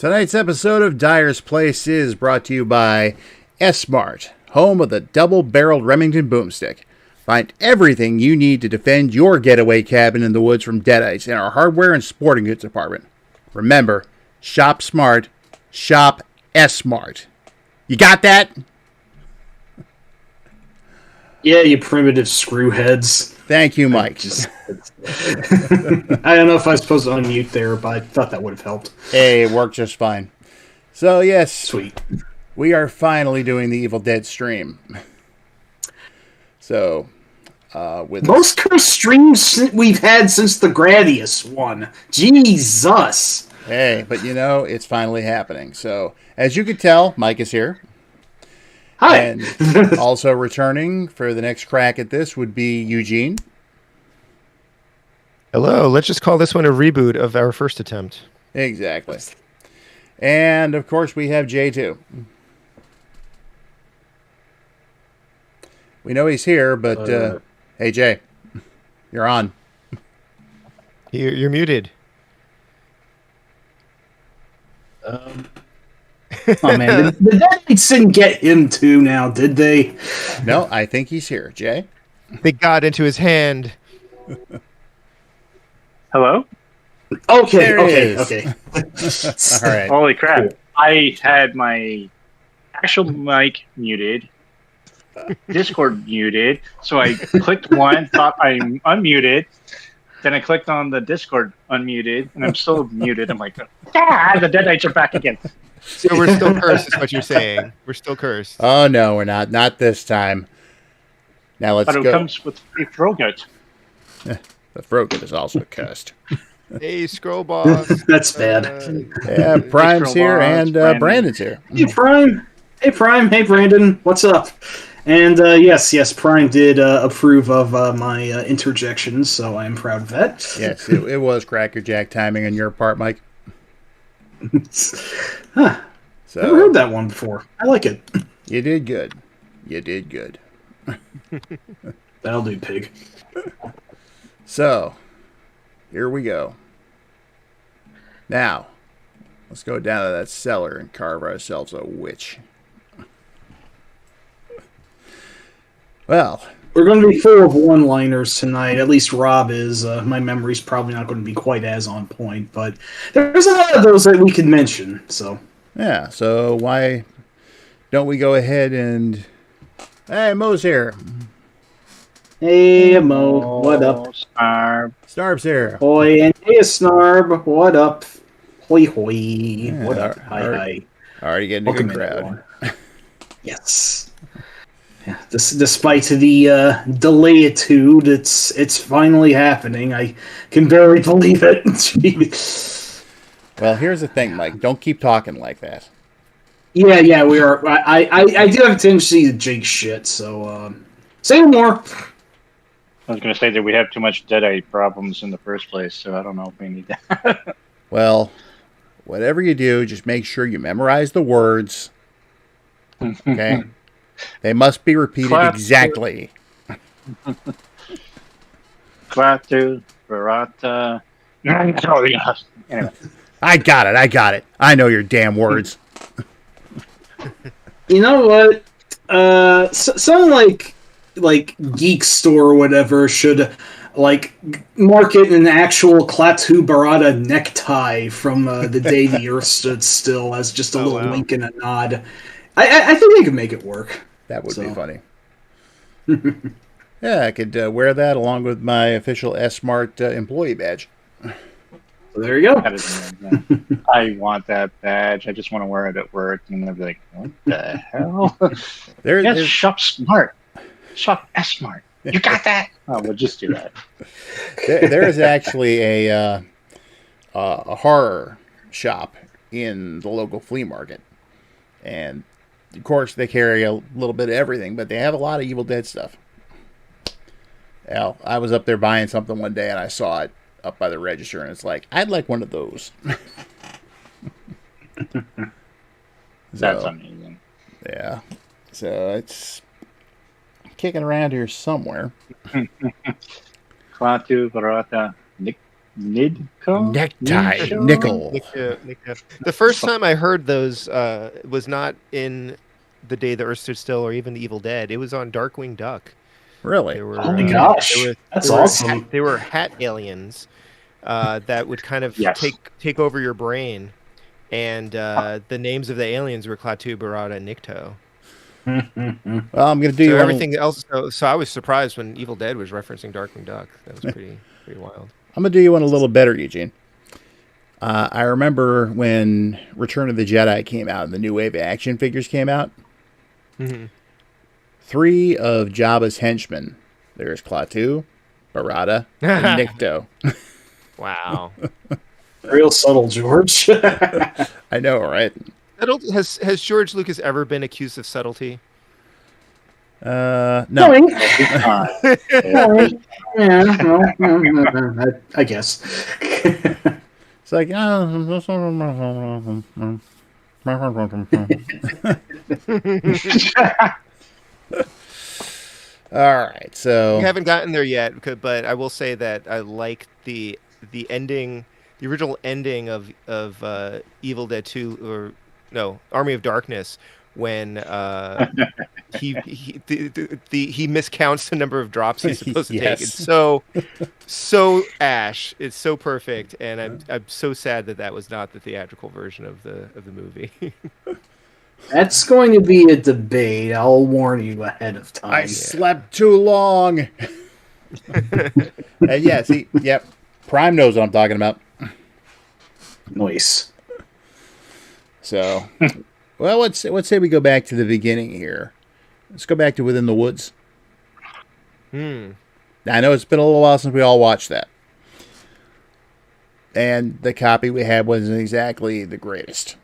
Tonight's episode of Dyer's Place is brought to you by S-Mart, home of the double-barreled Remington boomstick. Find everything you need to defend your getaway cabin in the woods from deadites in our hardware and sporting goods department. Remember, shop smart, shop S-Mart. You got that? Yeah, you primitive screwheads. Thank you, Mike. I don't know if I was supposed to unmute there, but I thought that would have helped. Hey, it worked just fine. So, yes. Sweet. We are finally doing the Evil Dead stream. So, with most cursed streams we've had since the Gradius one. Jesus. Hey, but you know, it's finally happening. So, as you can tell, Mike is here. Hi. And also returning for the next crack at this would be Eugene. Hello. Let's just call this one a reboot of our first attempt. Exactly. And, of course, we have Jay, too. We know he's here, but, hey, Jay, you're on. You're muted. Oh, man. The Deadites didn't get him, too, now, did they? No, I think he's here. Jay? They got into his hand. Hello? Okay. All right. Holy crap. I had my actual mic muted, Discord muted, so I clicked one, thought I unmuted, then I clicked on the Discord unmuted, and I'm still muted. I'm like, the Deadites are back again. So we're still cursed, is what you're saying. We're still cursed. Oh, no, we're not. Not this time. Now let's But it go. comes with free Frogut. The Frogut is also cursed. Hey, Scroll Boss. That's bad. Yeah, Prime's Scroll here Boss, and Brandon. Brandon's here. Hey, Prime. Hey, Brandon. What's up? And yes, Prime did approve of my interjections, so I am proud of that. Yes, it was crackerjack timing on your part, Mike. Huh. So Never heard that one before. I like it. you did good. You did good. That'll do, pig. So here we go. Now let's go down to that cellar and carve ourselves a witch. Well, We're going to be full of one-liners tonight. At least Rob is. My memory's probably not going to be quite as on point, but there's a lot of those that we can mention. So yeah. So why don't we go ahead and... Hey, Mo's here. hey, Mo, what up? Snarb's here. Hoi, and hey, Snarb, what up? Hoi, hoi. Yeah, What up? Hi. Already getting Welcome a good in, crowd. everyone. Yes. Yeah, despite the delayitude, it's finally happening. I can barely believe it. Jeez. Well, here's the thing, Mike. Don't keep talking like that. Yeah, we are. I do have a tendency to jinx shit, so say no more. I was going to say that we have too much Deadite problems in the first place, so I don't know if we need that. Well, whatever you do, just make sure you memorize the words. Okay? They must be repeated Clap. exactly. Klaatu, Barata. Anyway. I got it. I know your damn words. You know what? Some like geek store or whatever should market an actual Klaatu Barada necktie from the day the Earth stood still as just a little wink and a nod. I think they could make it work. That would be funny. Yeah, I could wear that along with my official S-Mart employee badge. So there you go. That is amazing. I want that badge. I just want to wear it at work, and they'll be like, "What the hell?" Yes, shop smart, shop S-Mart. You got that? Oh, we'll just do that. There is actually a horror shop in the local flea market, and of course they carry a little bit of everything, but they have a lot of Evil Dead stuff. Well, I was up there buying something one day, and I saw it up by the register, and it's like, I'd like one of those. That's amazing. Yeah. So it's kicking around here somewhere. Klaatu, Barata, Nick. Nidco? Necktie, Nisho? nickel. The first time I heard those was not in The Day the Earth Stood Still or even The Evil Dead. It was on Darkwing Duck. Really? There were, Oh my gosh, that's awesome. They were hat aliens that would kind of Yes. take over your brain, and the names of the aliens were Klaatu, Barada, and Nikto. Well, I'm gonna do So you everything else. So I was surprised when Evil Dead was referencing Darkwing Duck. That was pretty wild. I'm gonna do you one a little better, Eugene. I remember when Return of the Jedi came out and the new wave of action figures came out. Mm-hmm. 3 of Jabba's henchmen. There's Klaatu, Barada, and Nikto. Wow. Real subtle, George. I know, right? Has George Lucas ever been accused of subtlety? No. Yeah, well, I guess. It's like, all right. So We haven't gotten there yet, but I will say that I like the ending, the original ending of Evil Dead 2 or no Army of Darkness when he miscounts the number of drops he's supposed to Yes. take. It's so Ash. It's so perfect, and I'm so sad that was not the theatrical version of the movie. That's going to be a debate. I'll warn you ahead of time. I slept too long. And yeah, see, yep. Prime knows what I'm talking about. Nice. So, well, let's say we go back to the beginning here. Let's go back to Within the Woods. I know it's been a little while since we all watched that. And the copy we had wasn't exactly the greatest.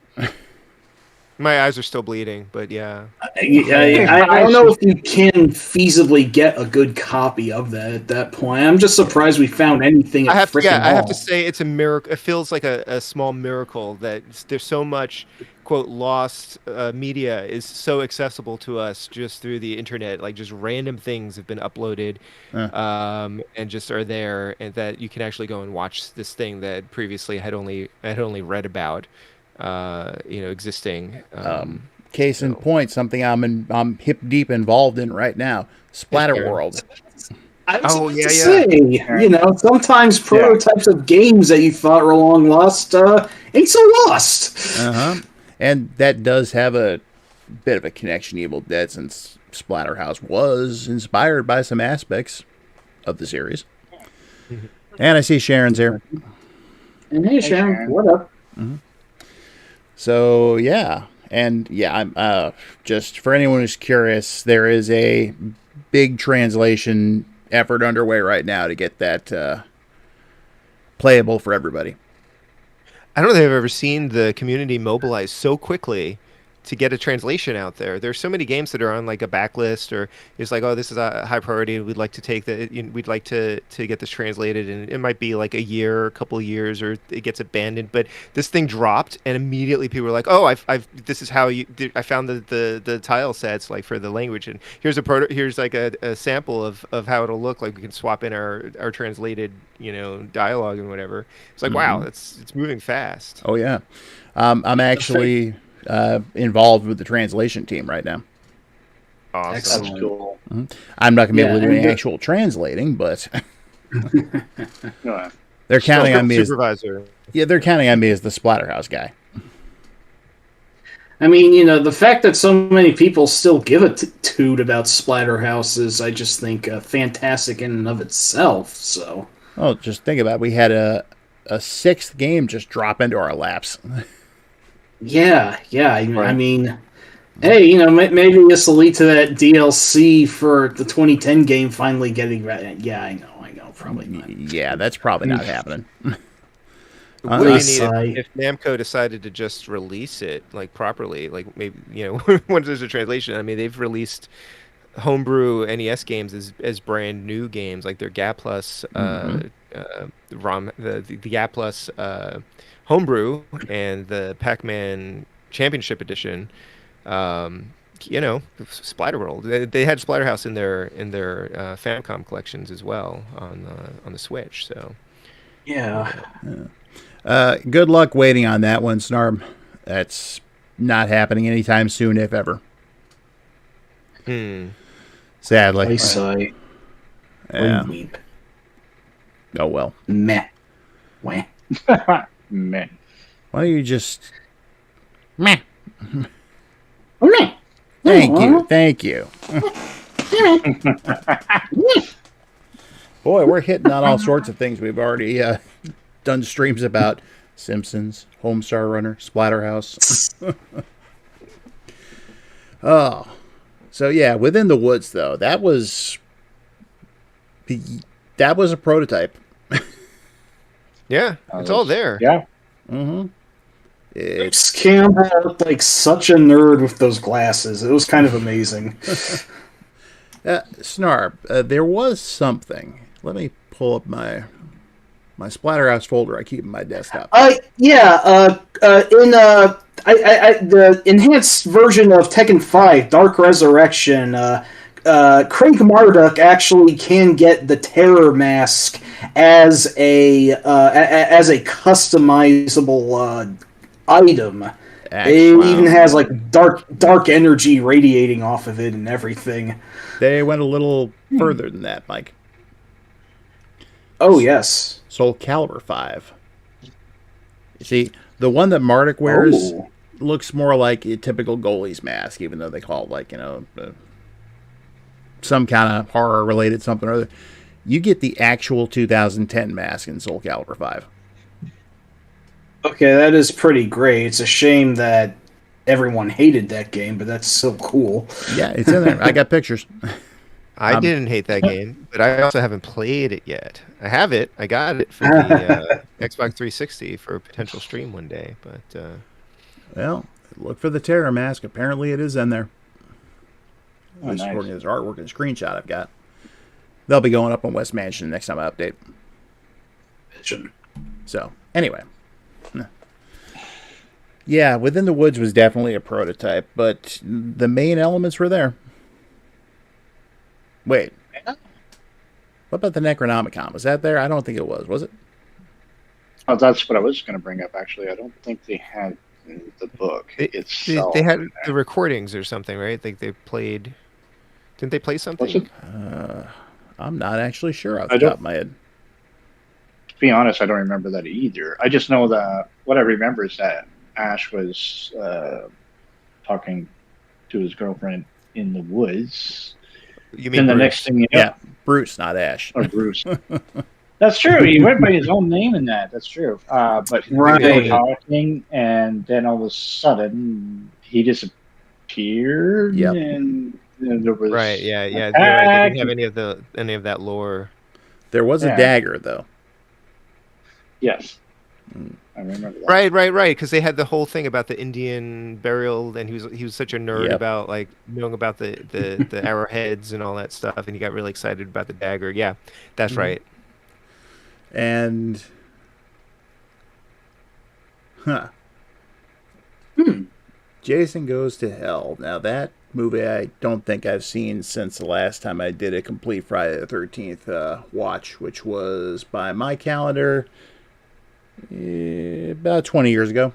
My eyes are still bleeding, but yeah. I don't know if you can feasibly get a good copy of that at that point. I'm just surprised we found anything at I have frickin' to say it's a miracle. It feels like a small miracle that there's so much quote lost media is so accessible to us just through the internet. Like just random things have been uploaded, and just are there, and that you can actually go and watch this thing that previously I had only read about. Existing. Case in point, something I'm hip deep involved in right now. Splatter World. I was about to say, sometimes prototypes of games that you thought were long lost ain't so lost. And that does have a bit of a connection to Evil Dead, since Splatterhouse was inspired by some aspects of the series. And I see Sharon's here. And hey, Sharon, what up? So yeah, and yeah, I'm just for anyone who's curious, there is a big translation effort underway right now to get that playable for everybody. I don't think I've ever seen the community mobilize so quickly to get a translation out there. There's so many games that are on like a backlist, or it's like, oh, this is a high priority. We'd like to we'd like to get this translated, and it might be like a year, a couple of years, or it gets abandoned. But this thing dropped, and immediately people were like, oh, this is how I found the tile sets like for the language, and here's here's like a sample of how it'll look like. We can swap in our translated dialogue and whatever. It's like, wow, it's moving fast. Oh yeah, I'm actually involved with the translation team right now. Awesome. Excellent. Cool. I'm not going to be able to do any actual translating, but they're counting on me supervisor. They're counting on me as the Splatterhouse guy. I mean, the fact that so many people still give a toot about Splatterhouse is, I just think, fantastic in and of itself. So, just think about it. We had a 6th game just drop into our laps. Yeah. I mean, hey, maybe this will lead to that DLC for the 2010 game finally getting ready. Yeah, I know, probably not. Yeah, that's probably not happening. What do you need if Namco decided to just release it like properly? Like maybe once there's a translation. I mean, they've released homebrew NES games as brand new games, like their GAP Plus ROM, the GAP Plus homebrew and the Pac-Man Championship Edition. Splatter World. They had Splatterhouse in their Famicom collections as well on the Switch. So Yeah. Good luck waiting on that one, Snarb. That's not happening anytime soon, if ever. Sadly. I sigh. Yeah. Weep. Oh, well. Meh. Wah. Man. Why don't you just... Meh. Meh. Thank you. Thank you. Boy, we're hitting on all sorts of things we've already done streams about. Simpsons, Homestar Runner, Splatterhouse. Oh. So, yeah, Within the Woods, though. That was a prototype. Yeah, it's all there. Yeah. Mm-hmm. Bruce Campbell looked like such a nerd with those glasses. It was kind of amazing. Snarb, there was something. Let me pull up my Splatterhouse folder I keep in my desktop. The enhanced version of Tekken 5, Dark Resurrection, Craig Marduk actually can get the Terror Mask as a customizable item. It even has like dark energy radiating off of it and everything. They went a little further than that, Mike. Oh yes, Soul Calibur 5. You see, the one that Marduk wears looks more like a typical goalie's mask, even though they call it like, some kind of horror related something or other. You get the actual 2010 mask in Soul Calibur 5. Okay, that is pretty great. It's a shame that everyone hated that game, but that's so cool. Yeah, it's in there. I got pictures. I didn't hate that game, but I also haven't played it yet. I have it. I got it for the Xbox 360 for a potential stream one day. But well, look for the Terror Mask. Apparently, it is in there. At least nice. according to this artwork and screenshot I've got. They'll be going up on West Mansion next time I update. So, anyway. Yeah, Within the Woods was definitely a prototype, but the main elements were there. Wait. What about the Necronomicon? Was that there? I don't think it was it? Oh, that's what I was going to bring up, actually. I don't think they had the book itself. They had the recordings or something, right? Like they played... Didn't they play something? I'm not actually sure off the top of my head. To be honest, I don't remember that either. I just know that what I remember is that Ash was talking to his girlfriend in the woods. You mean and the Bruce? next thing you know, Yeah, Bruce, not Ash. or Bruce. That's true. He went by his own name in that. That's true. But they were talking, and then all of a sudden he disappeared. Yep. And there was Right. Yeah. You're right. They didn't have any of that lore. There was a dagger, though. Yes. I remember that. Right. Because they had the whole thing about the Indian burial, and he was such a nerd about like knowing about the arrowheads and all that stuff, and he got really excited about the dagger. Yeah, that's right. And Jason Goes to Hell. Now that movie I don't think I've seen since the last time I did a complete Friday the 13th watch, which was by my calendar about 20 years ago.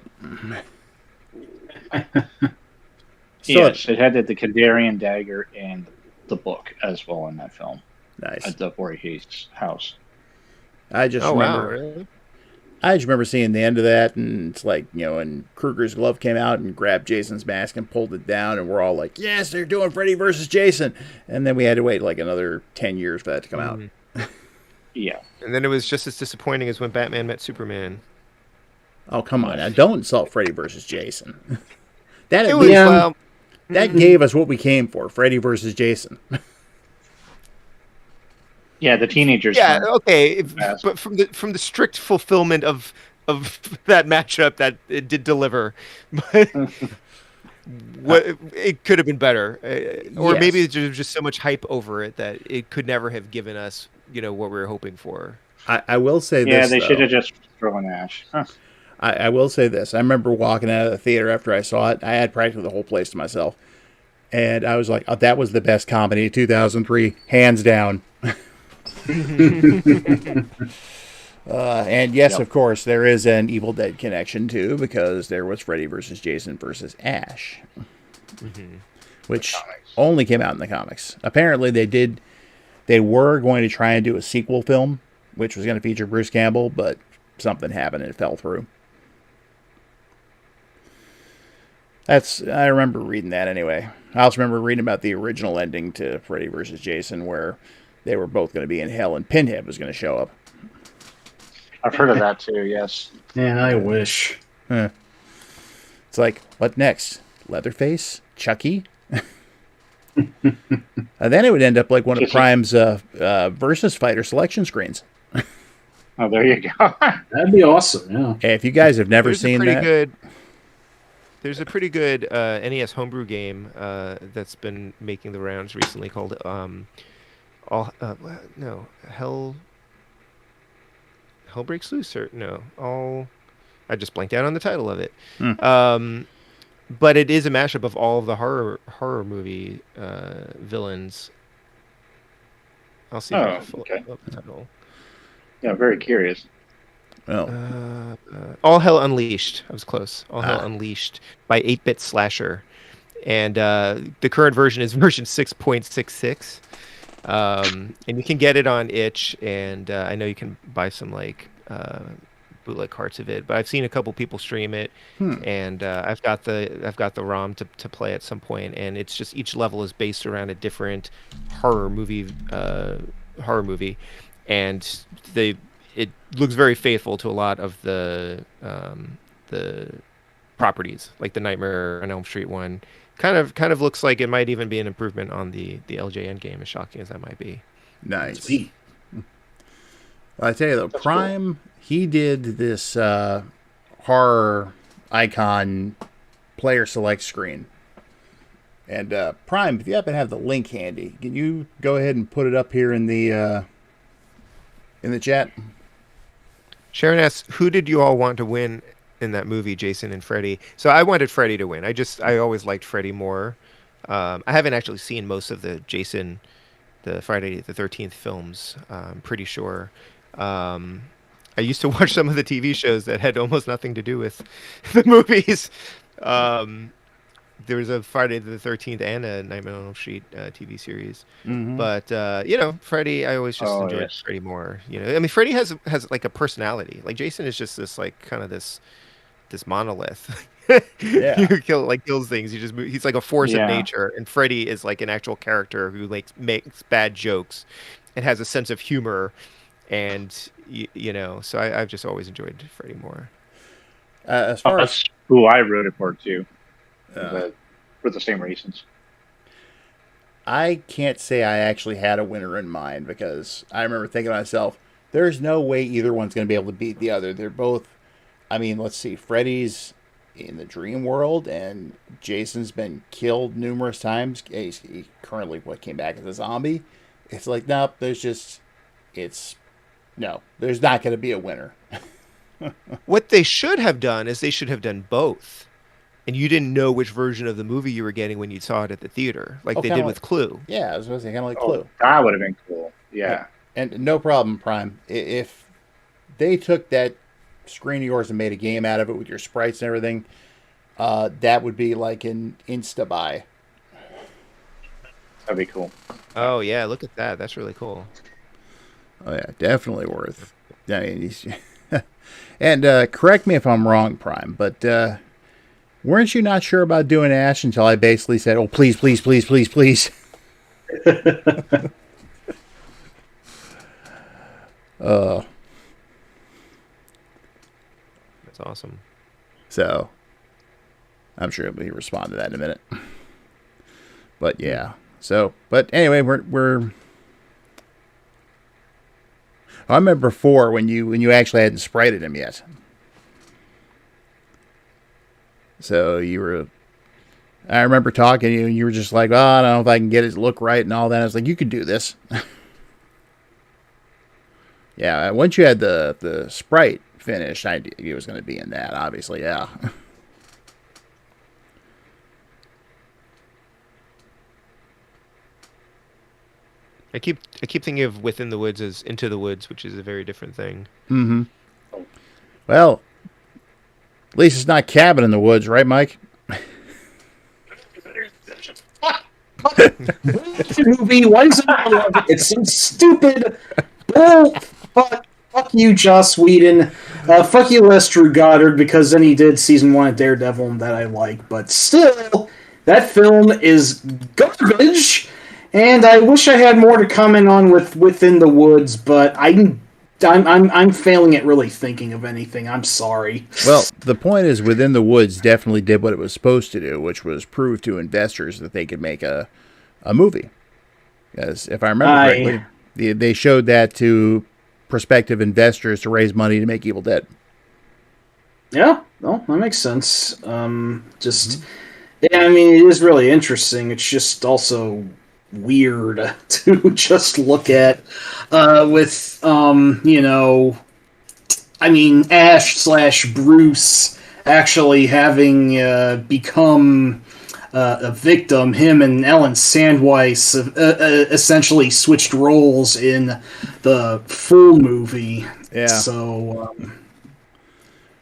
Yes, it had the Kandarian dagger and the book as well in that film. Nice. At the Voorhees house. I just remember. Wow, really? I just remember seeing the end of that, and it's like, and Kruger's glove came out and grabbed Jason's mask and pulled it down, and we're all like, yes, they're doing Freddy versus Jason. And then we had to wait like another 10 years for that to come out. Yeah. And then it was just as disappointing as when Batman met Superman. Oh, come on. Now, don't insult Freddy versus Jason. That gave us what we came for, Freddy versus Jason. Yeah, the teenagers. Yeah, okay, but from the strict fulfillment of that matchup, that it did deliver. But it could have been better, or maybe there's just so much hype over it that it could never have given us, what we were hoping for. I will say this. Yeah, they should have just thrown Ash. Huh. I will say this. I remember walking out of the theater after I saw it. I had practically the whole place to myself. And I was like, oh, that was the best comedy of 2003, hands down. And yes, Yep. of course, there is an Evil Dead connection too, because there was Freddy versus Jason versus Ash, which comics. only came out in the comics. Apparently, they were going to try and do a sequel film, which was going to feature Bruce Campbell, but something happened and it fell through. I remember reading that anyway. I also remember reading about the original ending to Freddy versus Jason, where they were both going to be in hell and Pinhead was going to show up. I've heard of that too. Yes. Man, I wish. It's like, what next? Leatherface? Chucky? And then it would end up like one of Prime's versus fighter selection screens. Oh, there you go. That'd be awesome. Yeah. Hey, if you guys have never seen that, there's a pretty good NES homebrew game that's been making the rounds recently called Hell Breaks Loose, or no, I just blanked out on the title of it. But it is a mashup of all of the horror movie villains. I'll see if I can pull up the title. Yeah, I'm very curious. oh, All Hell Unleashed. I was close. All Hell Unleashed by 8-Bit Slasher. And the current version is version 6.66. And you can get it on itch, and I know you can buy some like bootleg carts of it, but I've seen a couple people stream it, and I've got the ROM to play at some point, and it's just each level is based around a different horror movie, and it looks very faithful to a lot of the properties, like the Nightmare on Elm Street one. Kind of looks like it might even be an improvement on the LJN game, as shocking as that might be. nice. Sweet. I tell you though, That's Prime, he did this horror icon player select screen. And Prime, if you happen to have the link handy, can you go ahead and put it up here in the chat? Sharon asks, who did you all want to win in that movie, Jason and Freddy? So I wanted Freddy to win. I always liked Freddy more. I haven't actually seen most of the Friday the 13th films. I'm pretty sure. I used to watch some of the TV shows that had almost nothing to do with the movies. There was a Friday the 13th and a Nightmare on Elm Street TV series. But Freddy, I always just enjoyed Freddy more. I mean, Freddy has like a personality. Like Jason is just this like kind of this monolith. Yeah. kills things. He's like a force of nature, and Freddy is like an actual character who makes bad jokes and has a sense of humor. And so I've just always enjoyed Freddy more. As far as That's who I rooted for too, for the same reasons. I can't say I actually had a winner in mind, because I remember thinking to myself, there's no way either one's going to be able to beat the other. They're both, I mean, let's see, Freddy's in the dream world, and Jason's been killed numerous times. He currently came back as a zombie. It's like, nope, there's not going to be a winner. What they should have done is they should have done both. And you didn't know which version of the movie you were getting when you saw it at the theater, like they did with Clue. Yeah, I was going to say, kind of like Clue. That would have been cool. Yeah. And no problem, Prime. If they took that screen of yours and made a game out of it with your sprites and everything, that would be like an insta-buy. That'd be cool. Oh, yeah, look at that. That's really cool. Oh, yeah, definitely worth. I mean, and correct me if I'm wrong, Prime, but weren't you not sure about doing Ash until I basically said, oh, please, please, please, please, please? That's awesome. So, I'm sure he'll respond to that in a minute. But yeah. So, but anyway, we're. I remember before when you actually hadn't sprited him yet. So you were. I remember talking to you, and you were just like, "Oh, I don't know if I can get his look right and all that." I was like, "You could do this." Yeah, once you had the sprite finished, I knew he was going to be in that. Obviously, yeah. I keep thinking of Within the Woods as Into the Woods, which is a very different thing. Mm-hmm. Well, at least it's not Cabin in the Woods, right, Mike? Movie. Why does anyone love it? It's so stupid. Oh, fuck you, Joss Whedon. Fuck you, Lester Goddard, because then he did season 1 of Daredevil and that I like. But still, that film is garbage. And I wish I had more to comment on with Within the Woods, but I'm failing at really thinking of anything. I'm sorry. Well, the point is, Within the Woods definitely did what it was supposed to do, which was prove to investors that they could make a movie. As if I remember correctly, they showed that to prospective investors to raise money to make Evil Dead. Yeah, well, that makes sense. Yeah, I mean, it is really interesting. It's just also weird to just look at with I mean, Ash/Bruce actually having become a victim. Him and Ellen Sandweiss essentially switched roles in the full movie. Yeah. So,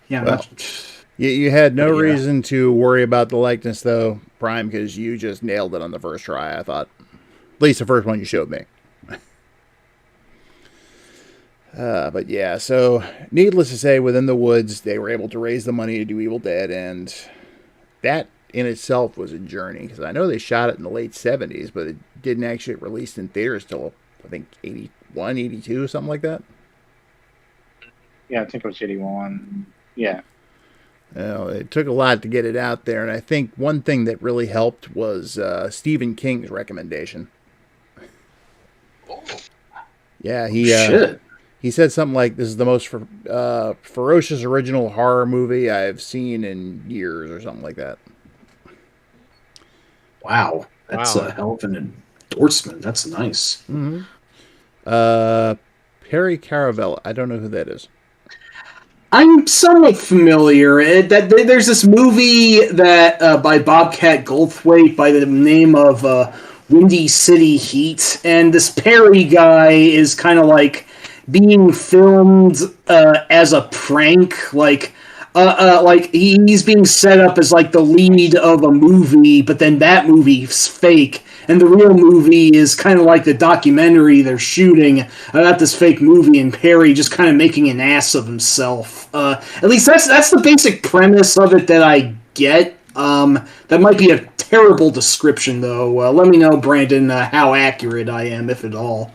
yeah. Well, you had no reason to worry about the likeness, though, Prime, because you just nailed it on the first try, I thought. At least the first one you showed me. But yeah, so needless to say, Within the Woods, they were able to raise the money to do Evil Dead, and that in itself was a journey, because I know they shot it in the late 70s, but it didn't actually get released in theaters till, I think, 81, 82, something like that. Yeah, I think it was 81. Yeah. It took a lot to get it out there, and I think one thing that really helped was Stephen King's recommendation. Yeah, he said something like, "This is the most ferocious original horror movie I've seen in years," or something like that. Wow, that's a hell of an endorsement. That's nice. Mm-hmm. Perry Caravella, I don't know who that is. I'm somewhat familiar. There's this movie that by Bobcat Goldthwait by the name of Windy City Heat, and this Perry guy is kind of like being filmed as a prank, like he's being set up as like the lead of a movie, but then that movie's fake. And the real movie is kind of like the documentary they're shooting about this fake movie, and Perry just kind of making an ass of himself. At least that's the basic premise of it that I get. That might be a terrible description, though. Let me know, Brandon, how accurate I am, if at all.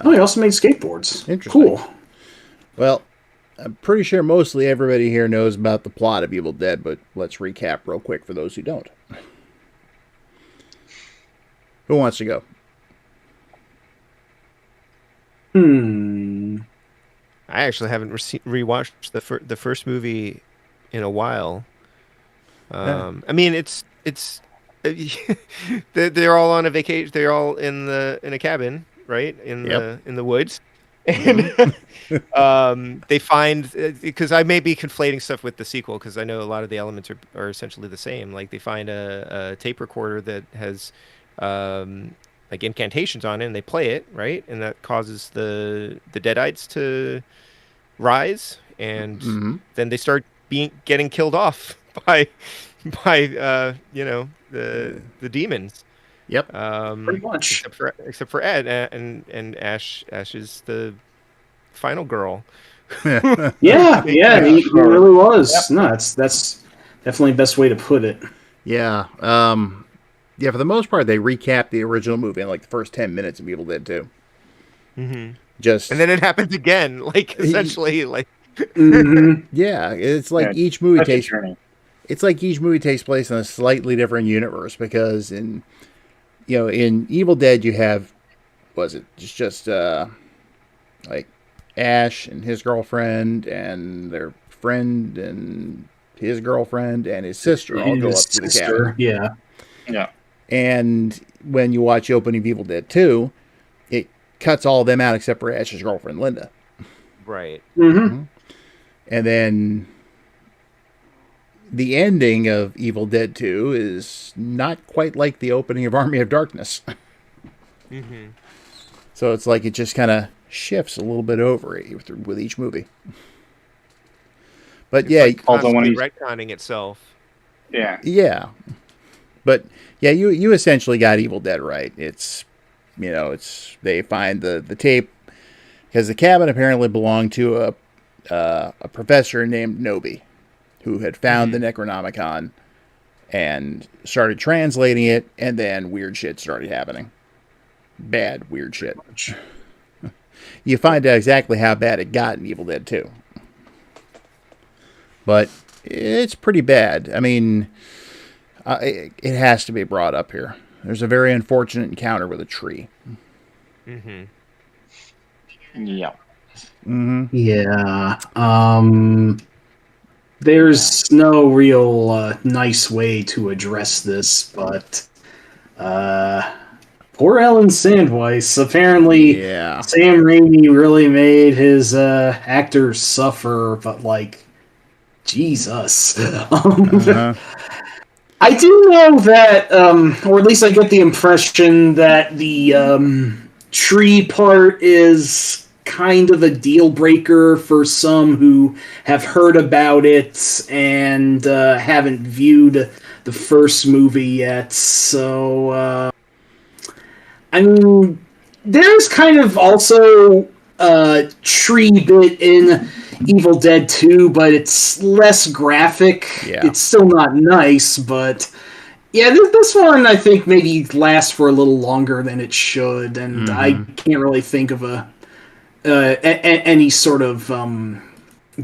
He also made skateboards. Interesting. Cool. Well, I'm pretty sure mostly everybody here knows about the plot of Evil Dead, but let's recap real quick for those who don't. Who wants to go? I actually haven't rewatched the first movie in a while. I mean, it's they're all on a vacation. They're all in a cabin, right? In the woods. And they find, because I may be conflating stuff with the sequel, because I know a lot of the elements are essentially the same. Like they find a tape recorder that has like incantations on it, and they play it, right? And that causes the deadites to rise, and then they start getting killed off by the demons. Yep. Pretty much. Except for Ed and Ash. Ash is the final girl. yeah, he really was. Yep. No, that's definitely the best way to put it. Yeah. Yeah, for the most part, they recap the original movie in like the first 10 minutes of Evil Dead 2. Mm-hmm. And then it happens again, like essentially, like. Yeah, it's like each movie takes. It's like each movie takes place in a slightly different universe, because in Evil Dead you have, just like Ash and his girlfriend and their friend and his girlfriend and his sister all go up to the cabin. Yeah. And when you watch the opening of Evil Dead 2, it cuts all of them out except for Ash's girlfriend, Linda. Right. Mm-hmm. And then the ending of Evil Dead 2 is not quite like the opening of Army of Darkness. So it's like it just kind of shifts a little bit over with each movie. But It's yeah, like Although when constantly he's retconning itself. yeah, yeah. But yeah, you essentially got Evil Dead right. It's they find the tape because the cabin apparently belonged to a professor named Nobi, who had found the Necronomicon and started translating it, and then weird shit started happening. Bad weird shit. You find out exactly how bad it got in Evil Dead 2. But it's pretty bad. I mean, it has to be brought up here. There's a very unfortunate encounter with a tree. Mm-hmm. yeah. Yeah. There's no real nice way to address this, but poor Ellen Sandweiss. Apparently, Yeah. Sam Raimi really made his actors suffer, but like, Jesus. I do know that, or at least I get the impression that the tree part is kind of a deal breaker for some who have heard about it and haven't viewed the first movie yet. So, I mean, there's kind of also a tree bit in Evil Dead 2, but it's less graphic. Yeah. It's still not nice, but yeah, this one I think maybe lasts for a little longer than it should, and I can't really think of any sort of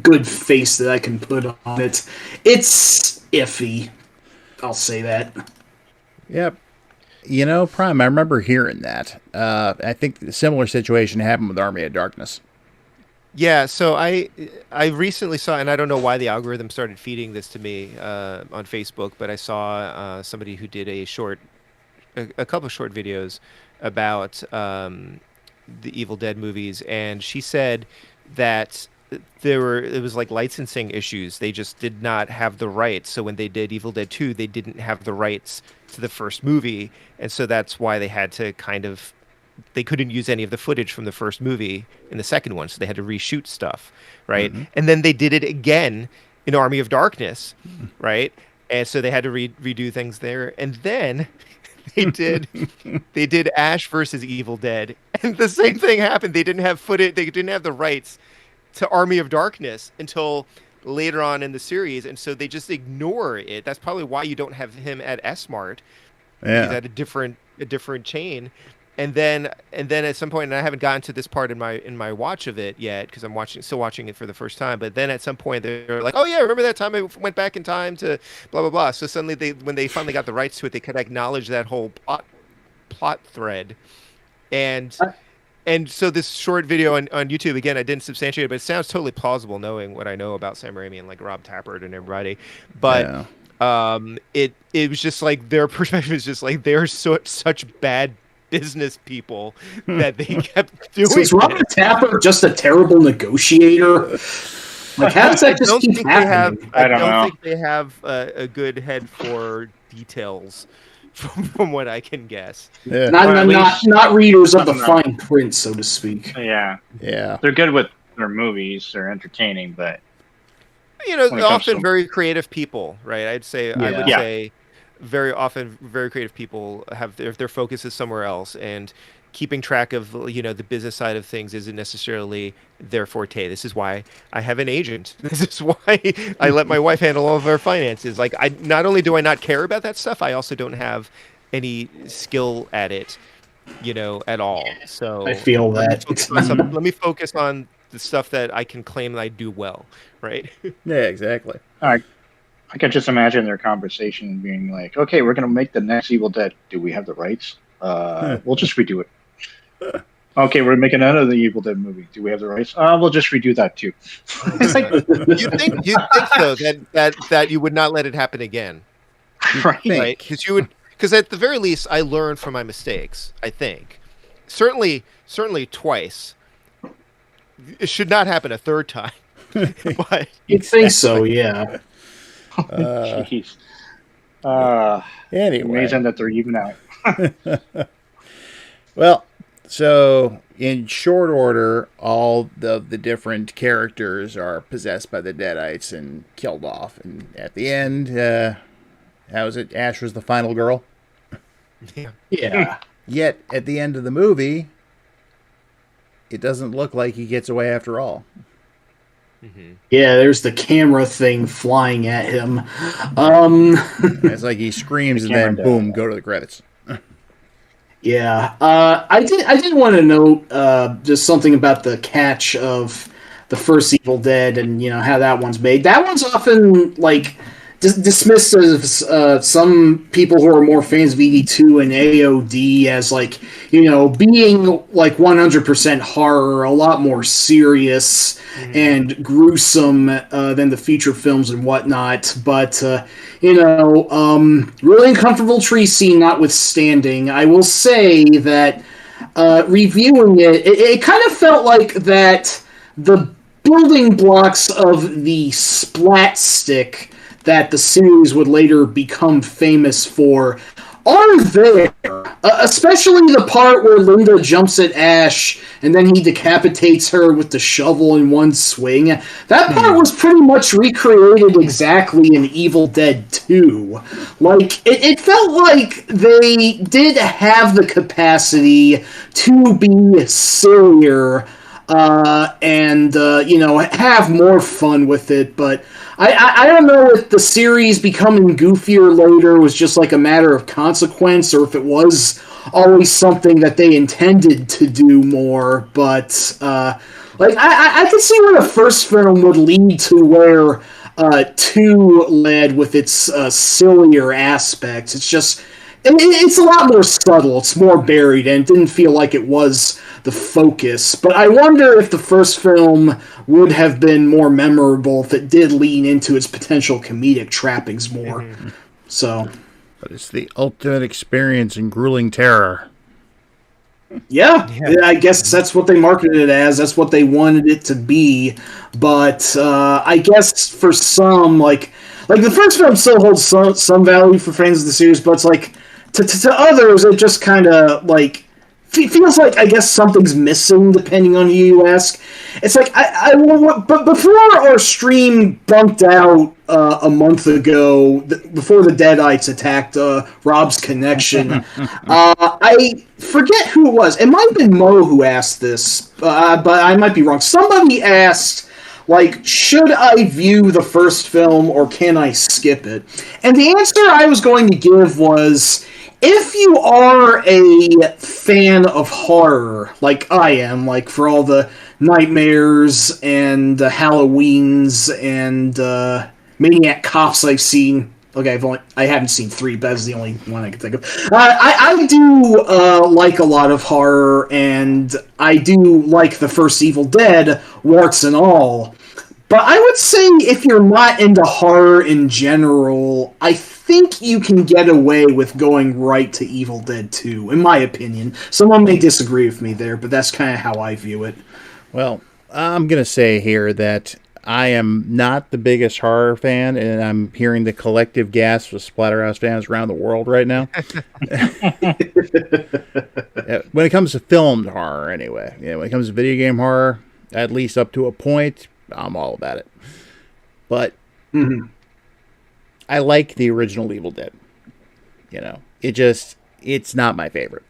good face that I can put on it. It's iffy. I'll say that. Yep. Prime, I remember hearing that. I think a similar situation happened with Army of Darkness. Yeah, so I recently saw, and I don't know why the algorithm started feeding this to me on Facebook, but I saw somebody who did a couple of short videos about the Evil Dead movies, and she said that it was like licensing issues. They just did not have the rights. So when they did Evil Dead 2, they didn't have the rights to the first movie, and so that's why they had to they couldn't use any of the footage from the first movie in the second one, so they had to reshoot stuff, right? And then they did it again in Army of Darkness, right? And so they had to redo things there, and then they did Ash versus Evil Dead, and the same thing happened. They didn't have footage. They didn't have the rights to Army of Darkness until later on in the series, and so they just ignore it. That's probably why you don't have him at S-Mart. Yeah. He's at a different chain. And then at some point, and I haven't gotten to this part in my watch of it yet because I'm still watching it for the first time. But then at some point they're like, "Oh yeah, remember that time I went back in time to blah blah blah." So suddenly when they finally got the rights to it, they could acknowledge that whole plot thread, and so this short video on YouTube, again, I didn't substantiate it, but it sounds totally plausible knowing what I know about Sam Raimi and like Rob Tappert and everybody. But it was just like their perspective is just like they're such bad business people that they kept doing. So is Robert Tapper just a terrible negotiator? Like, how does that just keep happening? I don't think they have a good head for details, from what I can guess. Yeah. Not readers of the fine print, so to speak. Yeah. Yeah. They're good with their movies. They're entertaining, but they're often very creative people, right? I would Yeah. say very often very creative people have their focus is somewhere else, and keeping track of the business side of things isn't necessarily their forte. This is why I have an agent. This is why I let my wife handle all of our finances. Like, I not only do I not care about that stuff, I also don't have any skill at it, at all. So I feel that. Let me focus on the stuff that I can claim that I do well, right? Yeah, exactly. I can just imagine their conversation being like, "Okay, we're going to make the next Evil Dead. Do we have the rights? We'll just redo it. Okay, we're making another Evil Dead movie. Do we have the rights? We'll just redo that too." You'd think though that you would not let it happen again, right? Because at the very least, I learned from my mistakes. I think certainly twice. It should not happen a third time. But You'd think so, yeah. Jeez. Anyway, amazing that they're even out. well, So, in short order, all the different characters are possessed by the Deadites and killed off. And at the end, how was it? Ash was the final girl. Yeah. Yeah. Yet, at the end of the movie, it doesn't look like he gets away after all. Yeah, there's the camera thing flying at him. It's like he screams and then, boom, go to the credits. Yeah, I did want to note just something about the catch of the first Evil Dead and how that one's made. That one's often like dismissed as some people who are more fans of ED2 and AOD as like being like 100% horror, a lot more serious and gruesome than the feature films and whatnot. But really uncomfortable tree scene notwithstanding, I will say that reviewing it kind of felt like that the building blocks of the splat stick that the series would later become famous for are there. Especially the part where Linda jumps at Ash and then he decapitates her with the shovel in one swing. That part was pretty much recreated exactly in Evil Dead 2. Like, it felt like they did have the capacity to be sillier and have more fun with it, but I don't know if the series becoming goofier later was just like a matter of consequence or if it was always something that they intended to do more, but I could see where the first film would lead to where 2 led with its sillier aspects. It's a lot more subtle, it's more buried, and it didn't feel like it was the focus. But I wonder if the first film would have been more memorable if it did lean into its potential comedic trappings more. So, but it's the ultimate experience in grueling terror. Yeah, I guess that's what they marketed it as. That's what they wanted it to be. But I guess for some, like the first film still holds some value for fans of the series, but it's like to others, it just kind of like feels like I guess something's missing depending on who you ask. It's like but before our stream bumped out a month ago, before the Deadites attacked Rob's connection, I forget who it was. It might have been Mo who asked this, but I might be wrong. Somebody asked, like, should I view the first film or can I skip it? And the answer I was going to give was, if you are a fan of horror, like I am, like for all the Nightmares and Halloweens and Maniac Cops I've seen. Okay, I haven't seen 3, but that's the only one I can think of. I do like a lot of horror, and I do like the first Evil Dead, warts and all. But I would say if you're not into horror in general, I think you can get away with going right to Evil Dead 2, in my opinion. Someone may disagree with me there, but that's kind of how I view it. Well, I'm going to say here that I am not the biggest horror fan, and I'm hearing the collective gasps of Splatterhouse fans around the world right now. When it comes to filmed horror, anyway. When it comes to video game horror, at least up to a point, I'm all about it. But I like the original Evil Dead. It's not my favorite.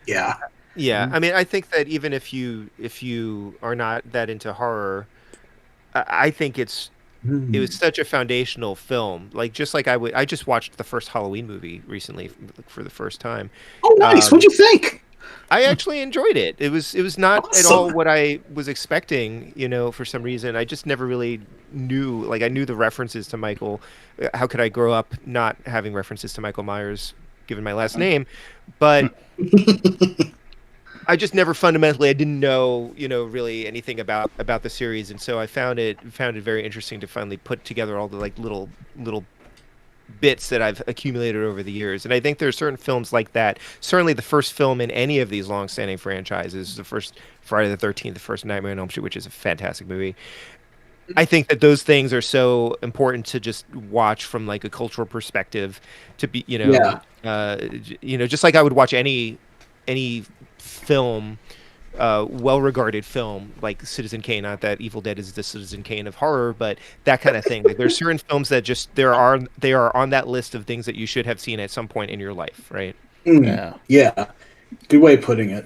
Yeah. Yeah, I mean, I think that even if you are not that into horror, I think it was such a foundational film. Like, just like I just watched the first Halloween movie recently for the first time. Oh, nice! What'd you think? I actually enjoyed it. It was not awesome. At all what I was expecting. For some reason, I just never really knew. Like, I knew the references to Michael. How could I grow up not having references to Michael Myers, given my last name? But I just never fundamentally, I didn't know, really anything about the series, and so I found it very interesting to finally put together all the like little bits that I've accumulated over the years. And I think there are certain films like that. Certainly, the first film in any of these long-standing franchises, the first Friday the 13th, the first Nightmare on Elm Street, which is a fantastic movie. I think that those things are so important to just watch from like a cultural perspective. To be, just like I would watch any film, well-regarded film, like Citizen Kane. Not that Evil Dead is the Citizen Kane of horror, but that kind of thing. Like there's certain films that just they are on that list of things that you should have seen at some point in your life, right? Yeah, good way of putting it.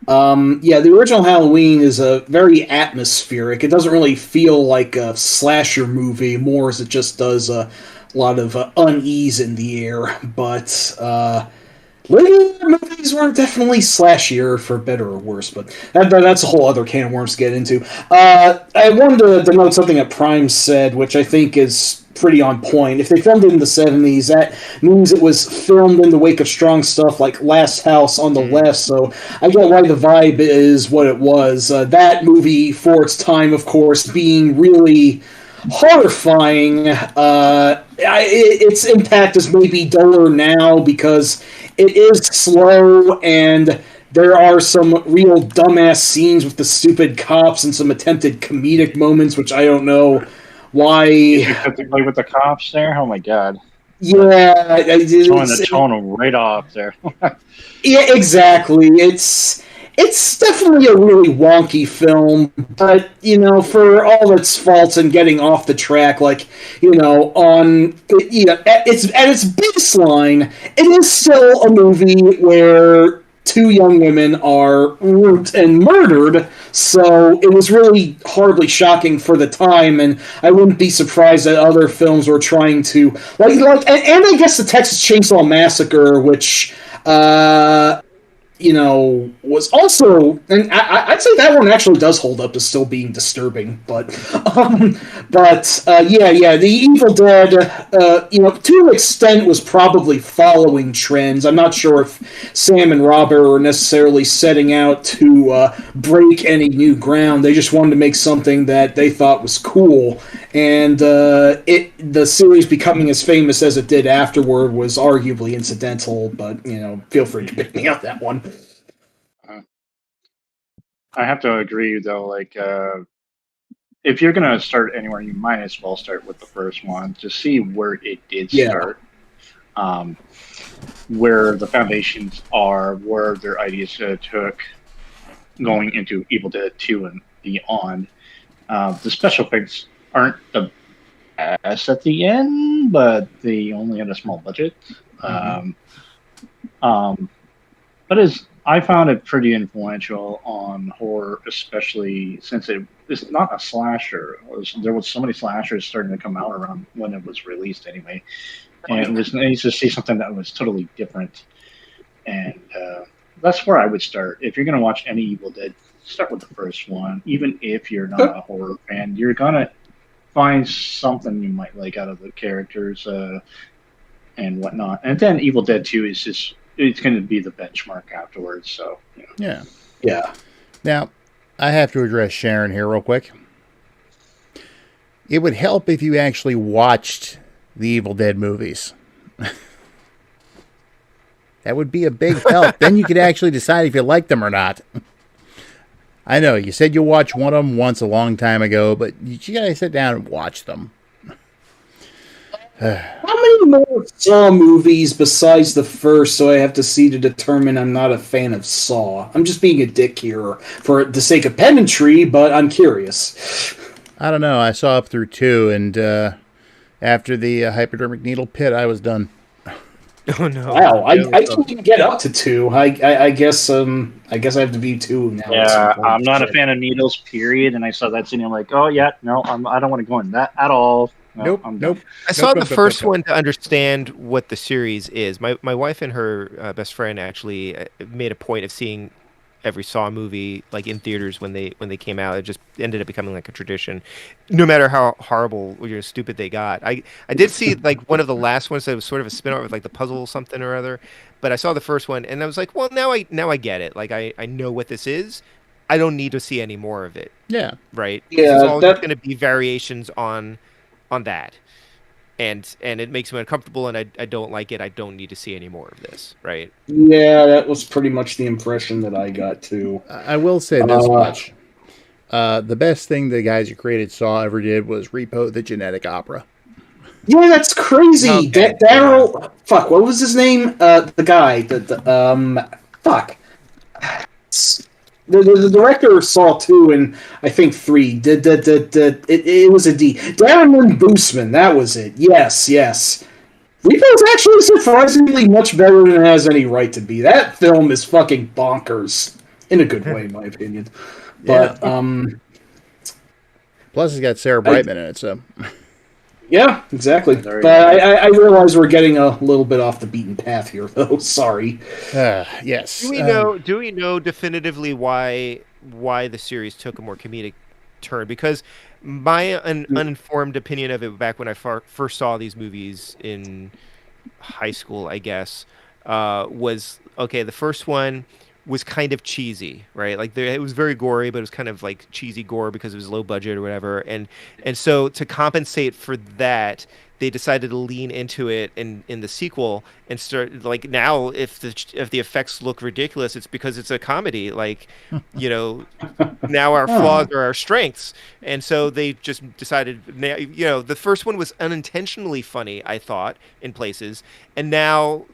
Yeah, the original Halloween is very atmospheric. It doesn't really feel like a slasher movie, more as it just does a lot of unease in the air. But later movies were definitely slashier, for better or worse. But that's a whole other can of worms to get into. I wanted to note something that Prime said, which I think is pretty on point. If they filmed it in the 70s, that means it was filmed in the wake of strong stuff like Last House on the Left, so I get why the vibe is what it was. That movie, for its time, of course, being really horrifying, its impact is maybe duller now because it is slow and there are some real dumbass scenes with the stupid cops and some attempted comedic moments, which I don't know why. Particularly with the cops there? Oh my god. Yeah. Throwing the tone right off there. Yeah, exactly. It's definitely a really wonky film, but, for all its faults and getting off the track, like, at its baseline, it is still a movie where two young women are raped and murdered, so it was really horribly shocking for the time, and I wouldn't be surprised that other films were trying to, and I guess the Texas Chainsaw Massacre, which, was also, and I'd say that one actually does hold up as still being disturbing, but the Evil Dead, to an extent was probably following trends. I'm not sure if Sam and Robert were necessarily setting out to break any new ground. They just wanted to make something that they thought was cool, and the series becoming as famous as it did afterward was arguably incidental, but, feel free to pick me up that one. I have to agree, though, if you're going to start anywhere, you might as well start with the first one to see where it did start, where the foundations are, where their ideas took going into Evil Dead 2 and beyond. The special effects aren't the best at the end, but they only had a small budget. But I found it pretty influential on horror, especially since it's not a slasher. There was so many slashers starting to come out around when it was released anyway. And it was nice to see something that was totally different. And that's where I would start. If you're going to watch any Evil Dead, start with the first one. Even if you're not a horror fan, you're going to find something you might like out of the characters and whatnot. And then Evil Dead 2 is just... it's going to be the benchmark afterwards, so... Yeah. Yeah. Now, I have to address Sharon here real quick. It would help if you actually watched the Evil Dead movies. That would be a big help. Then you could actually decide if you like them or not. I know, you said you watched one of them once a long time ago, but you gotta sit down and watch them. How many more Saw movies besides the first so I have to see to determine I'm not a fan of Saw? I'm just being a dick here for the sake of pedantry, but I'm curious. I don't know. I saw up through 2, and after the hypodermic needle pit, I was done. Oh no! Wow, I can't even get up to 2. I guess I have to view 2 now. Yeah, I'm not a fan of needles, period. And I saw that scene, I'm like, oh yeah, no, I don't want to go in that at all. No, Nope. I saw the first one to understand what the series is. My wife and her best friend actually made a point of seeing every Saw movie like in theaters when they came out. It just ended up becoming like a tradition, no matter how horrible or stupid they got. I did see like one of the last ones that was sort of a spin-off with like the puzzle something or other, but I saw the first one and I was like, well, now I get it. Like I know what this is. I don't need to see any more of it. Yeah. Right. Yeah. It's all going to be variations on that. And it makes me uncomfortable, and I don't like it. I don't need to see any more of this, right? Yeah, that was pretty much the impression that I got, too. I will say this much. The best thing the guys who created Saw ever did was repo the genetic opera. Yeah, that's crazy. Okay. Daryl... Fuck, what was his name? The guy. Fuck. The director of Saw 2 and I think 3 it was a D. Darren Lynn Bousman, that was it. Yes. Repo's actually surprisingly much better than it has any right to be. That film is fucking bonkers. In a good way, in my opinion. But, plus it's got Sarah Brightman in it, so... Yeah, exactly. But I realize we're getting a little bit off the beaten path here, though. Sorry. Yes. Do we know definitively why the series took a more comedic turn? Because my uninformed opinion of it back when I first saw these movies in high school, I guess, was okay. The first one was kind of cheesy, right? Like it was very gory, but it was kind of like cheesy gore because it was low budget or whatever. And so to compensate for that, they decided to lean into it in the sequel and start like now if the effects look ridiculous, it's because it's a comedy. Like, you know, now our flaws are our strengths. And so they just decided, you know, the first one was unintentionally funny, I thought, in places. And now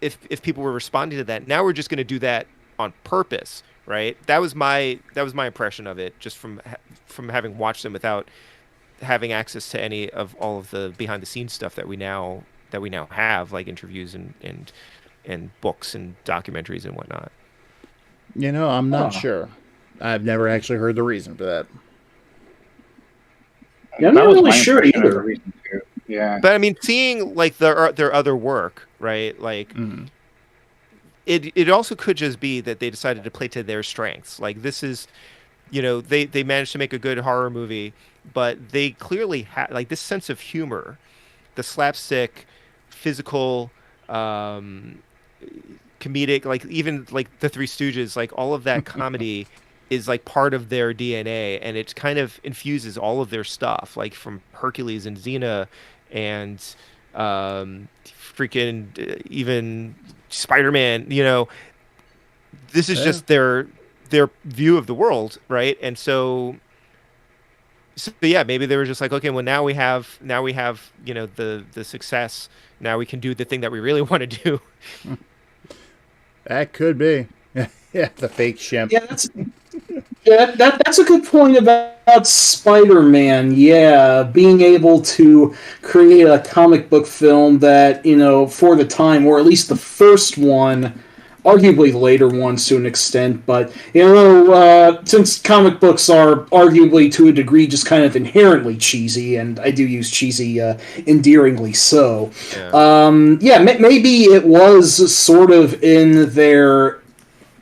if people were responding to that, now we're just going to do that on purpose, right? That was my impression of it, just from having watched them without having access to any of all of the behind the scenes stuff that we now have, like interviews and books and documentaries and whatnot. You know, I'm not sure. I've never actually heard the reason for that. Yeah, I'm not really sure either. Yeah, but I mean, seeing like their other work, right? Like. Mm-hmm. It also could just be that they decided to play to their strengths. Like this is, you know, they managed to make a good horror movie, but they clearly had like this sense of humor, the slapstick, physical, comedic, like even like the Three Stooges, like all of that comedy is like part of their DNA, and it kind of infuses all of their stuff, like from Hercules and Xena and freaking even Spider-Man, you know, this is just their view of the world, right? And so yeah, maybe they were just like, okay, well now we have you know the success. Now we can do the thing that we really want to do. That could be. Yeah, the fake shimp. Yeah, that's a good point about Spider-Man. Yeah, being able to create a comic book film that, you know, for the time, or at least the first one, arguably the later ones to an extent, but, you know, since comic books are arguably to a degree just kind of inherently cheesy, and I do use cheesy endearingly so, maybe it was sort of in their,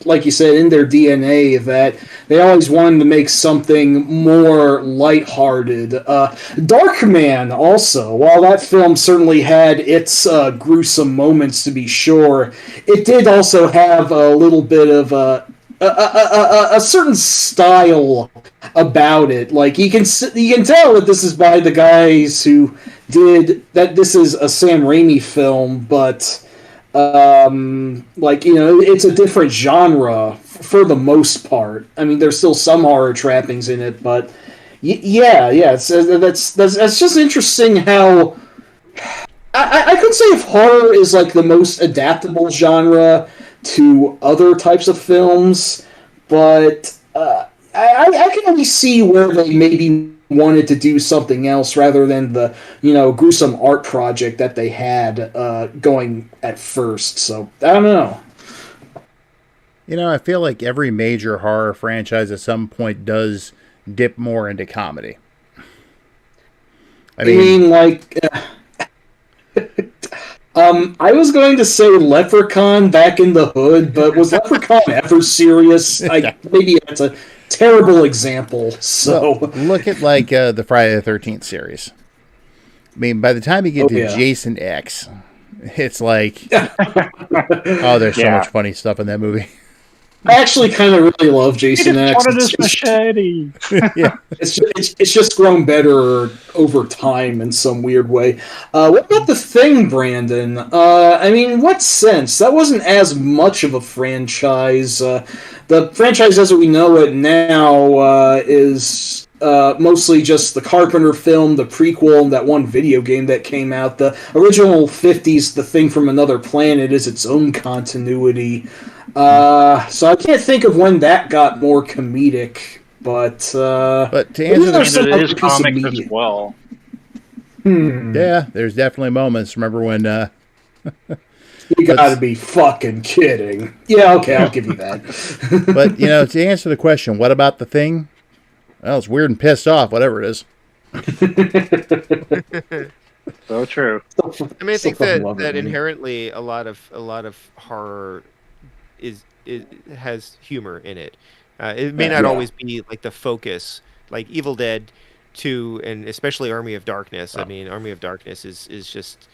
like you said, in their DNA that they always wanted to make something more lighthearted. Darkman also, while that film certainly had its gruesome moments to be sure, it did also have a little bit of a certain style about it. Like you can tell that this is by the guys who did that. This is a Sam Raimi film, but like, you know, it's a different genre for the most part. I mean, there's still some horror trappings in it, but that's just interesting how I could say if horror is like the most adaptable genre to other types of films, but I can only see where they maybe wanted to do something else rather than the, you know, gruesome art project that they had going at first. So I don't know. You know, I feel like every major horror franchise at some point does dip more into comedy. I mean like I was going to say Leprechaun Back in the Hood, but was Leprechaun ever serious? Maybe that's a terrible example. So well, look at like the Friday the 13th series. I mean, by the time you get to Jason X, it's like, oh, there's so much funny stuff in that movie. I actually kind of really love Jason X. Machete. Yeah, it's just grown better over time in some weird way. What about The Thing, Brandon? I mean, what sense? That wasn't as much of a franchise. The franchise as we know it now is mostly just the Carpenter film, the prequel, and that one video game that came out. The original 50s, The Thing from Another Planet, is its own continuity. So I can't think of when that got more comedic, but to answer it is comic as well. Yeah, there's definitely moments. Remember when you gotta be fucking kidding. Yeah, okay, I'll give you that. But, to answer the question, what about The Thing? Well, it's weird and pissed off, whatever it is. So true. I mean, I think that inherently a lot of horror has humor in it. It may not always be like the focus, like Evil Dead 2 and especially Army of Darkness. I mean, Army of Darkness is just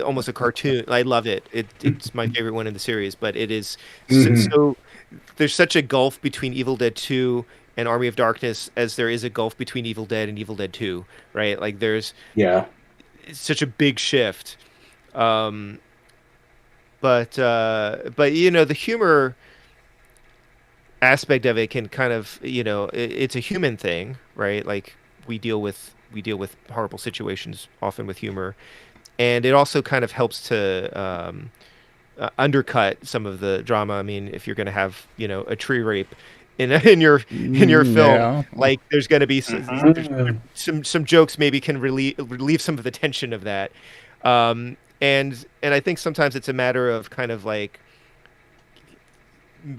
almost a cartoon. I love it. It's my favorite one in the series, but it is so there's such a gulf between Evil Dead 2 and Army of Darkness as there is a gulf between Evil Dead and Evil Dead 2, right? Like there's it's such a big shift. But the humor aspect of it can kind of, it's a human thing, right? Like we deal with horrible situations often with humor, and it also kind of helps to undercut some of the drama. I mean, if you're going to have, a tree rape in your film, like there's going to be some jokes maybe can relieve some of the tension of that. And I think sometimes it's a matter of kind of like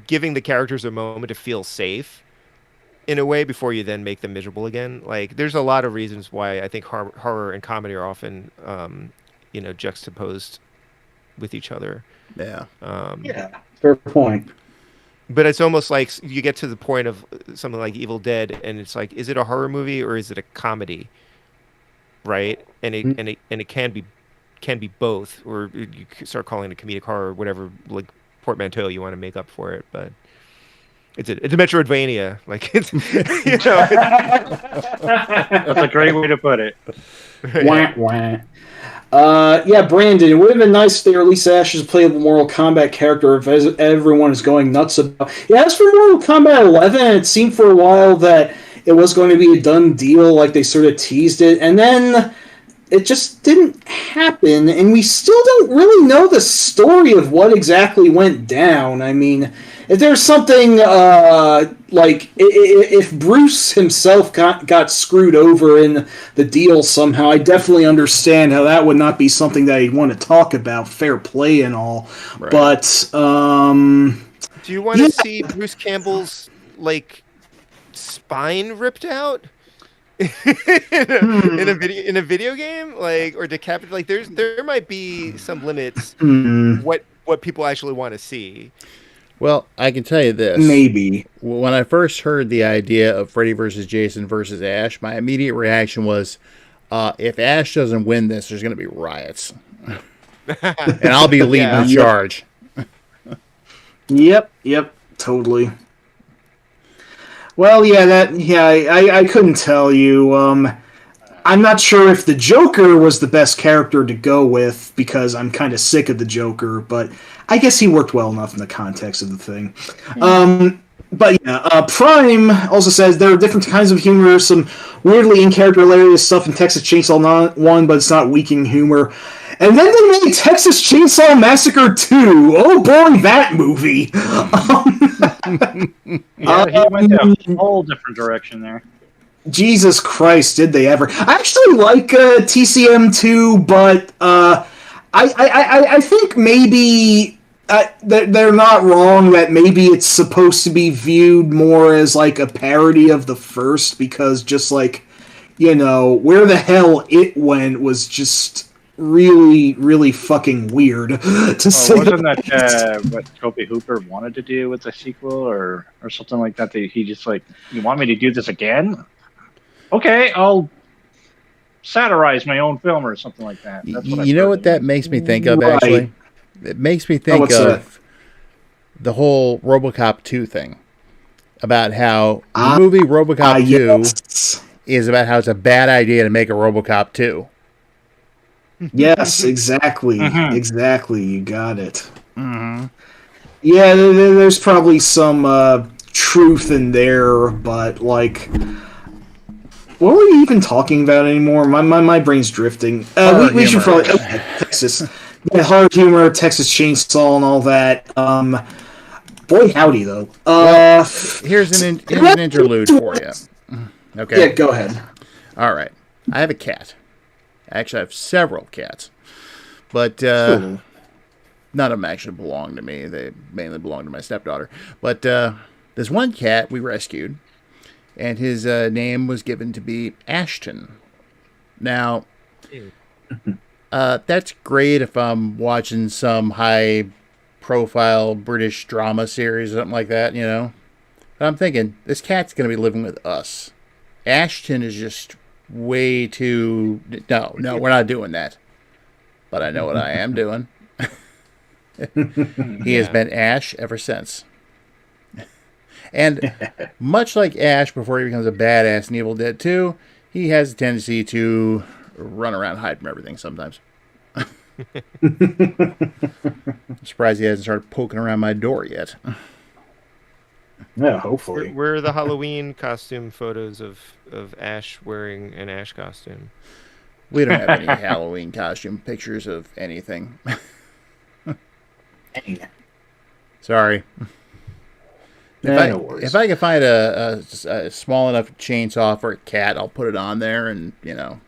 giving the characters a moment to feel safe in a way before you then make them miserable again. Like there's a lot of reasons why I think horror and comedy are often, juxtaposed with each other. Yeah. Fair point. But it's almost like you get to the point of something like Evil Dead, and it's like, is it a horror movie or is it a comedy? Right? And it can be both, or you start calling it comedic horror or whatever, like portmanteau you want to make up for it. But it's a Metroidvania, like it's That's a great way to put it. Wah, wah. Brandon, it would have been nice if they released Ash as a playable Mortal Kombat character if everyone is going nuts about. Yeah, as for Mortal Kombat 11, it seemed for a while that it was going to be a done deal, like they sort of teased it, and then it just didn't happen, and we still don't really know the story of what exactly went down. I mean, if there's something like if Bruce himself got screwed over in the deal somehow, I definitely understand how that would not be something that he'd want to talk about, fair play and all. Right. But do you want to see Bruce Campbell's spine ripped out? in a video game, like, or decapitated? Like there might be some limits what people actually want to see. Well, I can tell you this. Maybe. When I first heard the idea of Freddy versus Jason versus Ash, my immediate reaction was, if Ash doesn't win this, there's going to be riots. And I'll be leading the charge. Yep, totally. Well, I couldn't tell you. I'm not sure if the Joker was the best character to go with, because I'm kind of sick of the Joker, but I guess he worked well enough in the context of the thing. Prime also says there are different kinds of humor, some weirdly in-character hilarious stuff in Texas Chainsaw 1, but it's not weakening humor. And then they made Texas Chainsaw Massacre 2. Oh boy, that movie! He went a whole different direction there. Jesus Christ, did they ever? I actually like TCM 2, but I think maybe they're not wrong that maybe it's supposed to be viewed more as like a parody of the first, because just like, where the hell it went was just really, really fucking weird to say. Wasn't that what Toby Hooper wanted to do with the sequel or something like that? He just like, you want me to do this again? Okay, I'll satirize my own film or something like that. That's what what that makes me think of, actually? It makes me think of the whole RoboCop 2 thing. About how the movie RoboCop 2 is about how it's a bad idea to make a RoboCop 2. Yes, exactly. Exactly, you got it. Mm-hmm. Yeah, there's probably some truth in there, but like, what were we even talking about anymore? My brain's drifting. We should probably Texas, yeah, hard humor, Texas Chainsaw, and all that. Boy, howdy though. Here's an interlude for you. Okay. Yeah, go ahead. All right. I have a cat. Actually, I have several cats, but Cool. none of them actually belong to me. They mainly belong to my stepdaughter. But there's one cat we rescued, and his name was given to be Ashton. Now, that's great if I'm watching some high-profile British drama series or something like that, you know. But I'm thinking, this cat's going to be living with us. Ashton is just way too... No, we're not doing that. But I know what I am doing. He has been Ash ever since. And much like Ash before he becomes a badass in Evil Dead 2, he has a tendency to run around and hide from everything sometimes. I'm surprised he hasn't started poking around my door yet. Yeah, hopefully. Where are the Halloween costume photos of Ash wearing an Ash costume? We don't have any Halloween costume pictures of anything. Dang. Sorry. No worries. If I can find a small enough chainsaw for a cat, I'll put it on there and, you know,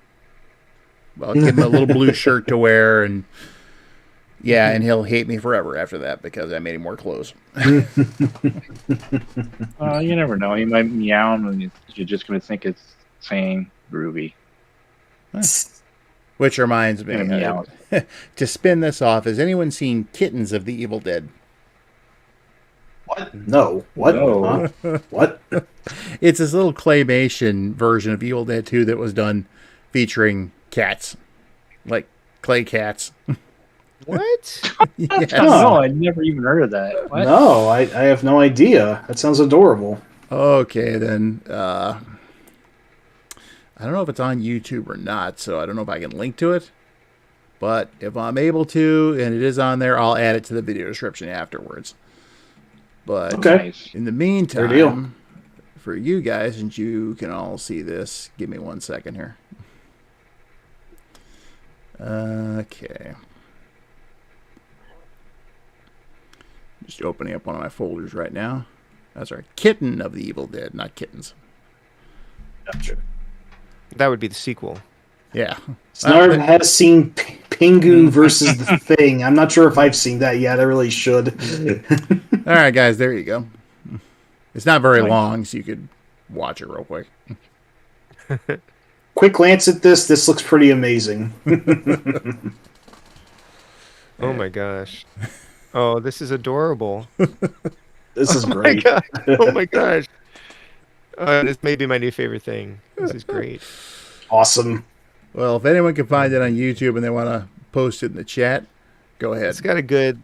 I'll give him a little blue shirt to wear, and yeah, and he'll hate me forever after that because I made him wear clothes. You never know. He might meow, and you're just going to think it's saying Ruby. Which reminds me, Meow. to spin this off, has anyone seen Kittens of the Evil Dead? What? No. What? No. Huh? What? It's this little claymation version of Evil Dead 2 that was done featuring cats, like clay cats. What? Yes. No, I'd never even heard of that. What? No, I have no idea. That sounds adorable. Okay, then. I don't know if it's on YouTube or not, so I don't know if I can link to it. But if I'm able to, and it is on there, I'll add it to the video description afterwards. But Okay. in the Fair deal. meantime, for you guys, and you can all see this, give me 1 second here. Okay. Just opening up one of my folders right now. That's our Kitten of the Evil Dead, not Kittens. Gotcha. That would be the sequel. Yeah. Snarv has seen Pingu versus the Thing. I'm not sure if I've seen that yet. I really should. All right, guys, there you go. It's not very long, so you could watch it real quick. Quick glance at this. This looks pretty amazing. Oh my gosh. Oh, this is adorable. This is Oh my great. god. Oh my gosh. This may be my new favorite thing. This is great. Awesome. Well, if anyone can find it on YouTube and they want to post it in the chat, go ahead. It's got a good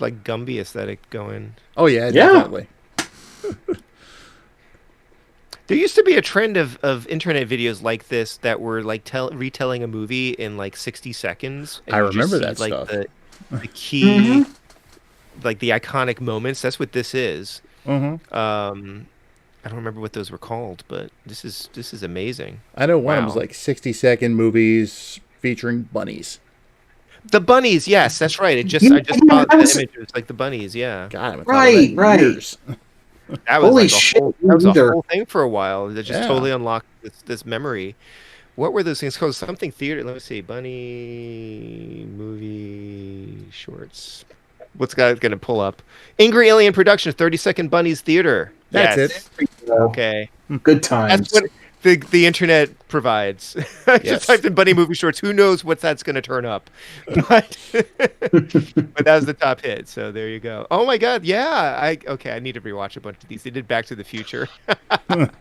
like Gumby aesthetic going. Oh yeah, Yeah. definitely. There used to be a trend of internet videos like this that were like retelling a movie in like 60 seconds. And I you just remember see, that like, stuff. The key, like the iconic moments. That's what this is. Mm-hmm. I don't remember what those were called, but this is amazing. I know one of them was Wow. like 60-second movies featuring bunnies. The bunnies, yes, that's right. I just Yeah, saw I the was- images, like the bunnies, yeah. God, I haven't Right, thought of that in right. years. That was Holy like shit, that was neither. a whole thing for a while. That just Yeah. totally unlocked this memory. What were those things called? Something theater. Let me see. Bunny movie shorts. What's guy going to pull up? Angry Alien Productions, 30-second bunnies theater. That's Yes. it. Okay. Good times. That's what the internet provides. I Yes. just typed in bunny movie shorts. Who knows what that's going to turn up? But but that was the top hit. So there you go. Oh my god, yeah. I need to rewatch a bunch of these. They did Back to the Future,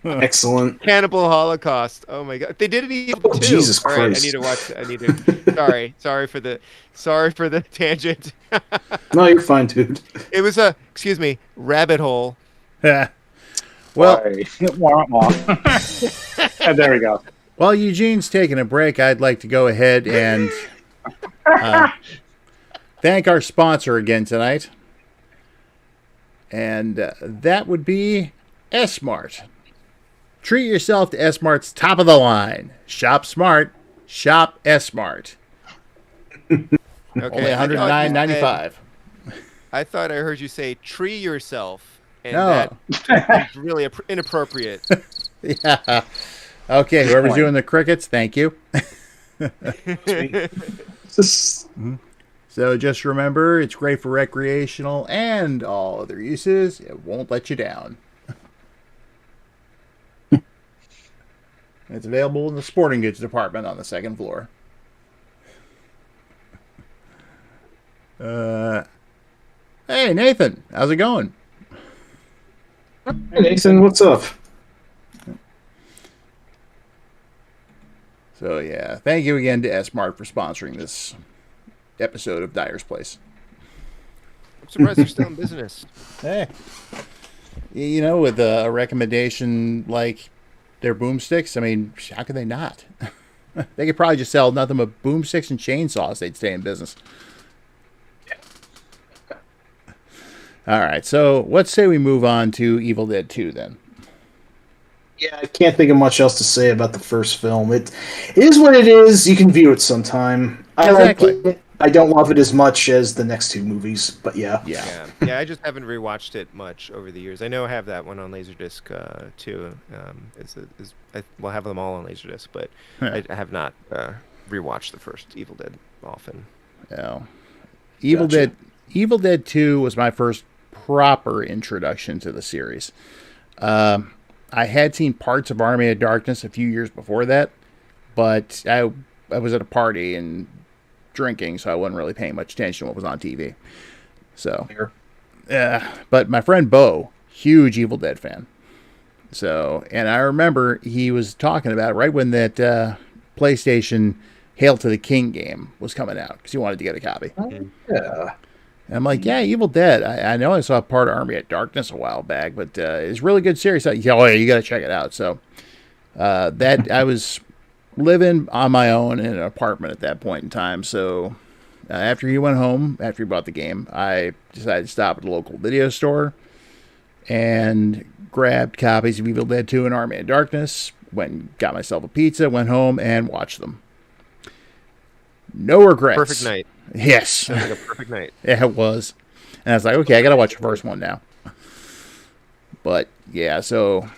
Excellent. Cannibal Holocaust. Oh my god, they did it even Oh, too. Jesus All right, I Christ. need to watch. I need to. Sorry for the tangent. No, you're fine, dude. It was a rabbit hole. Well, Sorry. Wah, wah. And there we go. while Eugene's taking a break, I'd like to go ahead and thank our sponsor again tonight. And that would be S-Mart. Treat yourself to S-Mart's top of the line. Shop smart. Shop S-Mart. Okay. Only $109.95. I thought I heard you say tree yourself, and No. that is really inappropriate. Yeah. Okay, whoever's doing the crickets, thank you. So just remember, it's great for recreational and all other uses. It won't let you down. It's available in the sporting goods department on the second floor. Hey, Nathan, how's it going? Hey, Nathan, what's up? So, yeah, thank you again to S-Mart for sponsoring this episode of Dyer's Place. I'm surprised they're still in business. Hey, you know, with a recommendation like their boomsticks, I mean, how could they not? They could probably just sell nothing but boomsticks and chainsaws. They'd stay in business. All right, so let's say we move on to Evil Dead 2 then. Yeah, I can't think of much else to say about the first film. It is what it is. You can view it sometime. I Exactly. like it. I don't love it as much as the next two movies, but yeah. Yeah. Yeah, I just haven't rewatched it much over the years. I know I have that one on Laserdisc too. We'll have them all on Laserdisc, but I have not rewatched the first Evil Dead often. Yeah. Evil Dead 2 was my first proper introduction to the series. I had seen parts of Army of Darkness a few years before that, but I was at a party and drinking, so I wasn't really paying much attention to what was on TV. So, but my friend Bo, huge Evil Dead fan. So, and I remember he was talking about it right when that PlayStation Hail to the King game was coming out, because he wanted to get a copy. Yeah. And I'm like, yeah, Evil Dead. I know I saw part of Army of Darkness a while back, but it's a really good series. So, oh, yeah, you got to check it out. So that I was living on my own in an apartment at that point in time. So after he went home, after he bought the game, I decided to stop at a local video store and grabbed copies of Evil Dead 2 and Army of Darkness, went and got myself a pizza, went home, and watched them. No regrets. Perfect night. Yes. Sounds like a perfect night. Yeah, it was. And I was like, okay, I got to watch the first one now. But, yeah, so...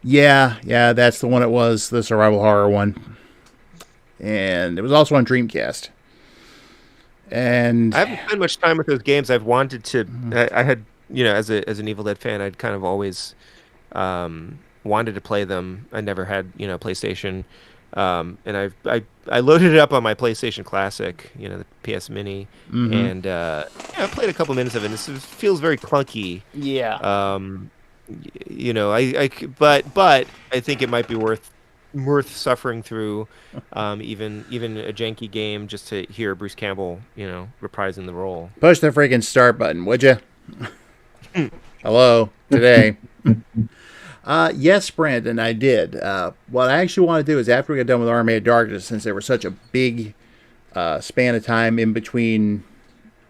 Yeah, that's the one it was, the survival horror one. And it was also on Dreamcast. And... I haven't spent much time with those games. I've wanted to... I had, as an Evil Dead fan, I'd kind of always wanted to play them. I never had, PlayStation. And I loaded it up on my PlayStation Classic, the PS Mini, and I played a couple minutes of it. This feels very clunky. Yeah. But I think it might be worth suffering through, even a janky game just to hear Bruce Campbell, reprising the role. Push the freaking start button, would you? Hello, today. Yes, Brandon, I did. What I actually want to do is after we get done with Army of Darkness, since there was such a big span of time in between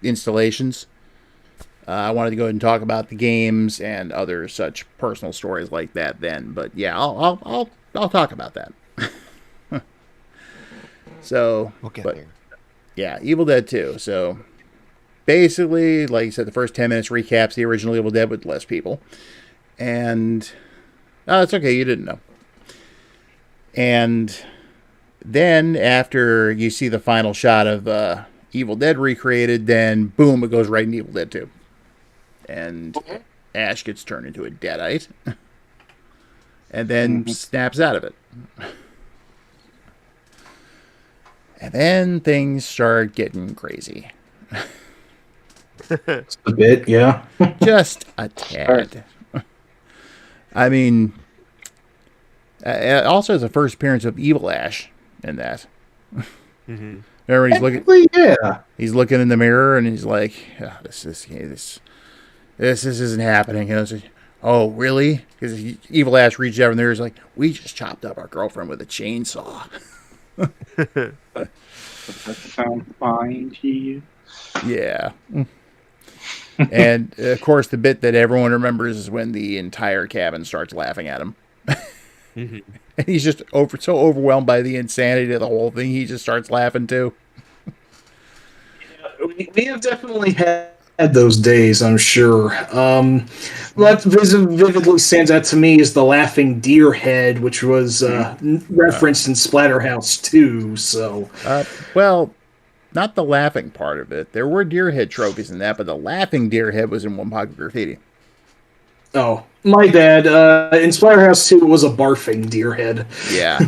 installations, I wanted to go ahead and talk about the games and other such personal stories like that then. But yeah, I'll talk about that. So, We'll get there. Yeah, Evil Dead 2. So basically, like you said, the first 10 minutes recaps the original Evil Dead with less people. And... oh, it's okay. You didn't know. And then after you see the final shot of Evil Dead recreated, then boom, it goes right in Evil Dead 2. And Ash gets turned into a deadite. And then snaps out of it. And then things start getting crazy. A bit, yeah. Just a tad. I mean, it also has the first appearance of Evil Ash in that. Mm-hmm. Remember, he's looking in the mirror and he's like, oh, "This isn't happening." And I was like, "Oh, really?" Because Evil Ash reaches out in there, he's like, "We just chopped up our girlfriend with a chainsaw." Does that sound fine to you? Yeah. And of course, the bit that everyone remembers is when the entire cabin starts laughing at him. Mm-hmm. And he's just so overwhelmed by the insanity of the whole thing, he just starts laughing too. We have definitely had those days, I'm sure. What vividly stands out to me is the laughing deer head, which was referenced in Splatterhouse 2. So, Well, not the laughing part of it. There were deer head trophies in that, but the laughing deer head was in One Pocket Graffiti. oh, my bad. In Splatterhouse 2, it was a barfing deer head. Yeah.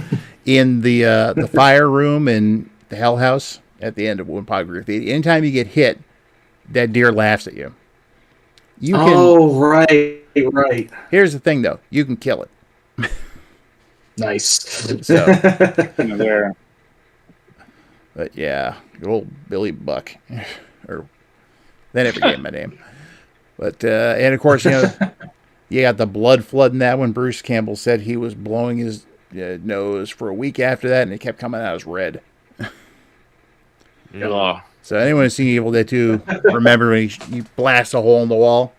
In the fire room in the Hell House at the end of One Pocket Graffiti, anytime you get hit, that deer laughs at you. Oh, right. Here's the thing, though. You can kill it. Nice. So, There. but yeah, good old Billy Buck. Or they never gave him a name. But and of course, you got the blood flood in that one. Bruce Campbell said he was blowing his nose for a week after that, and it kept coming out as red. Oh. So anyone who's seen Evil Dead 2, remember when he blasts a hole in the wall,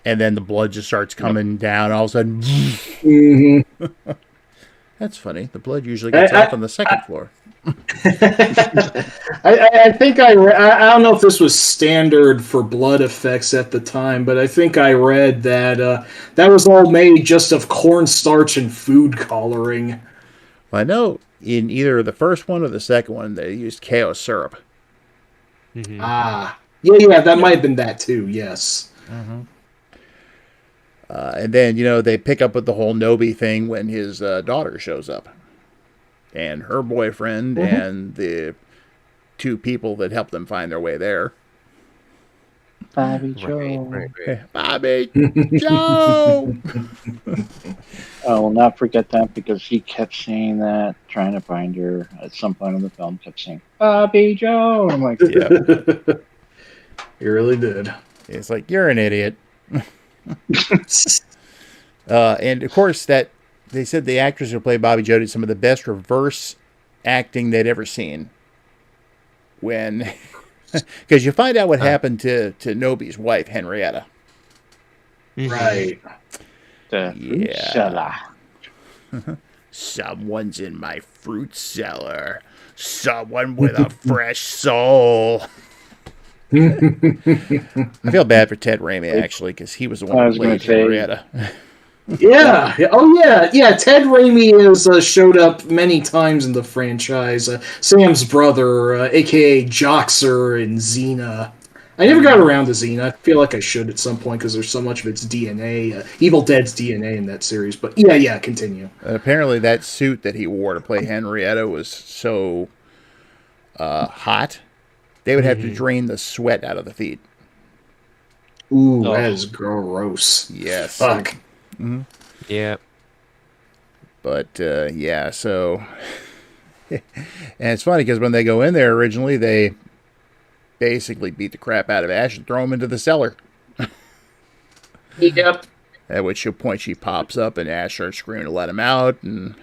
and then the blood just starts coming down, all of a sudden. Mm-hmm. That's funny. The blood usually gets off on the second floor. I think I don't know if this was standard for blood effects at the time, but I think I read that that was all made just of cornstarch and food coloring. Well, I know in either the first one or the second one they used KO syrup. Mm-hmm. Yeah, that might have been that too. Yes. Mm-hmm. And then they pick up with the whole Nobi thing when his daughter shows up, and her boyfriend, and the two people that help them find their way there. Bobby Joe. Right. Bobby Joe. I will not forget that because he kept saying that, trying to find her at some point in the film, kept saying, Bobby Joe. I'm like, Yeah. He really did. It's like, you're an idiot. And of course, that they said the actress who played Bobby Joe did some of the best reverse acting they'd ever seen. When, because you find out what happened to Nobi's wife, Henrietta. Right. Yeah. Someone's in my fruit cellar. Someone with a fresh soul. I feel bad for Ted Raimi, actually, because he was the one who played Henrietta. Yeah. Oh, yeah. Ted Raimi has showed up many times in the franchise. Sam's brother, a.k.a. Joxer and Xena. I never got around to Xena. I feel like I should at some point because there's so much of its DNA, Evil Dead's DNA in that series. But yeah, continue. Apparently that suit that he wore to play Henrietta was so hot, they would have to drain the sweat out of the feet. Ooh, that is gross. Yes. Fuck. Mm-hmm. Yeah. But, yeah, so... and it's funny because when they go in there originally, they basically beat the crap out of Ash and throw him into the cellar. Yep. At which point she pops up and Ash starts screaming to let him out. And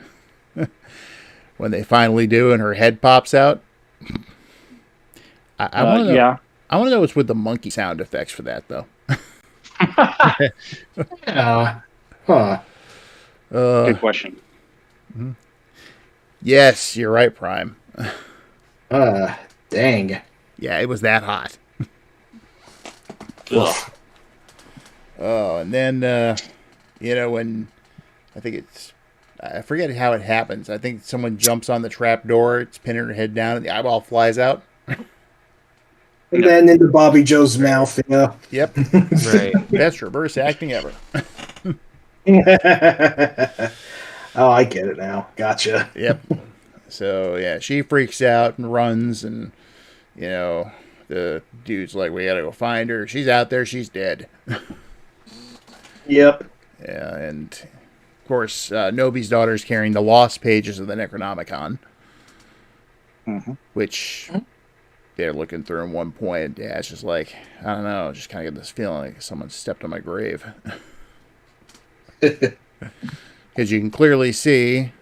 when they finally do and her head pops out, I want to know. Yeah. I want to know what's with the monkey sound effects for that, though. Yeah. Huh. Good question. Yes, you're right, Prime. Dang. Yeah, it was that hot. Ugh. Oh, and then, when I think I forget how it happens. I think someone jumps on the trap door, it's pinning her head down, and the eyeball flies out. And then into Bobby Joe's mouth, yeah. Yep. Right. Best reverse acting ever. Oh, I get it now. Gotcha. Yep. So, yeah, she freaks out and runs, and, the dude's like, we gotta go find her. She's out there. She's dead. Yep. Yeah, and, of course, Nobi's daughter's carrying the lost pages of the Necronomicon, which they're looking through at one point. Yeah, it's just like, I don't know, just kind of get this feeling like someone stepped on my grave. Because you can clearly see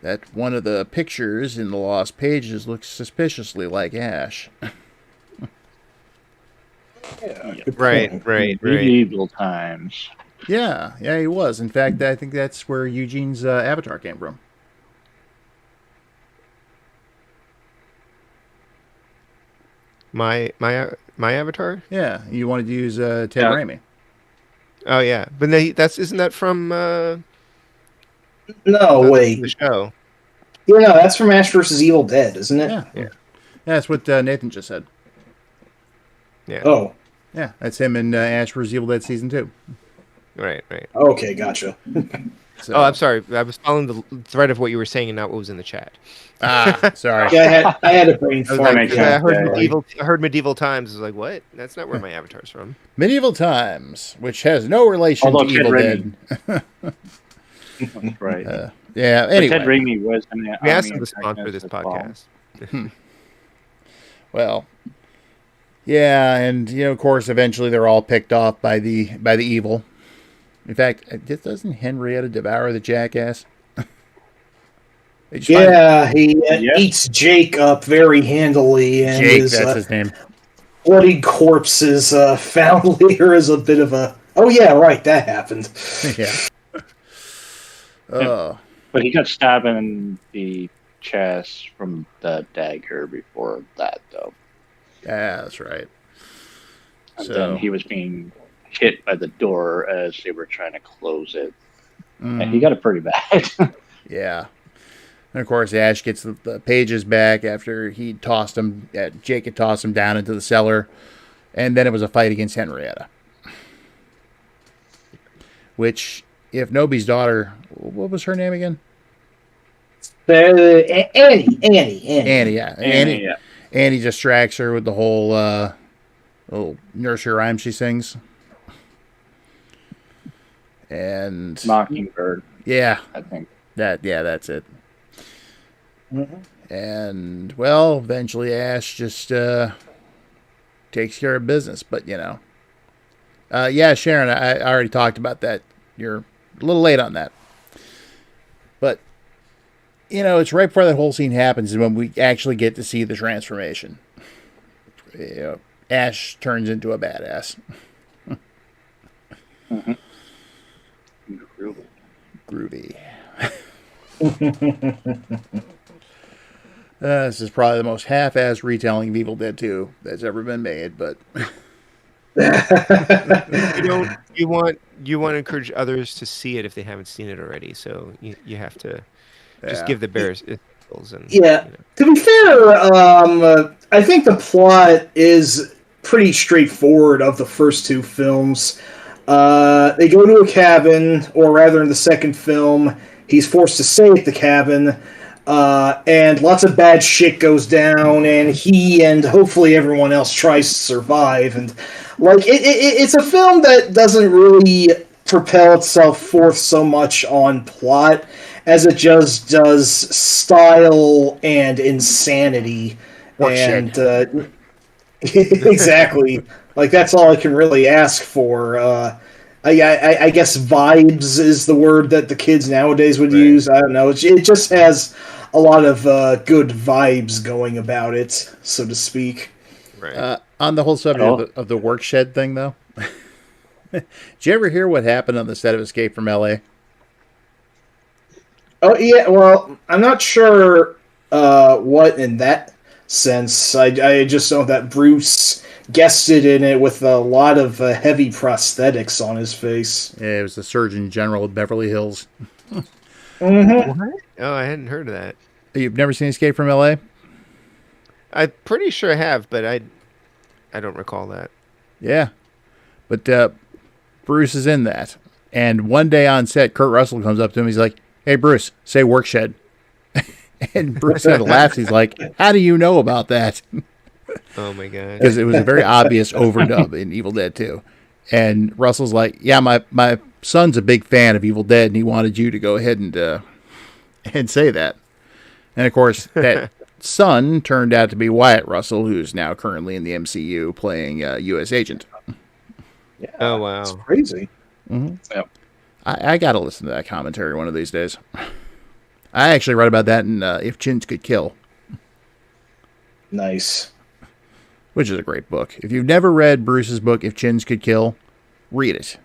that one of the pictures in the lost pages looks suspiciously like Ash. Good Right, point. right. Medieval times. Yeah, he was. In fact, I think that's where Eugene's avatar came from. My avatar. Yeah, you wanted to use Ted Yeah. Raimi. Oh yeah, but isn't that from No, the wait. show? Yeah, no, that's from Ash vs. Evil Dead, isn't it? Yeah, Yeah. That's what Nathan just said. Yeah. Oh, Yeah, that's him in Ash vs. Evil Dead season 2. Right. okay, gotcha. So, Oh, I'm sorry. I was following the thread of what you were saying and not what was in the chat. sorry. Yeah, I had a brain I was fart. like, Yeah, I heard yeah. medieval times. I was like, what? That's not where my avatar's from. Medieval Times, which has no relation Although to Ted Evil Raimi. Dead. Right. Yeah, But Ted anyway. Raimi was in the We asked Omni him to sponsor this antagonist as well. podcast. Well, yeah, and of course, eventually they're all picked off by the evil. In fact, doesn't Henrietta devour the jackass? They just find Yeah, he Yep. eats Jake up very handily, and Jake, his that's his name. bloody corpse is found later as a bit of a. Oh yeah, right, that happened. Yeah. Oh, But he got stabbed in the chest from the dagger before that, though. yeah, that's right. And So, then he was being hit by the door as they were trying to close it. mm, And he got it pretty bad. yeah. And of course, Ash gets the pages back after he tossed him. Jake had tossed him down into the cellar, and then it was a fight against Henrietta. Which, if Nobi's daughter, what was her name again? Annie. Annie, yeah. Annie, yeah. Annie distracts her with the whole little nursery rhyme she sings. And Mockingbird, yeah, I think. that's it. Mhm. And well, eventually Ash just takes care of business. But yeah, Sharon, I already talked about that. You're a little late on that. But it's right before that whole scene happens is when we actually get to see the transformation. Ash turns into a badass. Groovy. This is probably the most half-assed retelling of Evil Dead 2 that's ever been made, but You want to encourage others to see it if they haven't seen it already. So you have to just yeah. give the bears skills and Yeah. To be fair, I think the plot is pretty straightforward of the first two films. They go to a cabin, or rather in the second film, he's forced to stay at the cabin, and lots of bad shit goes down, and he and hopefully everyone else tries to survive. And it's a film that doesn't really propel itself forth so much on plot as it just does style and insanity. Shit. And exactly, that's all I can really ask for. I guess vibes is the word that the kids nowadays would use. I don't know. It just has a lot of good vibes going about it, so to speak. right. On the whole subject of the work shed thing, though, did you ever hear what happened on the set of Escape from L.A.? Oh yeah, well, I'm not sure what in that sense. I just know that Bruce guested in it with a lot of heavy prosthetics on his face. Yeah, it was the Surgeon General of Beverly Hills. Mm-hmm. What? Oh, I hadn't heard of that. You've never seen Escape from L.A.? I'm pretty sure I have, but I don't recall that. Yeah. But Bruce is in that. And one day on set, Kurt Russell comes up to him. He's like, "Hey, Bruce, say work shed." And Bruce kind of laughs. He's like, "How do you know about that?" Oh my god! Because it was a very obvious overdub in Evil Dead 2. And Russell's like, "Yeah, my son's a big fan of Evil Dead, and he wanted you to go ahead and say that." And of course, that son turned out to be Wyatt Russell, who's now currently in the MCU playing U.S. Agent. Yeah, Oh wow! it's crazy. Mm-hmm. Yep. I got to listen to that commentary one of these days. I actually read about that in If Chins Could Kill. Nice. which is a great book. If you've never read Bruce's book, If Chins Could Kill, read it.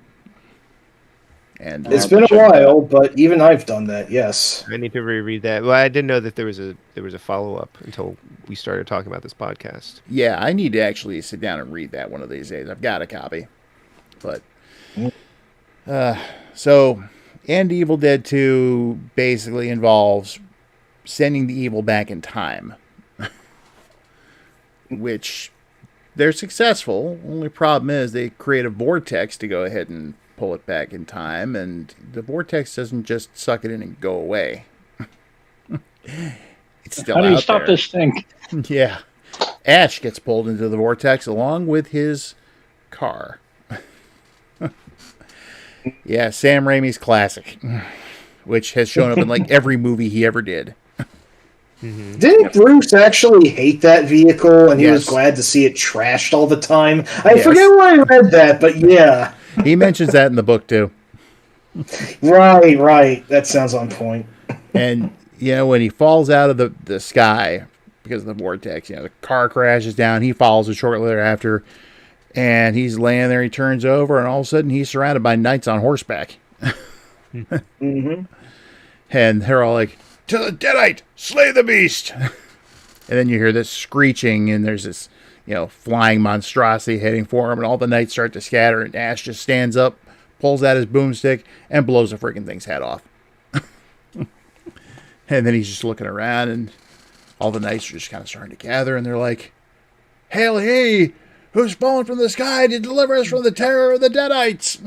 And It's been a while, but even I've done that. Yes, I need to reread that. Well, I didn't know that there was a follow up until we started talking about this podcast. yeah, I need to actually sit down and read that one of these days. I've got a copy, but so, and Evil Dead 2 basically involves sending the evil back in time, which they're successful. Only problem is they create a vortex to go ahead and pull it back in time, and the vortex doesn't just suck it in and go away. It's still How do you out stop there. this thing? Yeah. Ash gets pulled into the vortex along with his car. Yeah, Sam Raimi's classic, which has shown up in like every movie he ever did. didn't Bruce actually hate that vehicle, and he was Yes. glad to see it trashed all the time? I Yes. forget where I read that, but yeah, He mentions that in the book too. right. That sounds on point. And, you know, when he falls out of the sky because of the vortex, you know, the car crashes down, he falls a short thereafter, and he's laying there, he turns over, and all of a sudden he's surrounded by knights on horseback. Mm-hmm. And they're all like, "To the Deadite! Slay the beast!" And then you hear this screeching, and there's this, you know, flying monstrosity heading for him, and all the knights start to scatter, and Ash just stands up, pulls out his boomstick, and blows the freaking thing's head off. And then he's just looking around, and all the knights are just kind of starting to gather, and they're like, "Hail he, who's fallen from the sky to deliver us from the terror of the Deadites!"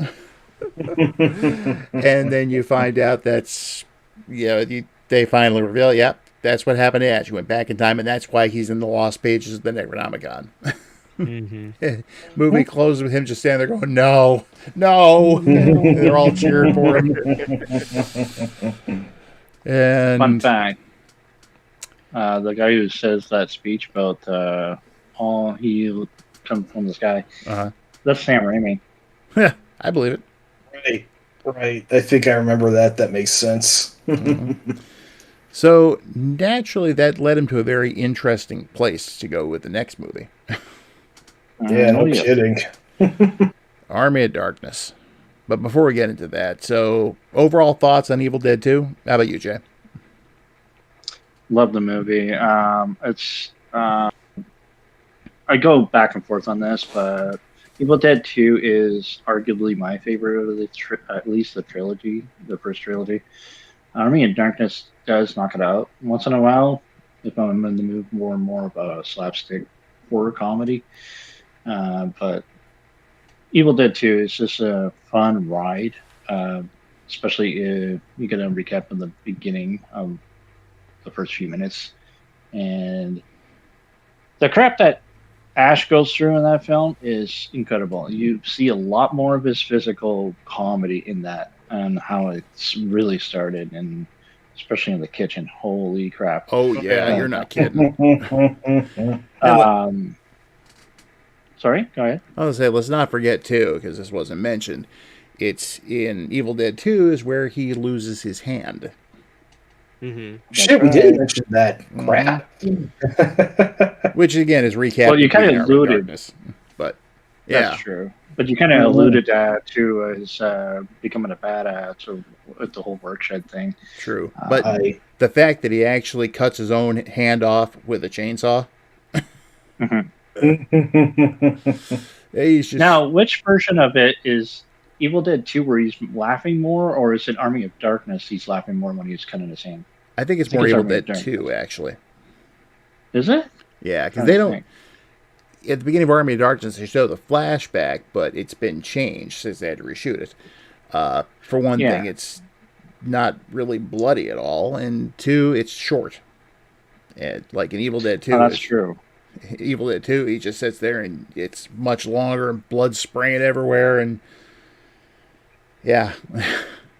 And then you find out that's, you know, they finally reveal, yep, that's what happened to Ash. He went back in time, and that's why he's in the lost pages of the Necronomicon. Movie closes with him just standing there going, "No, no." And they're all cheering for him. And Fun fact: the guy who says that speech about all he come from the sky, that's Sam Raimi. I believe it. Right. I think I remember that. That makes sense. So naturally, that led him to a very interesting place to go with the next movie, Yeah, no yes. kidding. Army of Darkness. But before we get into that, so overall thoughts on Evil Dead 2? How about you, Jay? Love the movie. It's I go back and forth on this, but Evil Dead 2 is arguably my favorite of the at least the trilogy, the first trilogy. Army of Darkness does knock it out once in a while if I'm in the mood more and more of a slapstick horror comedy. But Evil Dead 2 is just a fun ride, especially if you get a recap in the beginning of the first few minutes. And the crap that Ash goes through in that film is incredible. You see a lot more of his physical comedy in that and how it's really started, and especially in the kitchen. Holy crap. Oh, yeah, you're not kidding. Sorry, go ahead. I was going to say, let's not forget, too, because this wasn't mentioned. It's in Evil Dead 2 is where he loses his hand. Shit, we didn't mention that. Crap. Which, again, is recapped. Well, you kind of in Army of alluded. Darkness. But, yeah. That's true. But you kind of alluded to his becoming a badass with the whole work shed thing. True. But the fact that he actually cuts his own hand off with a chainsaw. He's just... Now, which version of it is Evil Dead 2 where he's laughing more, or is it Army of Darkness he's laughing more when he's cutting his hand? I think it's more Evil Army of Dead 2, actually. Is it? Yeah, because they don't... At the beginning of Army of Darkness, they show the flashback, but it's been changed since they had to reshoot it. For one thing, it's not really bloody at all, and two, it's short. And like in Evil Dead 2... Oh, that's true. Evil Dead 2, he just sits there, and it's much longer, and blood spraying everywhere, and... Yeah.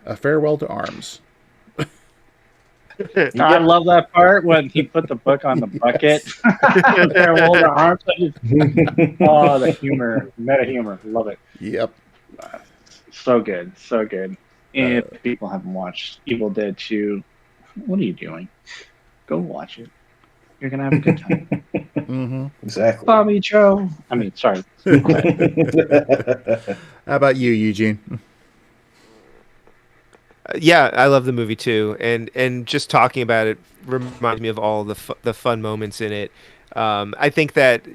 A farewell to arms. I love that part when he put the book on the bucket. Farewell to arms. Oh, the humor. Meta humor. Love it. Yep. So good. So good. If people haven't watched Evil Dead 2, what are you doing? Go watch it. You're going to have a good time. Exactly. Tommy Joe. I mean, sorry. How about you, Eugene? Yeah, I love the movie too, and just talking about it reminds me of all the fun moments in it. I think that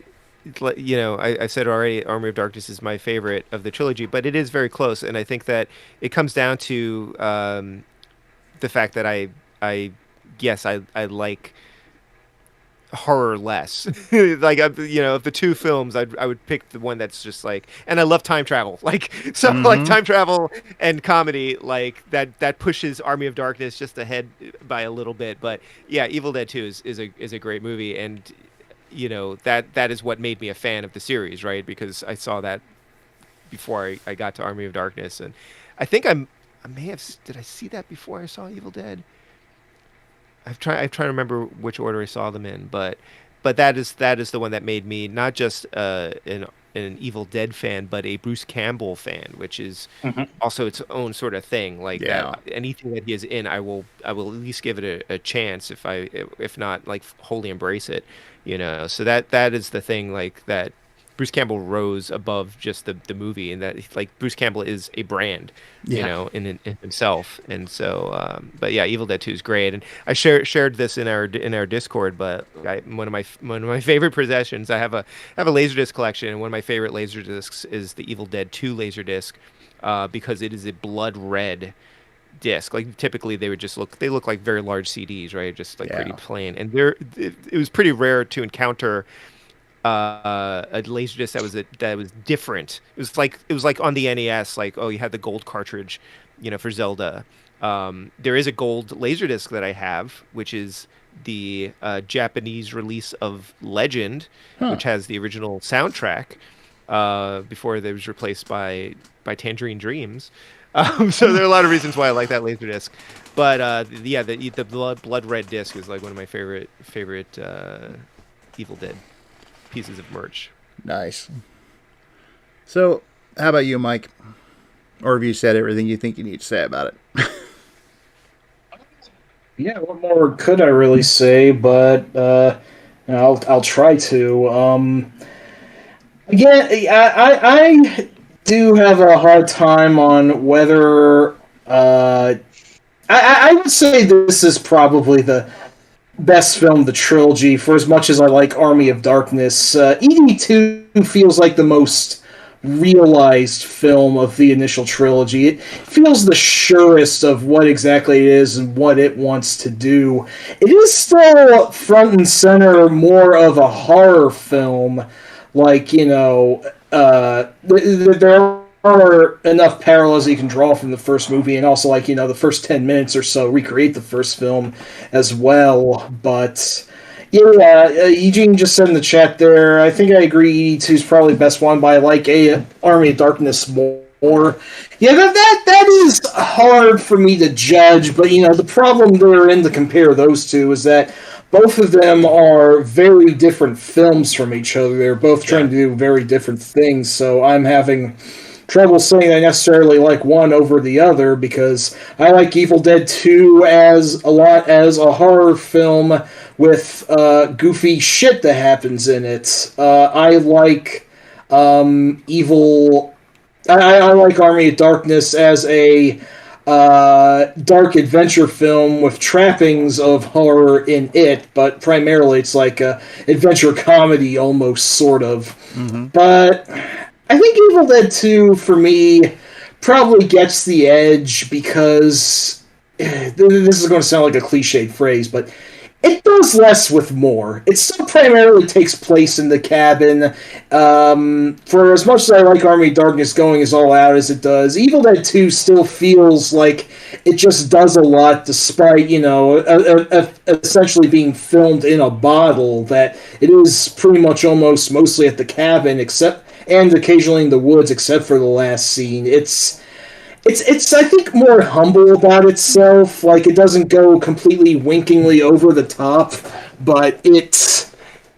I said already, Army of Darkness is my favorite of the trilogy, but it is very close, and I think that it comes down to the fact that I yes, I like horror less. Like of the two films, I would pick the one that's just like, and I love time travel. Like so, like time travel and comedy, like that pushes Army of Darkness just ahead by a little bit. But yeah, Evil Dead 2 is a great movie, and that is what made me a fan of the series, right? Because I saw that before I got to Army of Darkness, and I think I may have did I see that before I saw Evil Dead? I'm trying to remember which order I saw them in, but that is the one that made me not just an Evil Dead fan, but a Bruce Campbell fan, which is also its own sort of thing. Like Yeah. that, anything that he is in, I will at least give it a chance if not like wholly embrace it, So that is the thing, like that. Bruce Campbell rose above just the movie, and that like Bruce Campbell is a brand, Yeah. in himself. And so, but yeah, Evil Dead 2 is great, and I shared this in our Discord. But one of my favorite possessions, I have a Laserdisc collection, and one of my favorite Laserdiscs is the Evil Dead 2 Laserdisc, because it is a blood red disc. Like typically they look like very large CDs, right? Just like pretty Yeah. plain, and it was pretty rare to encounter a laserdisc that was different. It was like on the NES, like, oh, you had the gold cartridge, for Zelda. There is a gold laserdisc that I have, which is the Japanese release of Legend, Huh. which has the original soundtrack before it was replaced by Tangerine Dreams. So there are a lot of reasons why I like that laserdisc. But yeah, the blood red disc is like one of my favorite Evil Dead pieces of merch. Nice. So, how about you, Mike? Or have you said everything you think you need to say about it? Yeah, what more could I really say? But I'll try to. Again, I do have a hard time on whether. I would say this is probably the best film of the trilogy. For as much as I like Army of Darkness, ED2 feels like the most realized film of the initial trilogy. It feels the surest of what exactly it is and what it wants to do. It is still front and center more of a horror film. Like, there are enough parallels you can draw from the first movie, and also, like, the first 10 minutes or so recreate the first film as well. But yeah, Eugene just said in the chat there, I think I agree ED2 is probably the best one, but I like Army of Darkness more. Yeah, that is hard for me to judge, but the problem therein to compare those two is that both of them are very different films from each other. They're both trying to do very different things, so I'm having trouble saying I necessarily like one over the other, because I like Evil Dead 2 as a horror film with goofy shit that happens in it. I like I like Army of Darkness as a dark adventure film with trappings of horror in it, but primarily it's like a adventure comedy almost, sort of. But I think Evil Dead 2, for me, probably gets the edge because this is going to sound like a cliched phrase, but it does less with more. It still primarily takes place in the cabin. For as much as I like Army of Darkness going as all out as it does, Evil Dead 2 still feels like it just does a lot, despite, essentially being filmed in a bottle, that it is pretty much almost mostly at the cabin, and occasionally in the woods, except for the last scene. It's I think more humble about itself. Like, it doesn't go completely winkingly over the top, but it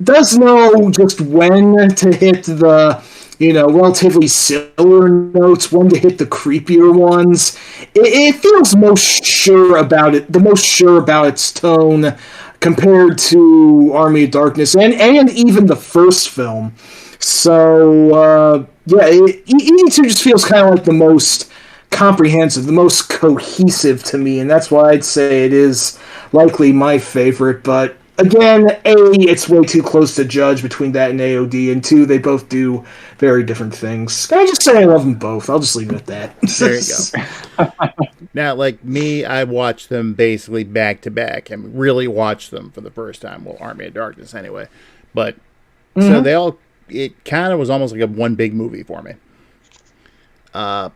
does know just when to hit the relatively silver notes, when to hit the creepier ones. It feels most sure about it, the most sure about its tone, compared to Army of Darkness and even the first film. So ED2 just feels kind of like the most comprehensive, the most cohesive to me, and that's why I'd say it is likely my favorite. But again, it's way too close to judge between that and AOD, and two, they both do very different things. Can I just say I love them both? I'll just leave it at that. There you go. Now, like me, I watched them basically back to back and really watched them for the first time. Well, Army of Darkness anyway. But so it kind of was almost like a one big movie for me. Right.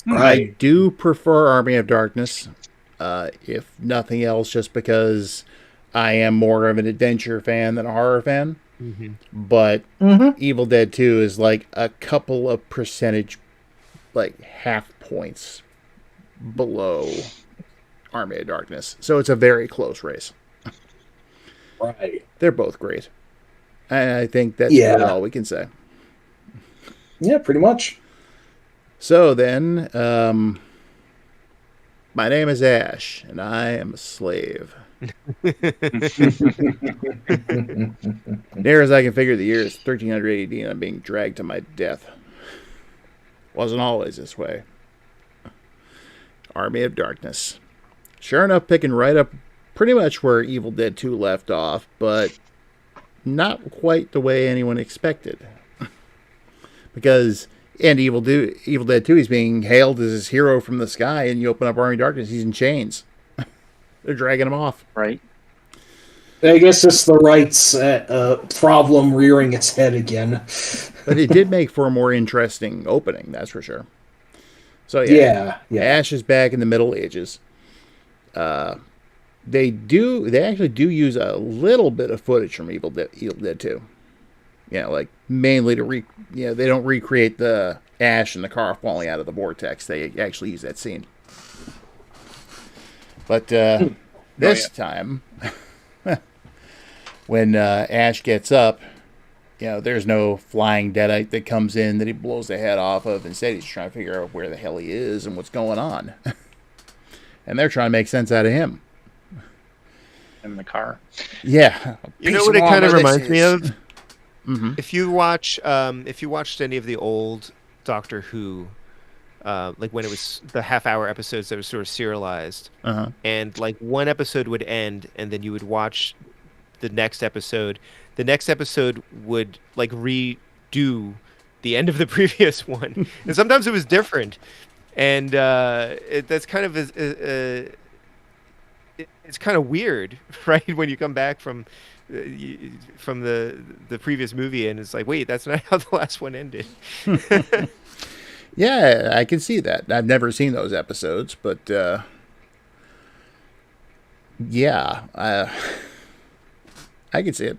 I do prefer Army of Darkness, if nothing else, just because I am more of an adventure fan than a horror fan. Mm-hmm. But Evil Dead 2 is like a couple of percentage, like half points below Army of Darkness. So it's a very close race. Right. They're both great. And I think that's really all we can say. Yeah, pretty much. So then, my name is Ash, and I am a slave. Near as I can figure, the year is 1300 AD, and I'm being dragged to my death. Wasn't always this way. Army of Darkness. Sure enough, picking right up pretty much where Evil Dead 2 left off, but not quite the way anyone expected. Because in Evil Dead 2, he's being hailed as this hero from the sky, and you open up Army of Darkness, he's in chains. They're dragging him off. Right. I guess it's the rights problem rearing its head again. But it did make for a more interesting opening, that's for sure. So yeah. Ash is back in the Middle Ages. They actually do use a little bit of footage from Evil Dead 2. Like mainly they don't recreate the Ash and the car falling out of the vortex. They actually use that scene. But this time, when Ash gets up, there's no flying deadite that comes in that he blows the head off of. Instead, he's trying to figure out where the hell he is and what's going on. And they're trying to make sense out of him. In the car. Yeah. You know what it kind of reminds me of? Mm-hmm. If you watched any of the old Doctor Who, like when it was the half-hour episodes that were sort of serialized, and like one episode would end, and then you would watch the next episode. The next episode would like redo the end of the previous one, and sometimes it was different. And that's kind of it's kind of weird, right? When you come back from the previous movie, and it's like, wait, that's not how the last one ended. Yeah, I can see that. I've never seen those episodes, but I can see it.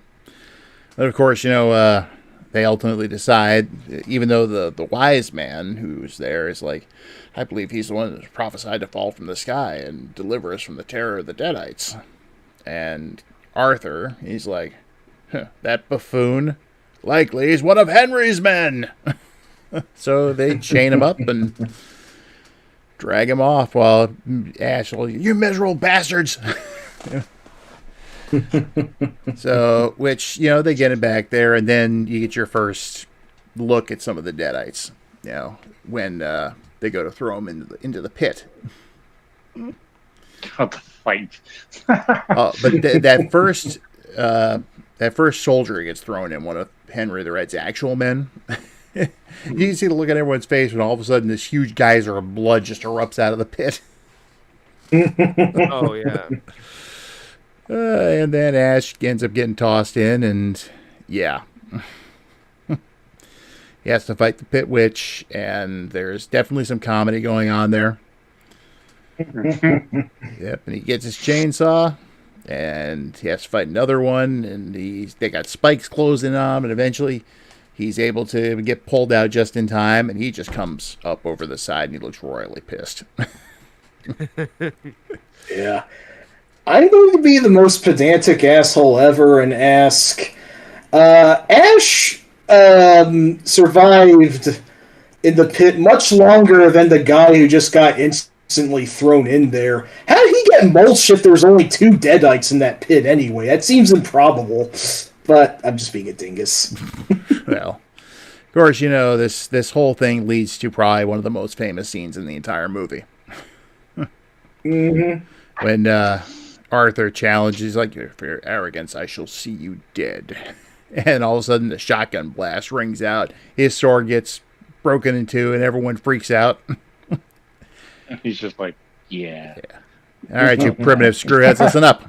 But of course, they ultimately decide, even though the wise man who's there is like, I believe he's the one that was prophesied to fall from the sky and deliver us from the terror of the Deadites. And Arthur, he's like, that buffoon, likely he's one of Henry's men. So they chain him up and drag him off while Ash, you miserable bastards. So, which, they get him back there, and then you get your first look at some of the Deadites, when they go to throw him into the pit. What the fight? But that first soldier gets thrown in, one of Henry the Red's actual men. You can see the look on everyone's face when all of a sudden this huge geyser of blood just erupts out of the pit. Oh, yeah. And then Ash ends up getting tossed in, and yeah. He has to fight the Pit Witch, and there's definitely some comedy going on there. Yep, and he gets his chainsaw, and he has to fight another one, and they got spikes closing on him, and eventually he's able to get pulled out just in time, and he just comes up over the side, and he looks royally pissed. Yeah. I'm going to be the most pedantic asshole ever and ask, Ash survived in the pit much longer than the guy who just got innocently thrown in there. How did he get mulch if there's only 2 deadites in that pit anyway? That seems improbable. But I'm just being a dingus. Well, of course, this whole thing leads to probably one of the most famous scenes in the entire movie. Mm-hmm. When Arthur challenges, like, for your arrogance, I shall see you dead. And all of a sudden, the shotgun blast rings out. His sword gets broken in two, and everyone freaks out. He's just like, yeah. All right, you primitive screwheads, listen up.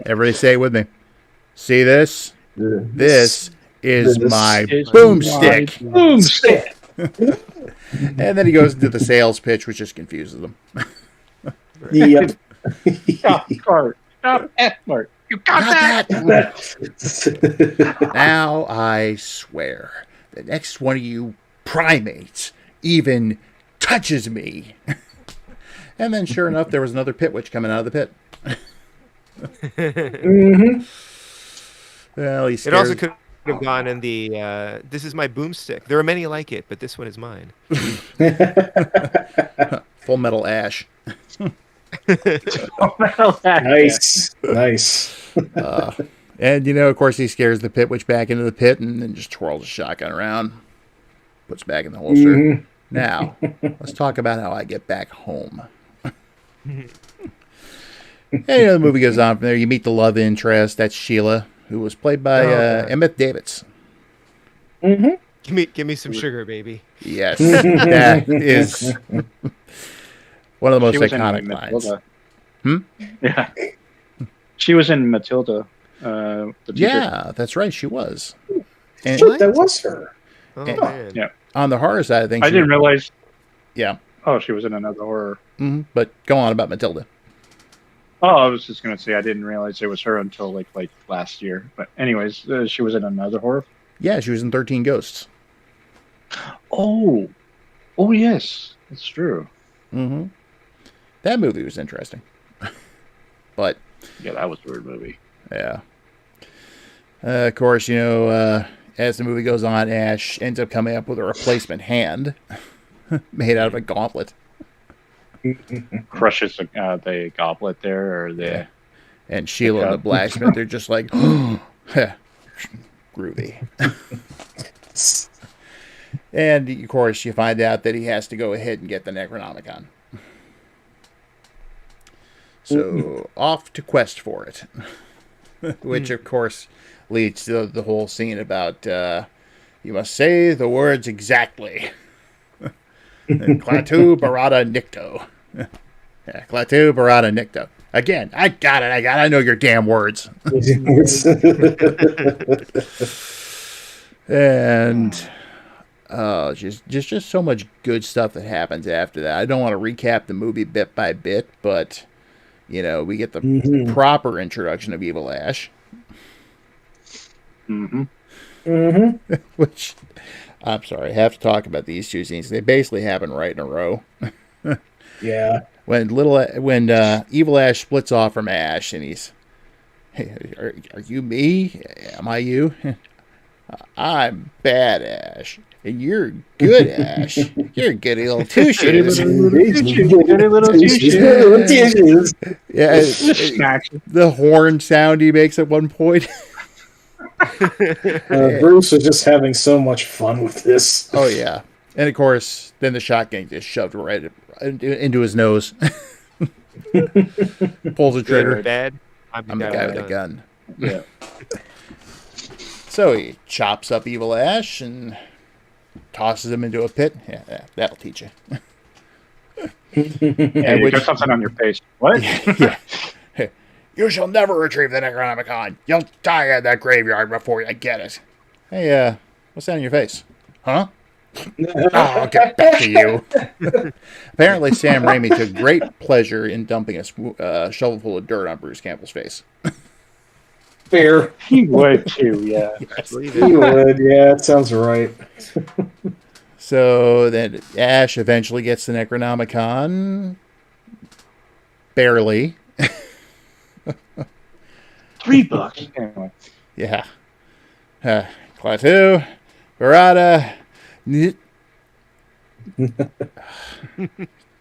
Everybody say it with me. See this? This is my boomstick. Boomstick. And then he goes into the sales pitch, which just confuses them. Yep. Stop, Cart. Stop, F-Mart. You got that? Now I swear, the next one of you primates even touches me. And then, sure enough, there was another pit witch coming out of the pit. Mm-hmm. Well, he It scares... also could have gone in the this is my boomstick. There are many like it, but this one is mine. Full Metal Ash. Nice. Nice. And, of course, he scares the pit witch back into the pit and then just twirls a shotgun around. Puts it back in the holster. Mm-hmm. Now, let's talk about how I get back home. And, the movie goes on from there. You meet the love interest. That's Sheila, who was played by Emmett Davids. Mm-hmm. Give me some sugar, baby. Yes, that is one of the most She was in iconic lines. Matilda. Yeah. She was in Matilda. The teacher. Yeah, that's right. She was. And Shit, that was her. Oh And- man. Yeah. on the horror side of things, I didn't realize. Yeah. Oh, she was in another horror. But go on about Matilda. Oh, I was just gonna say I didn't realize it was her until like last year. But anyways, she was in another horror. Yeah, she was in 13 Ghosts. Oh yes, that's true. Mm-hmm. That movie was interesting. But, Yeah, that was a weird movie. yeah. Of course, as the movie goes on, Ash ends up coming up with a replacement hand made out of a gauntlet. Crushes the goblet there, or the Yeah. And Sheila and the blacksmith, they're just like, groovy. And, of course, you find out that he has to go ahead and get the Necronomicon. So, off to quest for it. Which, of course, leads to the whole scene about, you must say the words exactly. Klaatu Barada Nikto. Yeah, Klaatu Barada Nikto. Again, I got it. I know your damn words. And just so much good stuff that happens after that. I don't want to recap the movie bit by bit, but we get the proper introduction of Evil Ash. Mm-hmm. Mm-hmm. Which, I'm sorry, I have to talk about these two scenes. They basically happen right in a row. Yeah. When Evil Ash splits off from Ash, and he's, hey, are you me? Am I you? I'm bad Ash, and you're good Ash. You're goody little two shoes. Goody little two-shoes. Yeah, the horn sound he makes at one point. Bruce was just having so much fun with this. Oh yeah, and of course, then the shotgun gets shoved right into his nose. Pulls the trigger. Bad. I'm I'm the guy with a gun. Yeah. So he chops up Evil Ash and tosses him into a pit. Yeah, that'll teach you. Yeah, you got something on your face. What? Yeah. You shall never retrieve the Necronomicon. You'll die at that graveyard before you get it. Hey, what's that on your face? Huh? Oh, I'll get back to you. Apparently, Sam Raimi took great pleasure in dumping a shovel full of dirt on Bruce Campbell's face. Fair. He would too, yeah. Yes. He would, yeah, that sounds right. So then Ash eventually gets the Necronomicon. Barely. $3. Anyway. Yeah. Klaatu, Barada,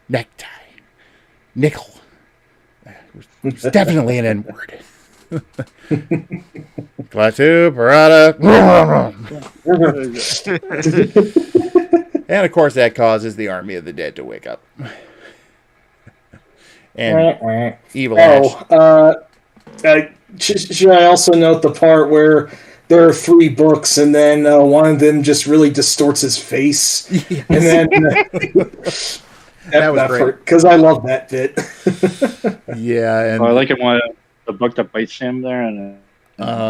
necktie. nickel. It's definitely an N-word. Klaatu, Parada. And of course that causes the army of the dead to wake up. And Evil Ash. Should I also note the part where there are 3 books and then one of them just really distorts his face? Yes. And then that was great. Because I love that bit. Yeah. And I like it when the book that bites him there, and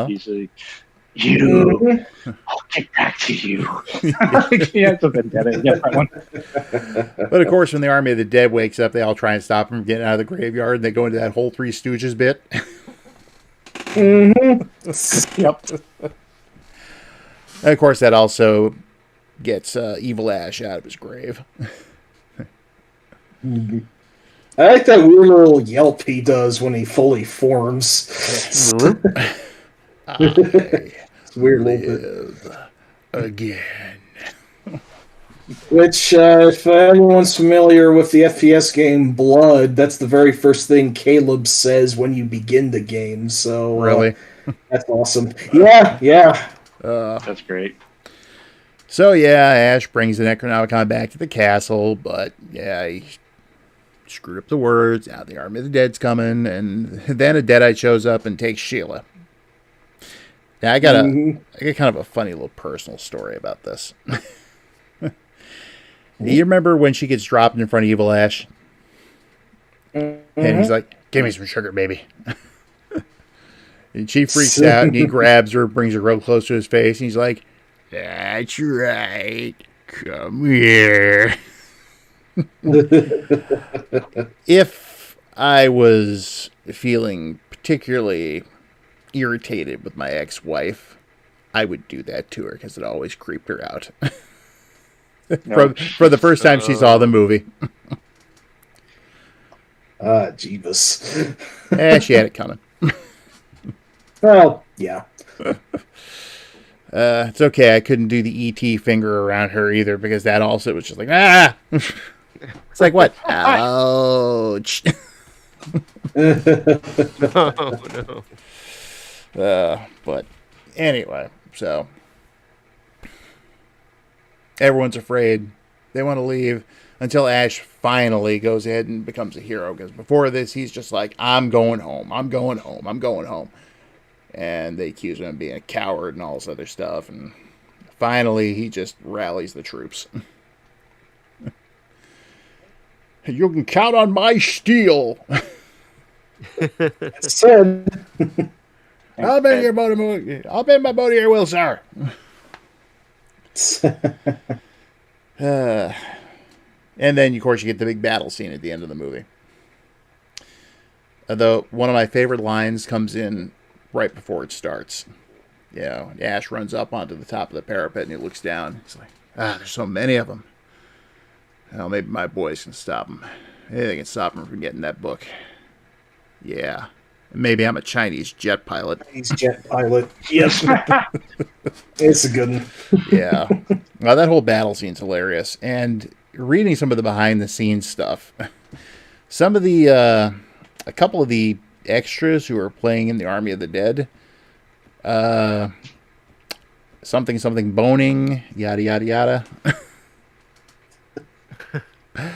he's like, you, I'll get back to you. Yeah, it's a vendetta. Yeah, that one. But of course, when the army of the dead wakes up, they all try and stop him from getting out of the graveyard, and they go into that whole Three Stooges bit. Yep. And of course, that also gets Evil Ash out of his grave. I like that weird little yelp he does when he fully forms. It's weird little bit. Again. Which, if everyone's familiar with the FPS game Blood, that's the very first thing Caleb says when you begin the game. So really, that's awesome. Yeah. That's great. So yeah, Ash brings the Necronomicon back to the castle, but yeah, he screwed up the words. Now the army of the dead's coming, and then a Deadite shows up and takes Sheila. Now I got kind of a funny little personal story about this. You remember when she gets dropped in front of Evil Ash? And he's like, give me some sugar, baby. And she freaks out, and he grabs her, brings her real close to his face, and he's like, that's right. Come here. If I was feeling particularly irritated with my ex-wife, I would do that to her because it always creeped her out. For the first time she saw the movie. Jeebus. She had it coming. Well, yeah. It's okay. I couldn't do the E.T. finger around her either because that also was just like, ah! It's like, what? Ouch. Oh, no. But anyway, so everyone's afraid. They want to leave until Ash finally goes ahead and becomes a hero. Because before this, he's just like, I'm going home. I'm going home. I'm going home. And they accuse him of being a coward and all this other stuff. And finally, he just rallies the troops. You can count on my steel. Said. I'll bend your boat. I'll bend my boat to your will, sir. And then, of course, you get the big battle scene at the end of the movie. Although one of my favorite lines comes in right before it starts. You know, Ash runs up onto the top of the parapet and he looks down. He's like, there's so many of them. Well, maybe my boys can stop them. Maybe they can stop them from getting that book. Yeah. Maybe I'm a Chinese jet pilot. Chinese jet pilot. Yes. It's a good one. Yeah. Well, that whole battle scene's hilarious. And reading some of the behind-the-scenes stuff, some of the, a couple of the extras who are playing in the Army of the Dead, something boning, yada, yada, yada.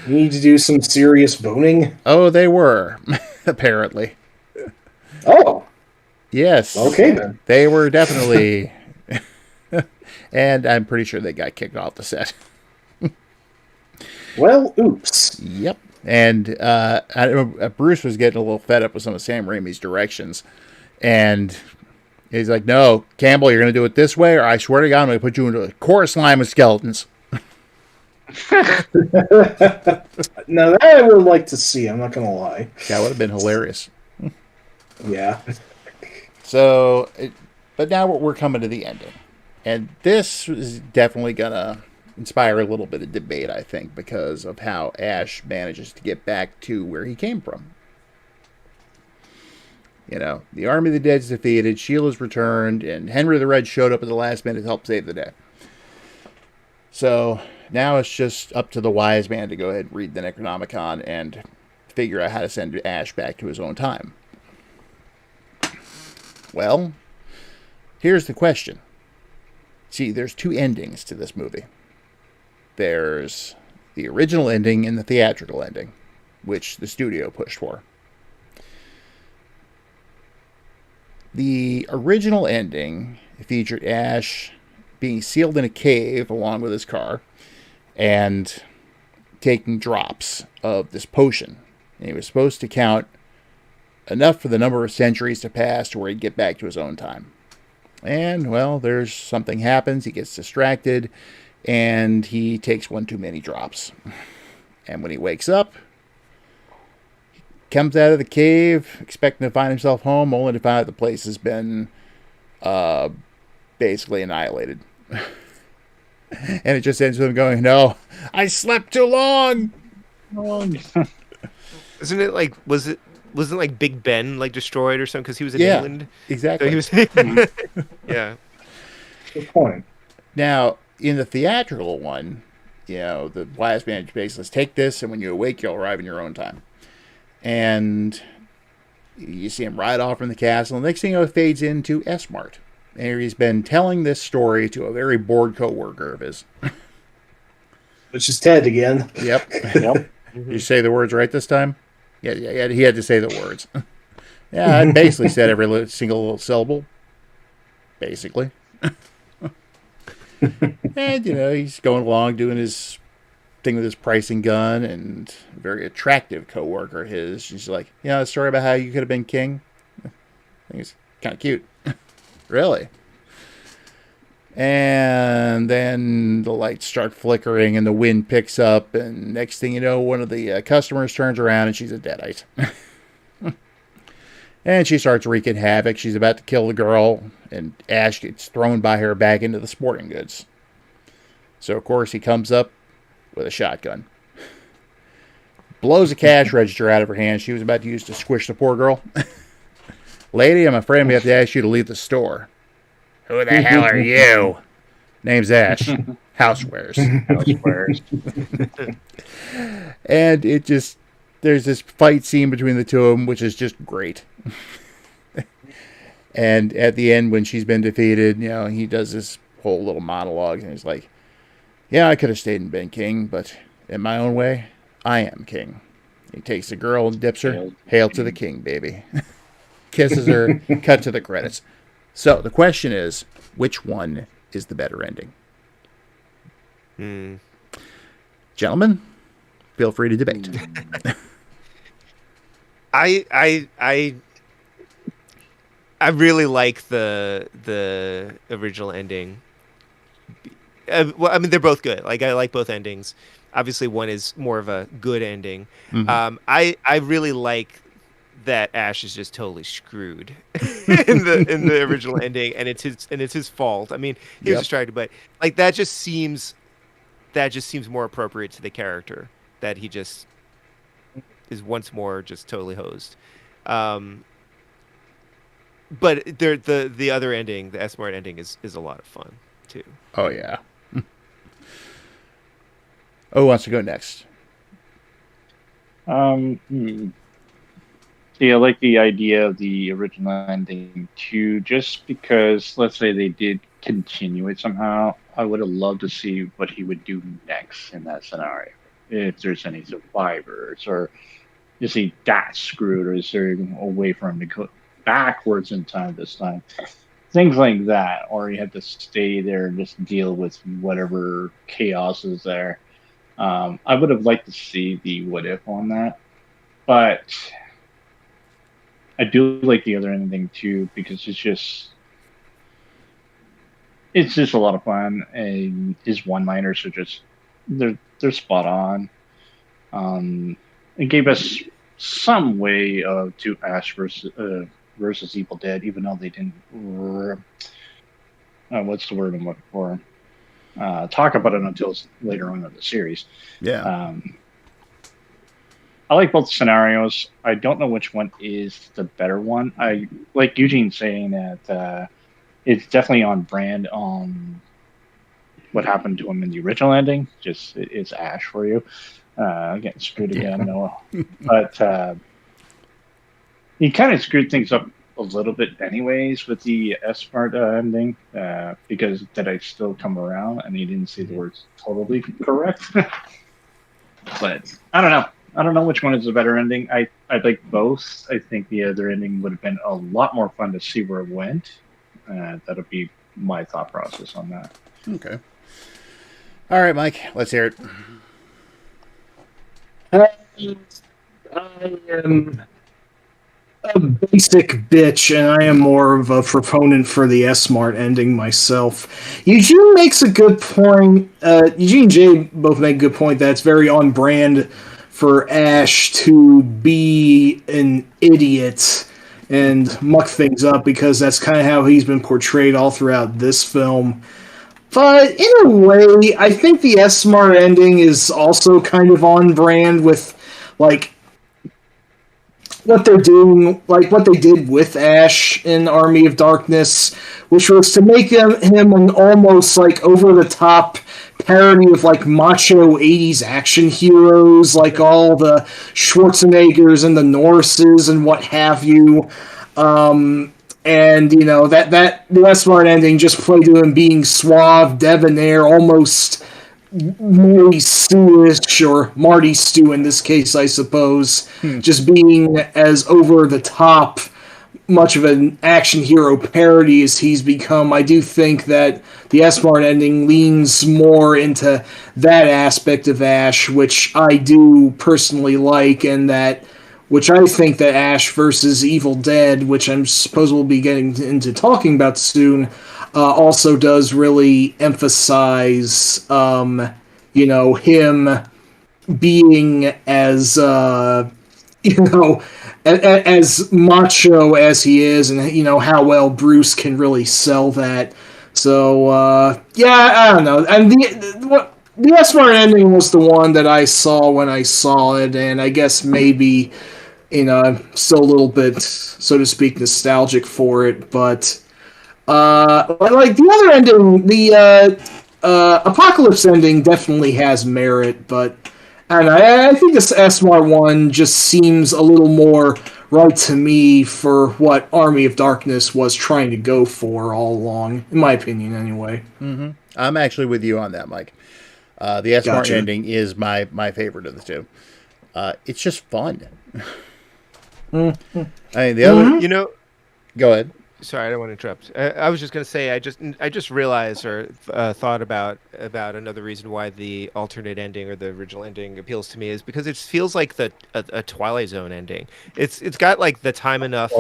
You need to do some serious boning? Oh, they were, apparently. Oh. Yes. Okay, then. They were definitely... And I'm pretty sure they got kicked off the set. Well, oops. Yep. And Bruce was getting a little fed up with some of Sam Raimi's directions. And he's like, no, Campbell, you're going to do it this way, or I swear to God, I'm going to put you into a chorus line with skeletons. Now, that I would like to see, I'm not going to lie. That would have been hilarious. Yeah. So, but now we're coming to the ending. And this is definitely going to inspire a little bit of debate, I think, because of how Ash manages to get back to where he came from. You know, the Army of the Dead's defeated, Sheila's returned, and Henry the Red showed up at the last minute to help save the day. So now it's just up to the wise man to go ahead and read the Necronomicon and figure out how to send Ash back to his own time. Well, here's the question. See, there's two endings to this movie. There's the original ending and the theatrical ending, which the studio pushed for. The original ending featured Ash being sealed in a cave along with his car and taking drops of this potion. And he was supposed to count enough for the number of centuries to pass to where he'd get back to his own time. And, well, there's something happens. He gets distracted, and he takes one too many drops. And when he wakes up, he comes out of the cave, expecting to find himself home, only to find out the place has been basically annihilated. And it just ends with him going, "No, I slept too long." Isn't it like, wasn't like Big Ben like destroyed or something because he was in Yeah, England? exactly. So he was yeah. Good point. Now, in the theatrical one, the wise man basically says, take this, and when you awake, you'll arrive in your own time. And you see him ride off from the castle, and the next thing you know, it fades into S-Mart. And he's been telling this story to a very bored co-worker of his. Which is Ted again. Yep. Yep. You say the words right this time? Yeah, he had to say the words. Yeah, I basically said every single syllable. Basically. And, he's going along doing his thing with his pricing gun, and a very attractive co-worker of his. She's like, a story about how you could have been king? I think it's kind of cute. Really? And then the lights start flickering and the wind picks up, and next thing you know, one of the customers turns around and she's a deadite. And she starts wreaking havoc. She's about to kill the girl, and Ash gets thrown by her back into the sporting goods. So, of course, he comes up with a shotgun. Blows a cash register out of her hand she was about to use to squish the poor girl. Lady, I'm afraid I'm going to have to ask you to leave the store. Who the hell are you? Name's Ash. Housewares. And there's this fight scene between the two of them, which is just great. And at the end, when she's been defeated, he does this whole little monologue, and he's like, I could have stayed and been king, but in my own way, I am king. He takes the girl and dips her. Hail to the king, baby. Kisses her, cut to the credits. So the question is, which one is the better ending? Gentlemen, feel free to debate. I really like the original ending. Well, I mean, they're both good. Like, I like both endings. Obviously, one is more of a good ending. Mm-hmm. I really like that Ash is just totally screwed in the original ending, and it's his fault. I mean, he was distracted, but like that just seems more appropriate to the character, that he just is once more just totally hosed. But the other ending, the S-Mart ending, is a lot of fun too. Oh yeah. Who wants to go next? See, I like the idea of the original ending too, just because, let's say they did continue it somehow, I would have loved to see what he would do next in that scenario. If there's any survivors, or is he that screwed, or is there a way for him to go backwards in time this time? Things like that, or you have to stay there and just deal with whatever chaos is there. I would have liked to see the what if on that, but I do like the other ending too, because it's just a lot of fun, and his one-liners are just they're spot on. It gave us some way to Ash versus Evil Dead, even though they didn't. What's the word I'm looking for? Talk about it until later on in the series. Yeah. I like both scenarios. I don't know which one is the better one. I like Eugene saying that it's definitely on brand on what happened to him in the original ending. Just it's Ash for you. I'm getting screwed again, Noah. But he kind of screwed things up a little bit, anyways, with the S-Mart ending, because did I still come around? And he didn't say the words totally correct. But I don't know. I don't know which one is the better ending. I like both. I think the other ending would have been a lot more fun to see where it went. That'll be my thought process on that. Okay. All right, Mike. Let's hear it. I am a basic bitch, and I am more of a proponent for the S-Mart ending myself. Eugene makes a good point. Eugene and Jay both make a good point that it's very on brand for Ash to be an idiot and muck things up, because that's kind of how he's been portrayed all throughout this film. But in a way, I think the S-Mart ending is also kind of on brand with, like, what they're doing, like what they did with Ash in Army of Darkness, which was to make him an almost like over-the-top parody of like macho 80s action heroes, like all the Schwarzeneggers and the Norses and what have you. And you know that the S-Mart ending just played to him being suave, debonair, almost Marty Stew-ish, or Marty Stew in this case, I suppose, just being as over the top, much of an action hero parody as he's become. I do think that the S-Mart ending leans more into that aspect of Ash, which I do personally like, and that which I think that Ash versus Evil Dead, which I'm suppose we'll be getting into talking about soon, also does really emphasize, him being as, as macho as he is, and, how well Bruce can really sell that. So, I don't know. And the S-Mart ending was the one that I saw when I saw it, and I guess maybe, I'm still a little bit, so to speak, nostalgic for it, but like the other ending, the Apocalypse ending definitely has merit, but I don't know, I think this S-Mart one just seems a little more right to me for what Army of Darkness was trying to go for all along, in my opinion, anyway. Mm-hmm. I'm actually with you on that, Mike. The S-Mart Gotcha. ending is my favorite of the two. It's just fun. Mm-hmm. I mean, the other... You know, Go ahead. sorry, I don't want to interrupt. I was just going to say, I just realized or thought about another reason why the alternate ending or the original ending appeals to me is because it feels like a Twilight Zone ending. It's got like the time enough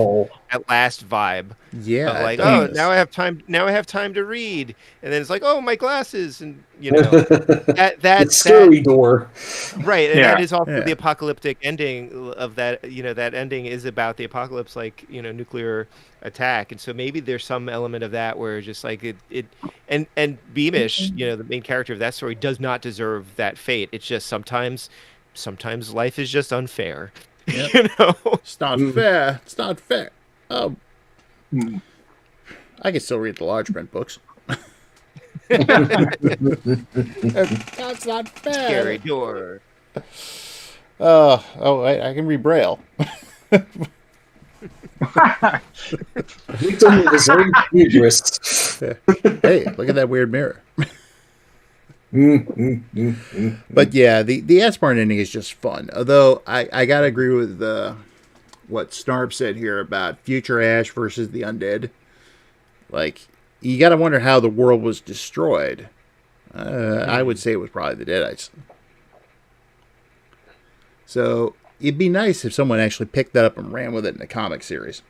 at last vibe. Yeah, Of like, it oh, does. now I have time. Now I have time to read, and then it's like, oh, my glasses, and that the scary door. right, and Yeah. that is also Yeah. the apocalyptic ending of that. That ending is about the apocalypse, like nuclear attack, and so maybe there's some element of that where just like and Beamish, the main character of that story, does not deserve that fate. It's just sometimes life is just unfair. Yep. It's not fair. It's not fair. Oh, Hmm. I can still read the large print books. That's not fair. Scary door. I can read Braille. Victim of his own hubris. Hey, look at that weird mirror. But yeah, the S-Mart ending is just fun. Although I gotta agree with what Snarp said here about future Ash versus the undead. Like, you gotta wonder how the world was destroyed. I would say it was probably the Deadites. So it'd be nice if someone actually picked that up and ran with it in a comic series.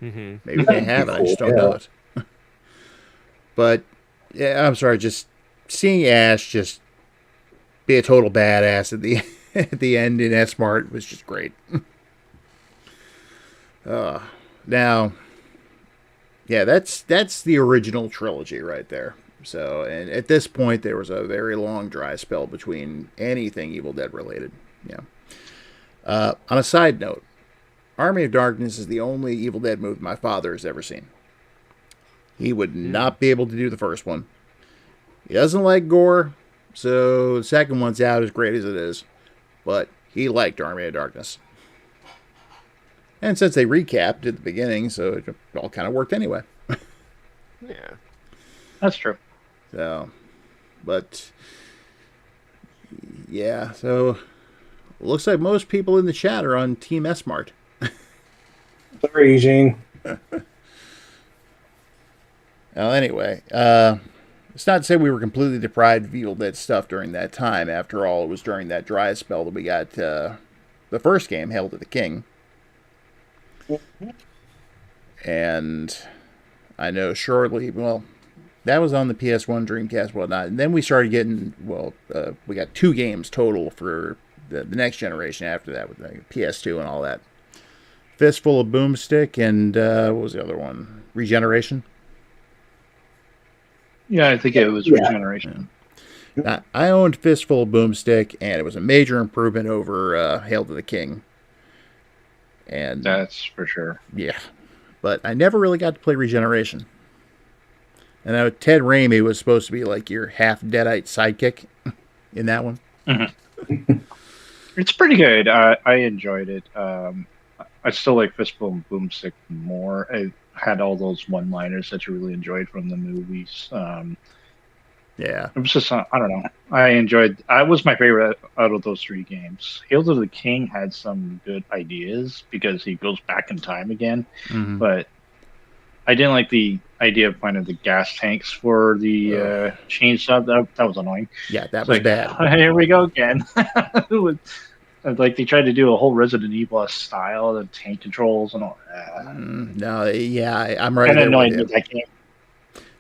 Mm-hmm. Maybe they have it. I just don't know it. But yeah, I'm sorry. Just seeing Ash just be a total badass at the at the end in S-Mart was just great. Now, yeah, that's the original trilogy right there. So, and at this point, there was a very long dry spell between anything Evil Dead related. Yeah. On a side note, Army of Darkness is the only Evil Dead movie my father has ever seen. He would not be able to do the first one. He doesn't like gore, so the second one's out as great as it is. But he liked Army of Darkness. And since they recapped at the beginning, so it all kind of worked anyway. Yeah. That's true. So, but, yeah, so looks like most people in the chat are on Team S-Mart. Sorry, Eugene. Well, anyway, it's not to say we were completely deprived of Evil Dead stuff during that time. After all, it was during that dry spell that we got the first game, Hail to the King. And I know shortly, well, that was on the PS1, Dreamcast, whatnot. And then we started getting, we got 2 games total for the next generation after that with the PS2 and all that. Fistful of Boomstick and what was the other one? Regeneration? Yeah, I think it was Regeneration. Yeah. I owned Fistful of Boomstick, and it was a major improvement over Hail to the King. And that's for sure. Yeah. But I never really got to play Regeneration. And Ted Raimi was supposed to be like your half-deadite sidekick in that one. Mm-hmm. It's pretty good. I enjoyed it. I still like Fistful and Boomstick more. It had all those one-liners that you really enjoyed from the movies. Yeah. It was just, I don't know. I was my favorite out of those 3 games. Hail to the King had some good ideas because he goes back in time again. Mm-hmm. But I didn't like the idea of finding the gas tanks for the chainsaw. That was annoying. Yeah, that was bad. Here we go again. Like they tried to do a whole Resident Evil style, the tank controls and all that. No, yeah, I'm right. Kind of annoyed with that game.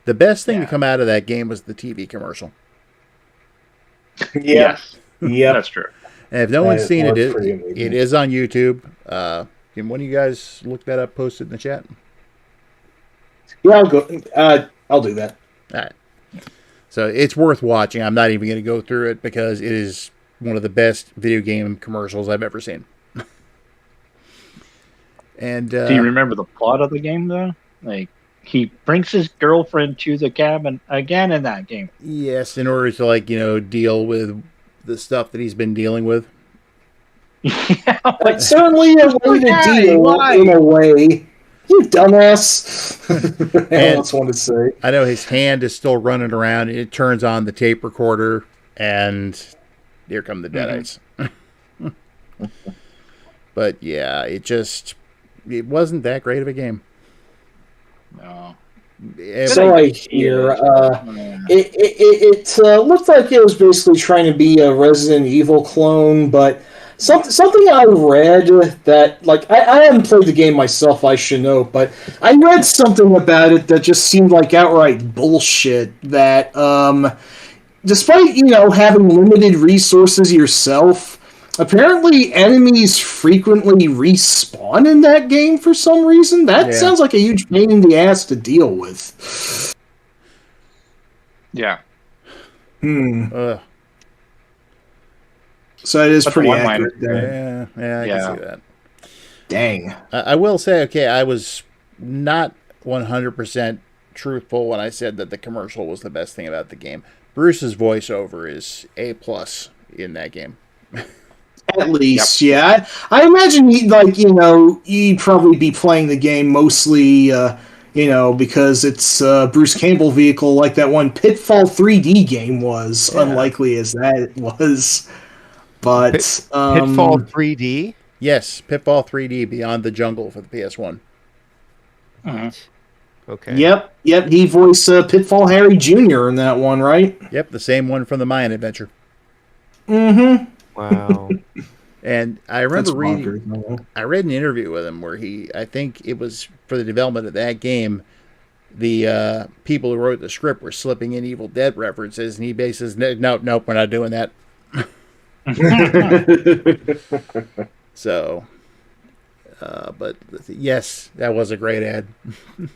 The best thing to come out of that game was the TV commercial. Yes. Yeah, that's true. And if no one's seen it, it is on YouTube. Can one of you guys look that up, post it in the chat? Yeah, I'll go. I'll do that. All right. So it's worth watching. I'm not even going to go through it because it is one of the best video game commercials I've ever seen. And do you remember the plot of the game though? Like he brings his girlfriend to the cabin again in that game. Yes, in order to deal with the stuff that he's been dealing with. Yeah, like, certainly a way to deal in a way. You dumbass. That's one to say. I know his hand is still running around. It turns on the tape recorder, and here come the Deadites. Mm-hmm. But yeah, it wasn't that great of a game. No. So I hear. It looked like it was basically trying to be a Resident Evil clone, but something I read that, like, I haven't played the game myself, I should know, but I read something about it that just seemed like outright bullshit. That despite having limited resources yourself, apparently enemies frequently respawn in that game for some reason. That sounds like a huge pain in the ass to deal with. Yeah. So it is pretty accurate there. Yeah, I can see that. Dang. I will say, I was not 100% truthful when I said that the commercial was the best thing about the game. Bruce's voiceover is A+ in that game. At least, yeah. I imagine you'd probably be playing the game mostly, because it's Bruce Campbell vehicle like that one Pitfall 3D game was, unlikely as that was. But Pitfall 3D? Yes, Pitfall 3D Beyond the Jungle for the PS1. Okay. Yep. He voiced Pitfall Harry Jr. in that one, right? Yep, the same one from the Mayan Adventure. Mm-hmm. Wow. And I remember I read an interview with him where I think it was for the development of that game, the people who wrote the script were slipping in Evil Dead references, and he basically says, nope, we're not doing that. So, but yes, that was a great ad. And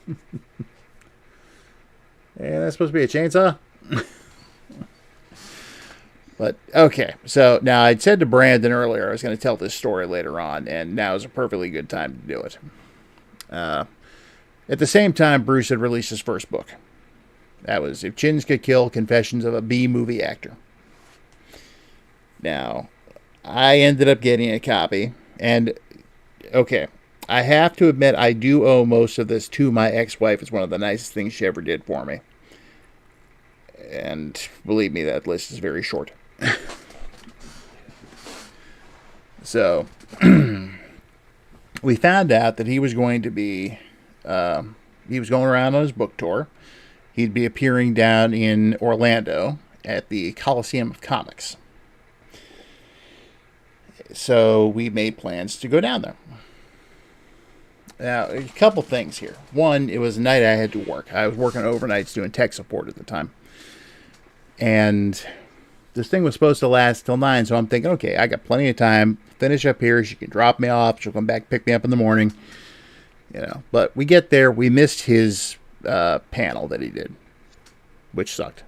that's supposed to be a chainsaw? But, okay, so now I'd said to Brandon earlier I was going to tell this story later on, and now is a perfectly good time to do it. At the same time, Bruce had released his first book. That was If Chins Could Kill, Confessions of a B-Movie Actor. Now, I ended up getting a copy, and okay, I have to admit I do owe most of this to my ex-wife. It's one of the nicest things she ever did for me. And believe me, that list is very short. So, we found out that he was going to be, he was going around on his book tour. He'd be appearing down in Orlando at the Coliseum of Comics. So we made plans to go down there. Now, a couple things here. One, it was a night I had to work. I was working overnights doing tech support at the time. And this thing was supposed to last till 9, so I'm thinking, okay, I got plenty of time. Finish up here. She can drop me off. She'll come back, pick me up in the morning. You know, but we get there. We missed his panel that he did, which sucked.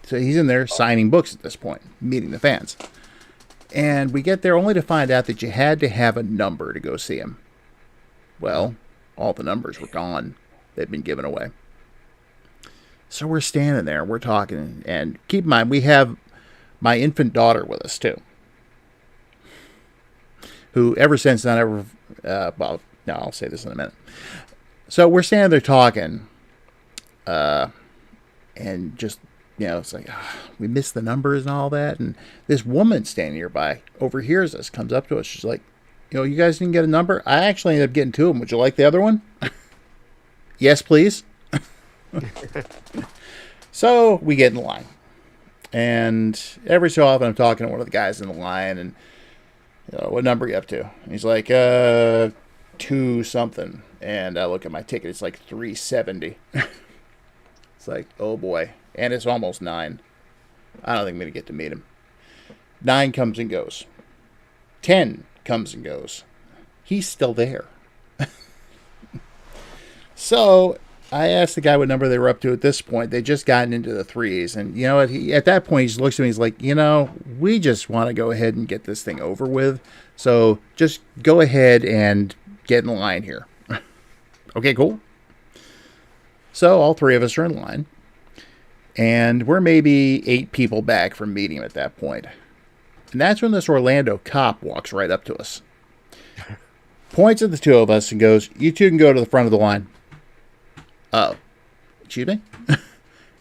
So he's in there signing books at this point, meeting the fans. And we get there only to find out that you had to have a number to go see him. Well, all the numbers were gone. They'd been given away. So we're standing there, we're talking, and keep in mind, we have my infant daughter with us, too. Who, ever since then, well, no, I'll say this in a minute. So we're standing there talking, and just, you know, it's like, we missed the numbers and all that. And this woman standing nearby overhears us, comes up to us. She's like, you know, you guys didn't get a number? I actually ended up getting 2 of them. Would you like the other one? Yes, please. So we get in line. And every so often I'm talking to one of the guys in the line and, you know, what number are you up to? And he's like, 2 something. And I look at my ticket, it's like 370. It's like, oh boy. And it's almost 9. I don't think I'm going to get to meet him. 9 comes and goes. 10 comes and goes. He's still there. So I asked the guy what number they were up to at this point. They'd just gotten into the 3s. And you know what? At that point, he looks at me. He's like, you know, we just want to go ahead and get this thing over with. So just go ahead and get in line here. Okay, cool. So all 3 of us are in line. And we're maybe 8 people back from meeting him at that point. And that's when this Orlando cop walks right up to us. Points at the 2 of us and goes, you 2 can go to the front of the line. Oh, excuse me?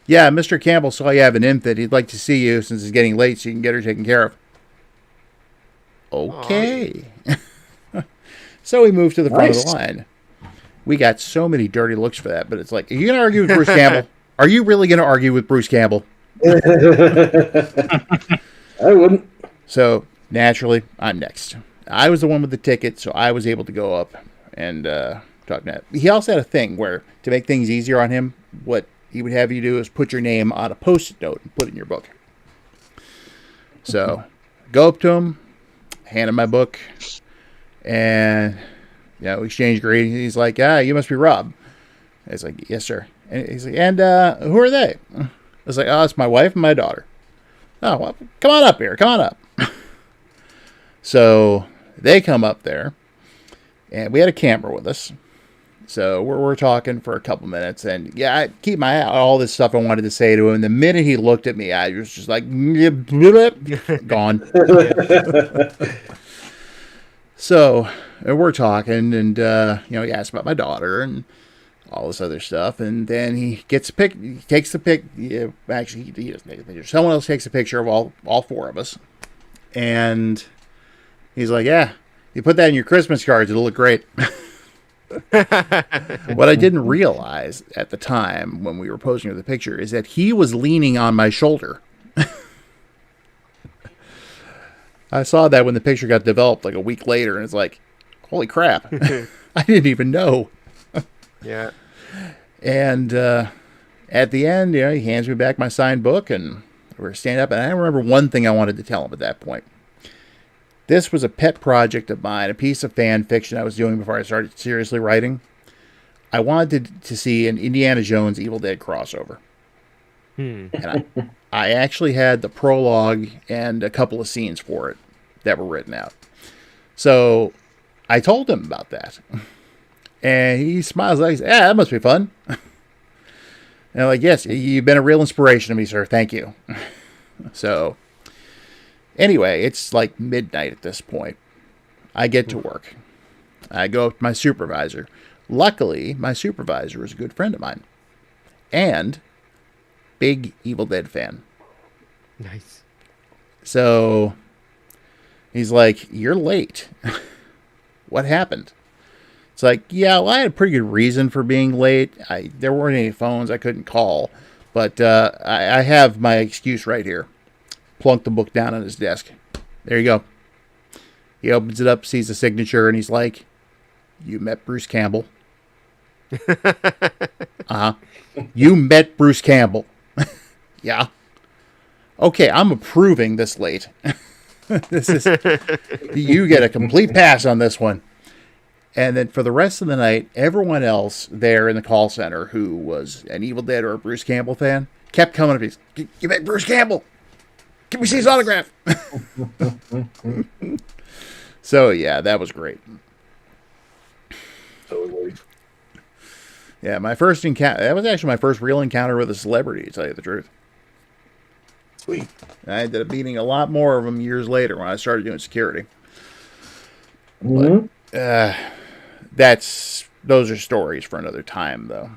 Yeah, Mr. Campbell saw you have an infant. He'd like to see you since it's getting late so you can get her taken care of. Okay. So we moved to the front of the line. We got so many dirty looks for that, but it's like, are you going to argue with Bruce Campbell? Are you really going to argue with Bruce Campbell? I wouldn't. So, naturally, I'm next. I was the one with the ticket, so I was able to go up and talk to him. He also had a thing where, to make things easier on him, what he would have you do is put your name on a Post-it note and put it in your book. So, go up to him, hand him my book, and, you know, exchange greetings. He's like, you must be Rob. I was like, yes, sir. And he's like, and who are they? I was like, it's my wife and my daughter. Oh, well, come on up here. Come on up. So they come up there, and we had a camera with us. So we're talking for a couple minutes, and yeah, I keep my eye on all this stuff I wanted to say to him. The minute he looked at me, I was just like, gone. So we're talking, and you know, he asked about my daughter and all this other stuff, and then he gets a pic. He takes the pic. Actually, he doesn't take a picture. Someone else takes a picture of all 4 of us, and he's like, "Yeah, you put that in your Christmas cards. It'll look great." What I didn't realize at the time when we were posing with the picture is that he was leaning on my shoulder. I saw that when the picture got developed like a week later, and it's like, holy crap. I didn't even know. Yeah. And at the end, you know, he hands me back my signed book, and we're standing up. And I remember one thing I wanted to tell him at that point. This was a pet project of mine, a piece of fan fiction I was doing before I started seriously writing. I wanted to see an Indiana Jones Evil Dead crossover. And I actually had the prologue and a couple of scenes for it that were written out. So I told him about that. And he smiles like, yeah, that must be fun. And I'm like, yes, you've been a real inspiration to me, sir. Thank you. So Anyway, it's like midnight at this point. I get to work. I go up to my supervisor. Luckily, my supervisor is a good friend of mine. And big Evil Dead fan. Nice. So he's like, "You're late. What happened?" It's like, yeah, well, I had a pretty good reason for being late. There weren't any phones I couldn't call. But I have my excuse right here. Plunk the book down on his desk. There you go. He opens it up, sees the signature, and he's like, "You met Bruce Campbell?" Uh-huh. "You met Bruce Campbell?" "Yeah." "Okay, I'm approving this late." This is, you get a complete pass on this one. And then for the rest of the night, everyone else there in the call center who was an Evil Dead or a Bruce Campbell fan kept coming up. He's, "You met Bruce Campbell? Can we see his autograph?" So yeah, that was great. Totally. Yeah, my first encounter, that was actually my first real encounter with a celebrity, to tell you the truth. Sweet. I ended up meeting a lot more of them years later when I started doing security. Mm-hmm. But, those are stories for another time, though.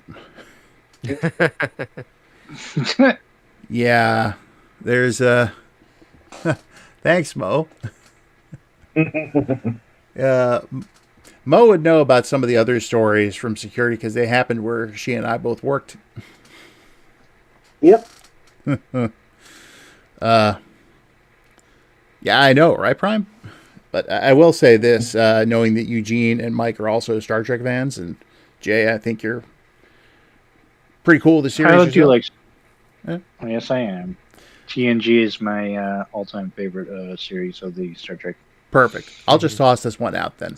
Yeah, there's thanks, Mo. Mo would know about some of the other stories from security because they happened where she and I both worked. Yep. Yeah, I know, right, Prime? But I will say this, knowing that Eugene and Mike are also Star Trek fans, and Jay, I think you're pretty cool with the series. How do you yourself. like? Yeah. Oh, yes, I am. TNG is my all-time favorite series of the Star Trek. Perfect. I'll just toss this one out then.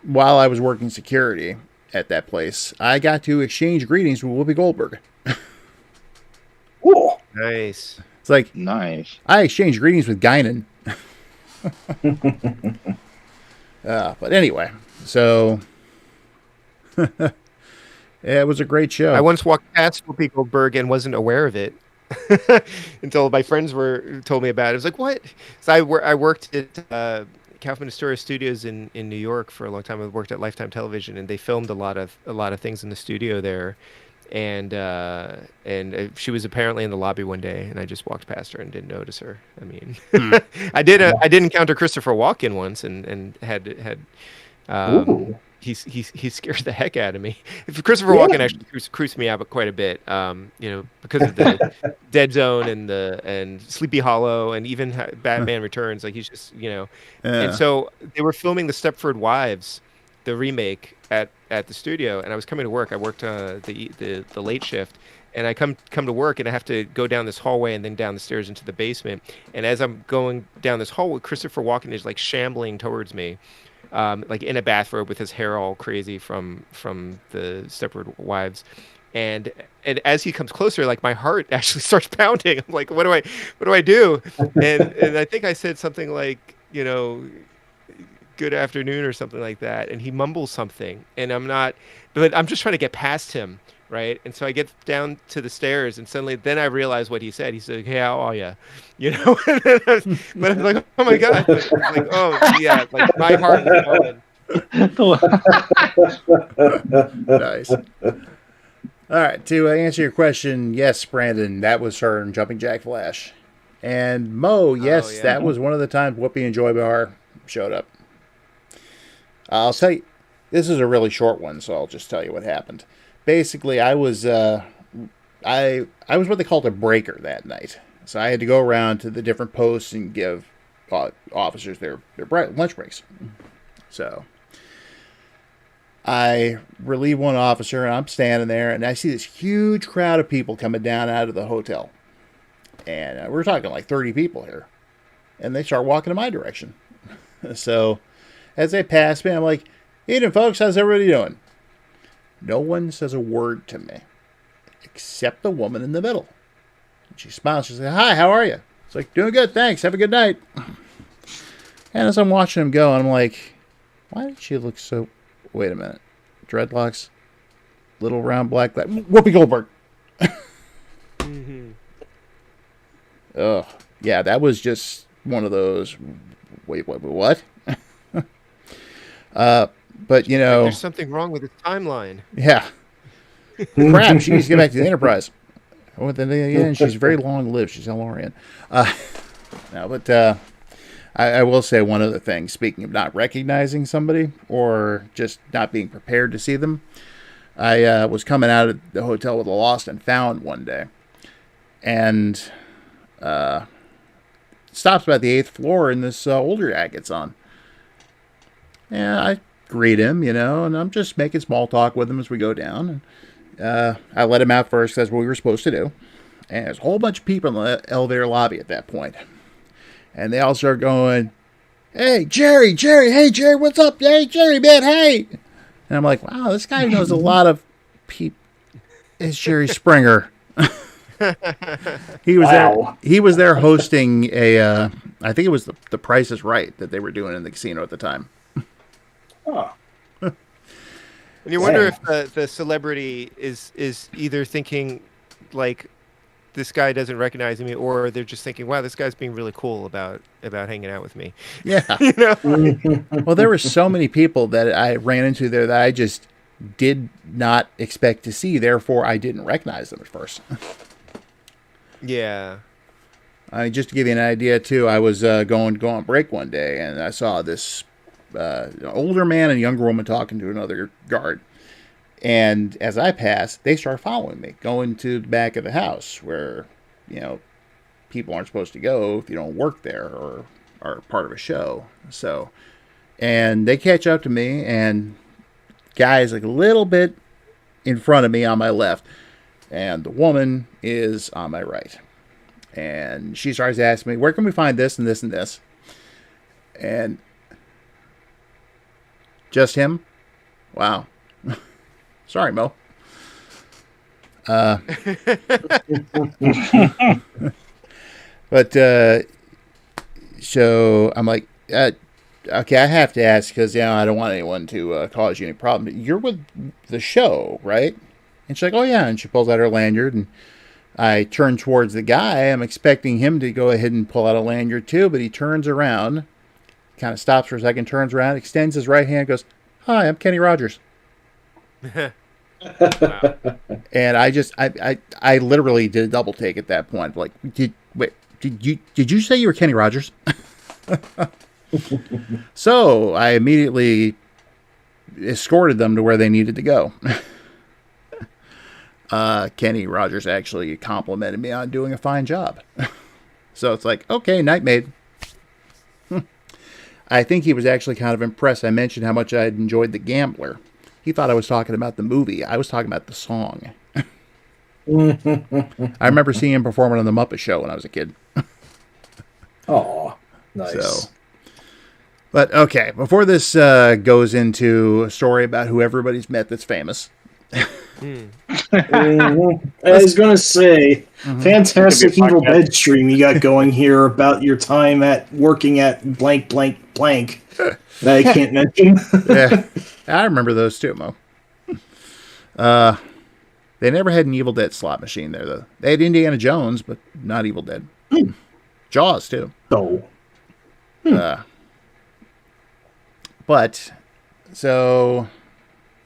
While I was working security at that place, I got to exchange greetings with Whoopi Goldberg. Cool. Nice. It's like, Nice. I exchanged greetings with Guinan. But anyway, so it was a great show. I once walked past Whoopi Goldberg and wasn't aware of it until my friends told me about it. I was like, "What?" So I worked at Kaufman Astoria Studios in New York for a long time. I worked at Lifetime Television, and they filmed a lot of things in the studio there. And she was apparently in the lobby one day, and I just walked past her and didn't notice her. I mean, I did encounter Christopher Walken once, and had he scared the heck out of me. If Christopher Walken actually creeps me out quite a bit, because of the Dead Zone and Sleepy Hollow and even Batman Returns. Like he's just And so they were filming the Stepford Wives, the remake at the studio, and I was coming to work. I worked the late shift, and I come to work, and I have to go down this hallway and then down the stairs into the basement. And as I'm going down this hallway, Christopher Walken is like shambling towards me, like in a bathrobe with his hair all crazy from the Stepford Wives. And as he comes closer, like my heart actually starts pounding. I'm like, what do I do? And I think I said something like, "Good afternoon," or something like that, and he mumbles something, and but I'm just trying to get past him, right? And so I get down to the stairs, and suddenly then I realize what he said. He said, "Hey, how are you?" But I'm like, "Oh my god!" Like, oh yeah, like my heart is going. Nice. All right, to answer your question, yes, Brandon, that was her in Jumping Jack Flash. And Mo, yes, that was one of the times Whoopi and Joy Behar showed up. I'll tell you, this is a really short one, so I'll just tell you what happened. Basically, I was I was what they called a breaker that night. So I had to go around to the different posts and give officers their lunch breaks. So I relieve one officer, and I'm standing there, and I see this huge crowd of people coming down out of the hotel. And we're talking like 30 people here. And they start walking in my direction. So as they pass me, I'm like, "Evening, folks, how's everybody doing?" No one says a word to me, except the woman in the middle. And she smiles. She says, "Hi, how are you?" It's like, "Doing good, thanks. Have a good night." And as I'm watching them go, I'm like, why did she look so... Wait a minute. Dreadlocks, little round black... Whoopi Goldberg. Mm-hmm. Ugh. yeah, that was just one of those. Wait, what? But you Like know, there's something wrong with his timeline. yeah, crap. She needs to get back to the Enterprise. Oh, then again, she's very long lived. She's a Lorian. No, but I will say one other thing. Speaking of not recognizing somebody or just not being prepared to see them, I was coming out of the hotel with a lost and found one day, and stops about the 8th floor, and this older guy gets on. Yeah, I greet him, you know, and I'm just making small talk with him as we go down. And I let him out first. That's what we were supposed to do. And there's a whole bunch of people in the elevator lobby at that point. And they all start going, "Hey, Jerry, hey, Jerry, what's up? Hey, Jerry, man, hey." And I'm like, wow, this guy knows a lot of people. It's Jerry Springer. He was Wow. there. He was there hosting a, I think it was the Price is Right that they were doing in the casino at the time. Oh. And you wonder Yeah. if the celebrity is either thinking like this guy doesn't recognize me, or they're just thinking, wow, this guy's being really cool about hanging out with me. Yeah. You know? Well, there were so many people that I ran into there that I just did not expect to see. Therefore, I didn't recognize them at first. Yeah. I mean, just to give you an idea, too, I was going on break one day, and I saw this older man and younger woman talking to another guard. And as I passed, they start following me, going to the back of the house where, you know, people aren't supposed to go if you don't work there or are part of a show. So, and they catch up to me, and guy's like a little bit in front of me on my left, and the woman is on my right. And she starts asking me, where can we find this and this and this? And just him? Wow. Sorry, Mo. But so I'm like, okay, I have to ask because I don't want anyone to cause you any problem. You're with the show, right? And she's like, oh yeah. And she pulls out her lanyard, and I turn towards the guy. I'm expecting him to go ahead and pull out a lanyard too, but he turns around, kind of stops for a second, turns around, extends his right hand, goes, "Hi, I'm Kenny Rogers." Wow. And I literally did a double take at that point. Like, did you say you were Kenny Rogers? So I immediately escorted them to where they needed to go. Kenny Rogers actually complimented me on doing a fine job. So it's like, okay, night maid. I think he was actually kind of impressed. I mentioned how much I had enjoyed The Gambler. He thought I was talking about the movie. I was talking about the song. I remember seeing him performing on The Muppet Show when I was a kid. Oh, nice. So, but okay, before this goes into a story about who everybody's met that's famous. I was gonna say, fantastic evil bed stream you got going here about your time at working at blank that I can't mention. Yeah, I remember those too, Mo. They never had an Evil Dead slot machine there, though. They had Indiana Jones, but not Evil Dead. Jaws too. Oh, but so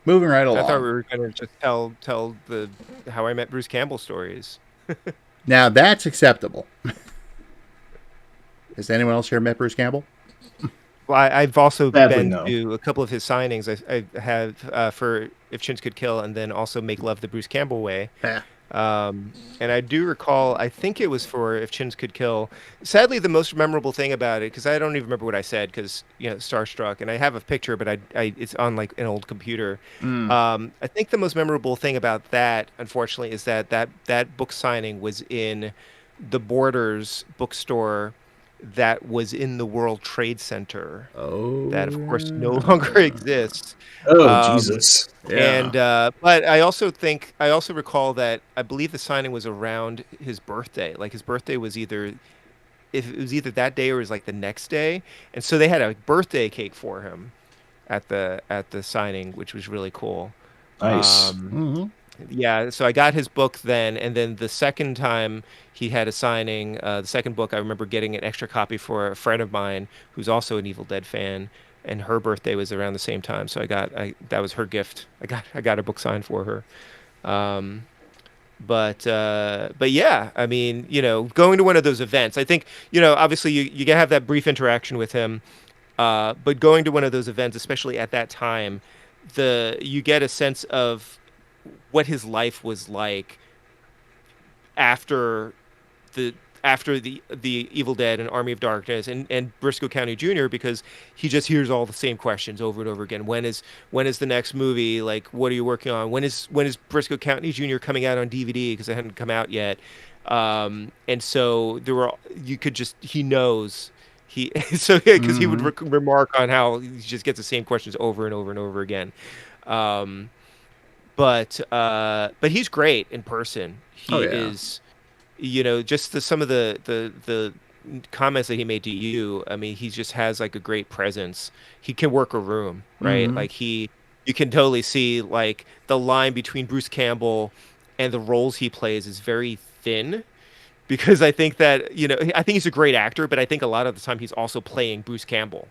moving right along. I thought we were going to just tell the How I Met Bruce Campbell stories. Now that's acceptable. Has anyone else here met Bruce Campbell? Well, I've also Sadly, been no. to a couple of his signings. I have for If Chins Could Kill, and then also Make Love the Bruce Campbell Way. Yeah. And I do recall, I think it was for If Chins Could Kill. Sadly, the most memorable thing about it, because I don't even remember what I said, because starstruck, and I have a picture, but it's on like an old computer. I think the most memorable thing about that, unfortunately, is that book signing was in the Borders bookstore that was in the World Trade Center. Oh, that of course no longer exists. Jesus. Yeah. And but I also recall that I believe the signing was around his birthday. Like his birthday was either that day or it was like the next day, and so they had a birthday cake for him at the signing, which was really cool. Nice. Yeah, so I got his book then, and then the second time he had a signing, the second book, I remember getting an extra copy for a friend of mine who's also an Evil Dead fan, and her birthday was around the same time, so that was her gift. I got a book signed for her. Um, but yeah, I mean, going to one of those events, I think, obviously you have that brief interaction with him, but going to one of those events, especially at that time, you get a sense of what his life was like after the the Evil Dead and Army of Darkness and Briscoe County Jr., because he just hears all the same questions over and over again. When is the next movie? Like, what are you working on? When is Briscoe County Jr. coming out on DVD? Because it hadn't come out yet. And so he knows he so because he would remark on how he just gets the same questions over and over and over again. But he's great in person. He is, just some of the comments that he made to you. I mean, he just has like a great presence. He can work a room, right? Like you can totally see like the line between Bruce Campbell and the roles he plays is very thin, because I think that, I think he's a great actor, but I think a lot of the time he's also playing Bruce Campbell,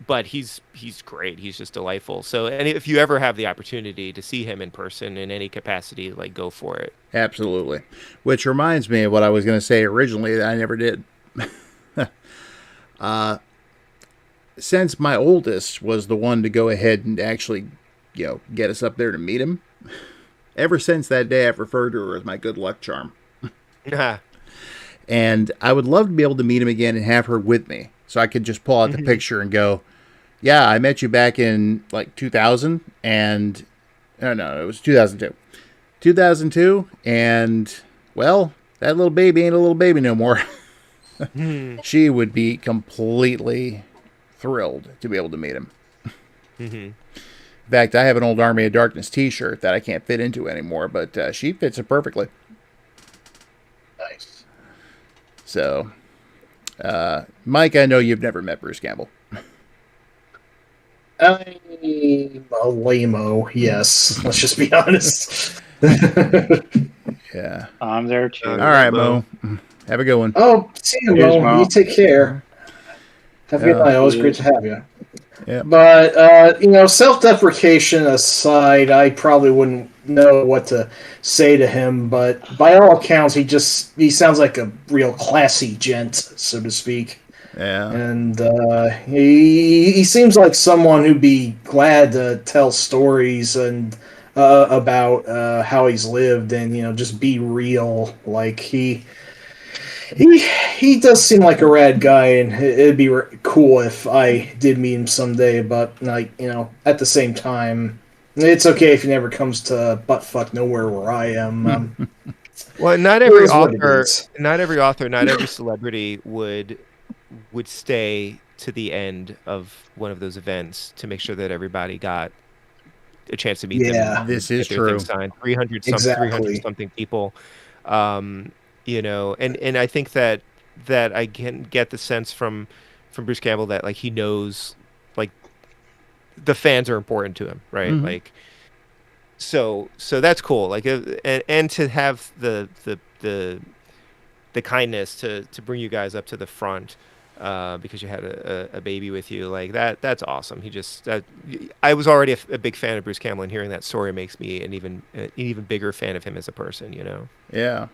but he's great. He's just delightful. So, and if you ever have the opportunity to see him in person in any capacity, like, go for it. Absolutely. Which reminds me of what I was going to say originally that I never did. Since my oldest was the one to go ahead and actually, get us up there to meet him, ever since that day I've referred to her as my good luck charm. And I would love to be able to meet him again and have her with me, so I could just pull out the picture and go, yeah, I met you back in like 2000 and no, it was 2002. 2002, and well, that little baby ain't a little baby no more. She would be completely thrilled to be able to meet him. In fact, I have an old Army of Darkness t-shirt that I can't fit into anymore, but she fits it perfectly. Nice. So, Mike, I know you've never met Bruce Campbell. I'm a lame-o, yes. Let's just be honest. Yeah. I'm there too. All right, Mo. Have a good one. Oh, see you, Mo. You take care. Have a good night. Always great to have you. Yeah. But, self-deprecation aside, I probably wouldn't know what to say to him, but by all accounts, he sounds like a real classy gent, so to speak. Yeah. And he seems like someone who'd be glad to tell stories and about how he's lived and, just be real. Like, he does seem like a rad guy, and it'd be cool if I did meet him someday. But like, at the same time, it's okay if he never comes to buttfuck nowhere where I am. Well, not every author, not every celebrity would stay to the end of one of those events to make sure that everybody got a chance to meet them. This is true. Signed 300 something people. And I think that I can get the sense from Bruce Campbell that like he knows like the fans are important to him, right? Like so that's cool. Like and to have the kindness to bring you guys up to the front because you had a baby with you, like that's awesome. I was already a big fan of Bruce Campbell, and hearing that story makes me an even bigger fan of him as a person. Yeah.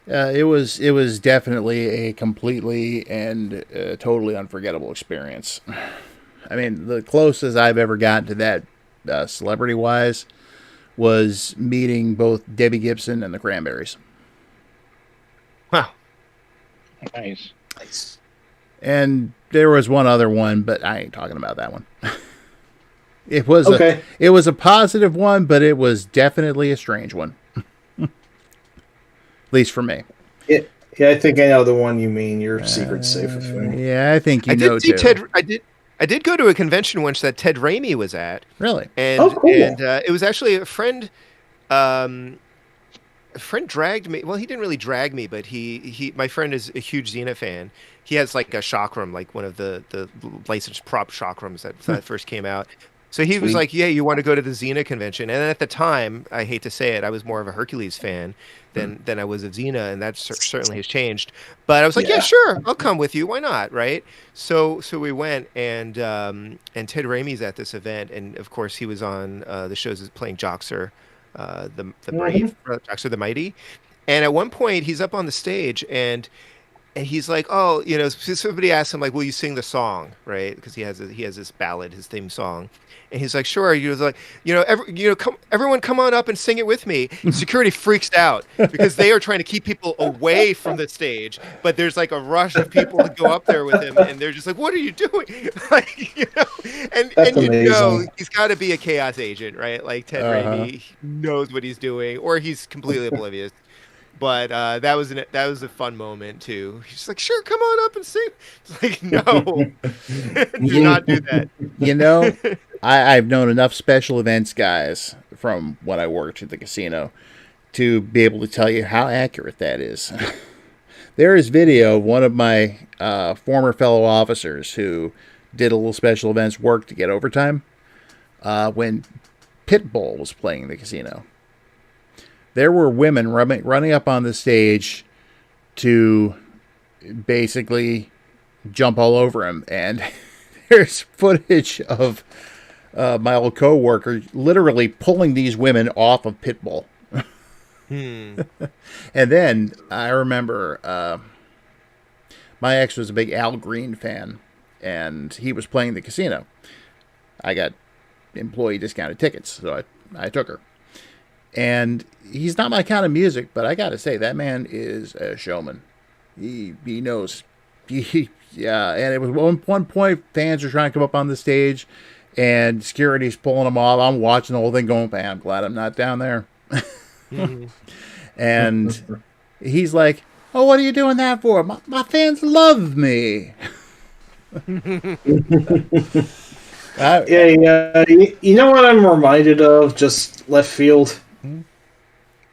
It was definitely a completely and totally unforgettable experience. I mean, the closest I've ever gotten to that celebrity-wise was meeting both Debbie Gibson and the Cranberries. Wow. Nice. And there was one other one, but I ain't talking about that one. It was a positive one, but it was definitely a strange one. At least for me. Yeah, I think I know the one you mean. Your secret's safe with me. Yeah, I think you know too. I did go to a convention once that Ted Raimi was at. Really? And, cool. And it was actually a friend. A friend dragged me. Well, he didn't really drag me, but my friend is a huge Xena fan. He has like a shock room, like one of the licensed prop shock rooms that first came out. So he was Sweet. like, "Yeah, you want to go to the Xena convention?" And at the time, I hate to say it, I was more of a Hercules fan than I was of Xena, and that certainly has changed. But I was like, "Yeah, Yeah. sure, I'll come with you. Why not?" Right? So we went, and Ted Raimi's at this event, and of course he was on the shows playing Joxer, the Brave, Joxer the Mighty, and at one point he's up on the stage and he's like, "Oh, somebody asked him like, will you sing the song, right? Because he has this ballad, his theme song." And he's like, "Sure." He was like, everyone come on up and sing it with me." Security freaks out because they are trying to keep people away from the stage, but there's like a rush of people to go up there with him, and they're just like, "What are you doing?" and That's amazing. he's got to be a chaos agent, right? Like Ted Raimi knows what he's doing, or he's completely oblivious. But that was a fun moment too. He's like, "Sure, come on up and sing." It's like, no, do not do that. I've known enough special events guys from when I worked at the casino to be able to tell you how accurate that is. There is video of one of my former fellow officers who did a little special events work to get overtime when Pitbull was playing the casino. There were women running up on the stage to basically jump all over him. And there's footage of my old co-worker literally pulling these women off of Pitbull. And then I remember my ex was a big Al Green fan, and he was playing the casino. I got employee discounted tickets, so I took her. And he's not my kind of music, but I got to say, that man is a showman. He knows. Yeah, and it was one point, fans were trying to come up on the stage, and security's pulling them off. I'm watching the whole thing going, man, I'm glad I'm not down there. And he's like, "Oh, what are you doing that for? My fans love me." Yeah. You know what I'm reminded of? Just left field.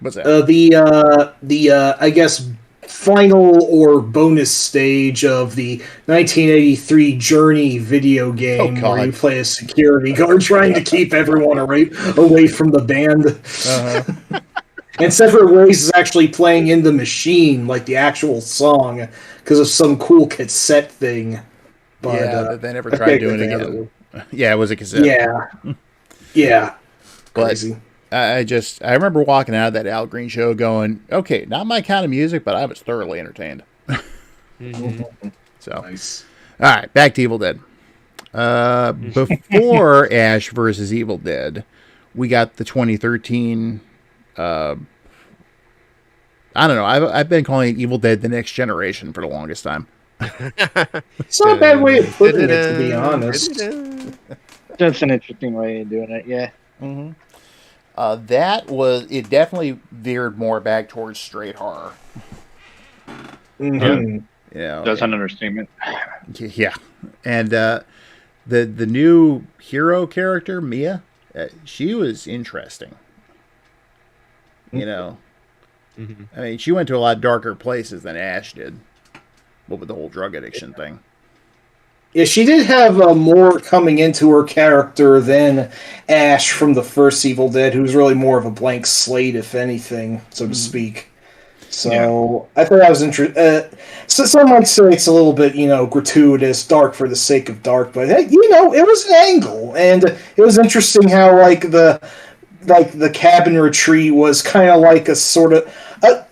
What's that? The I guess final or bonus stage of the 1983 Journey video game where you play a security guard trying to keep everyone away from the band. And Separate Ways is actually playing in the machine, like the actual song, because of some cool cassette thing. But they never tried doing it again. Yeah, it was a cassette. Yeah. Crazy. I remember walking out of that Al Green show going, okay, not my kind of music, but I was thoroughly entertained. So, nice. All right, back to Evil Dead. Before Ash versus Evil Dead, we got the 2013. I don't know. I've been calling it Evil Dead: The Next Generation for the longest time. It's not a bad way of putting it, to be honest. That's an interesting way of doing it. Yeah. Mm-hmm. It definitely veered more back towards straight horror. Mm-hmm. That's an understatement. Yeah, and the new hero character Mia, she was interesting. I mean, she went to a lot darker places than Ash did, but with the whole drug addiction thing. Yeah, she did have more coming into her character than Ash from the first Evil Dead, who's really more of a blank slate, if anything, so to speak. So I thought that was interesting. So some might say it's a little bit, gratuitous, dark for the sake of dark, but hey, it was an angle, and it was interesting how the cabin retreat was kind of like a sort of a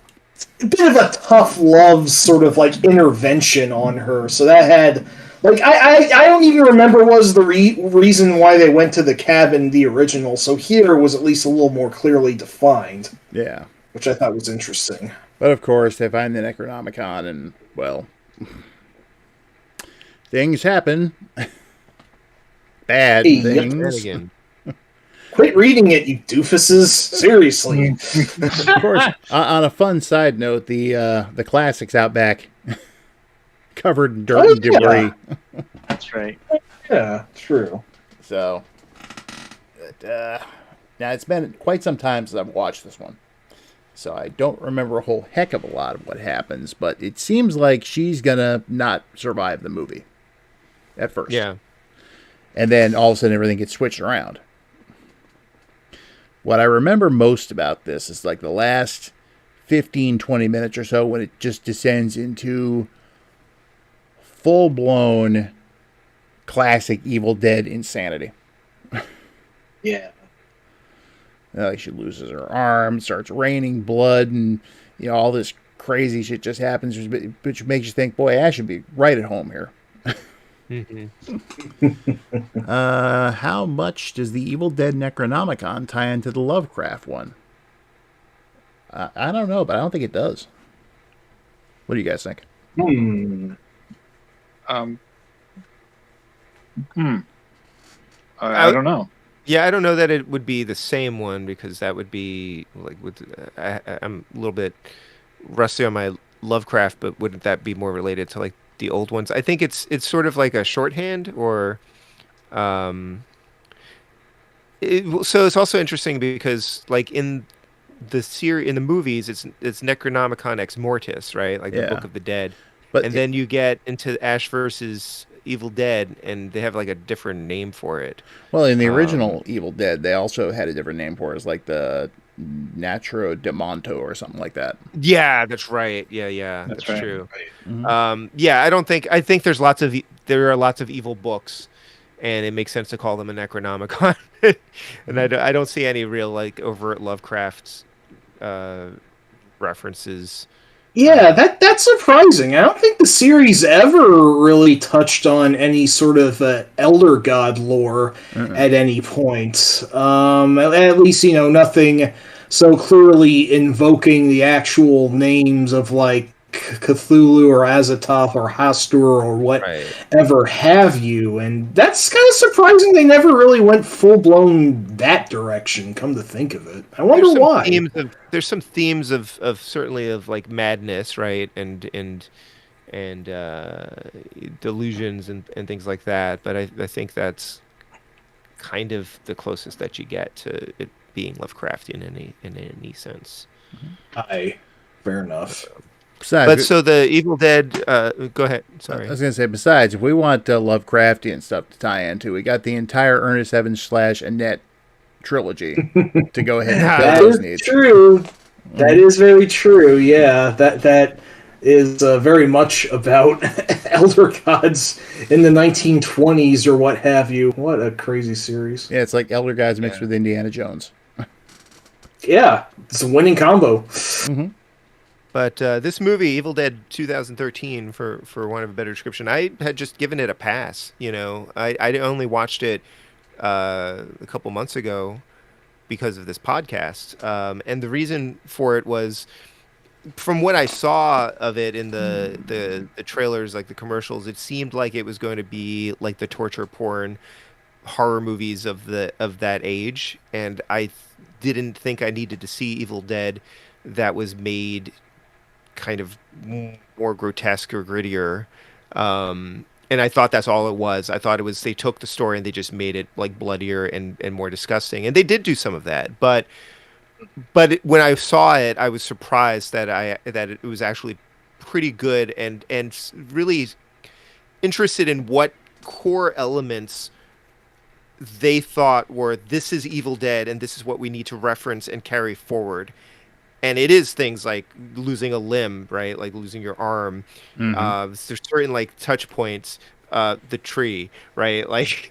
bit of a tough love sort of like intervention on her. So that had. Like, I don't even remember what was the reason why they went to the cabin, the original, so here was at least a little more clearly defined. Yeah. Which I thought was interesting. But of course, they find the Necronomicon, and, well, things happen. Bad things. Quit reading it, you doofuses. Seriously. Of course, on a fun side note, the classics out back. Covered in dirt and debris. That's right. Yeah, true. So, now it's been quite some time since I've watched this one. So I don't remember a whole heck of a lot of what happens, but it seems like she's gonna not survive the movie at first. Yeah. And then all of a sudden everything gets switched around. What I remember most about this is like the last 15, 20 minutes or so when it just descends into full-blown classic Evil Dead insanity. Yeah. Like she loses her arm, starts raining blood, and all this crazy shit just happens, which makes you think, boy, I should be right at home here. How much does the Evil Dead Necronomicon tie into the Lovecraft one? I don't know, but I don't think it does. What do you guys think? I don't know. Yeah, I don't know that it would be the same one because that would be like I'm a little bit rusty on my Lovecraft, but wouldn't that be more related to like the old ones? I think it's sort of like a shorthand or so it's also interesting because like in the movies it's Necronomicon Ex Mortis, right? Like the Book of the Dead. And then you get into Ash versus Evil Dead, and they have like a different name for it. Well, in the original Evil Dead, they also had a different name for it. It's like the Natro Demonto or something like that. Yeah, that's right. Yeah, that's right. true. Mm-hmm. Yeah, I think there are lots of evil books, and it makes sense to call them a Necronomicon. And I don't see any real like overt Lovecraft references. Yeah, that's surprising. I don't think the series ever really touched on any sort of elder god lore at any point. At least, nothing so clearly invoking the actual names of like Cthulhu or Azathoth or Hastur or whatever have you. And that's kind of surprising they never really went full-blown that direction, come to think of it. I wonder why. There's some themes of certainly of like madness, right? And delusions and things like that. But I think that's kind of the closest that you get to it being Lovecraftian in any sense. Fair enough. Besides, so the Evil Dead. Go ahead. Sorry. I was going to say, besides, if we want Lovecraftian stuff to tie into, we got the entire Ernest Evans / Annette trilogy to go ahead and fill those needs. True. That is very true. Yeah, that is very much about elder gods in the 1920s or what have you. What a crazy series. Yeah, it's like elder gods mixed with Indiana Jones. Yeah, it's a winning combo. Mm-hmm. But this movie, Evil Dead 2013, for want of a better description, I had just given it a pass. I only watched it a couple months ago because of this podcast. And the reason for it was, from what I saw of it in the trailers, like the commercials, it seemed like it was going to be like the torture porn horror movies of that age. And I didn't think I needed to see Evil Dead that was made kind of more grotesque or grittier, and I thought that's all it was. I thought it was they took the story and they just made it like bloodier and more disgusting, and they did do some of that. But when I saw it, I was surprised that it was actually pretty good and really interested in what core elements they thought were this is Evil Dead and this is what we need to reference and carry forward. And it is things like losing a limb, right? Like losing your arm. Mm-hmm. There's certain like touch points. The tree, right? Like,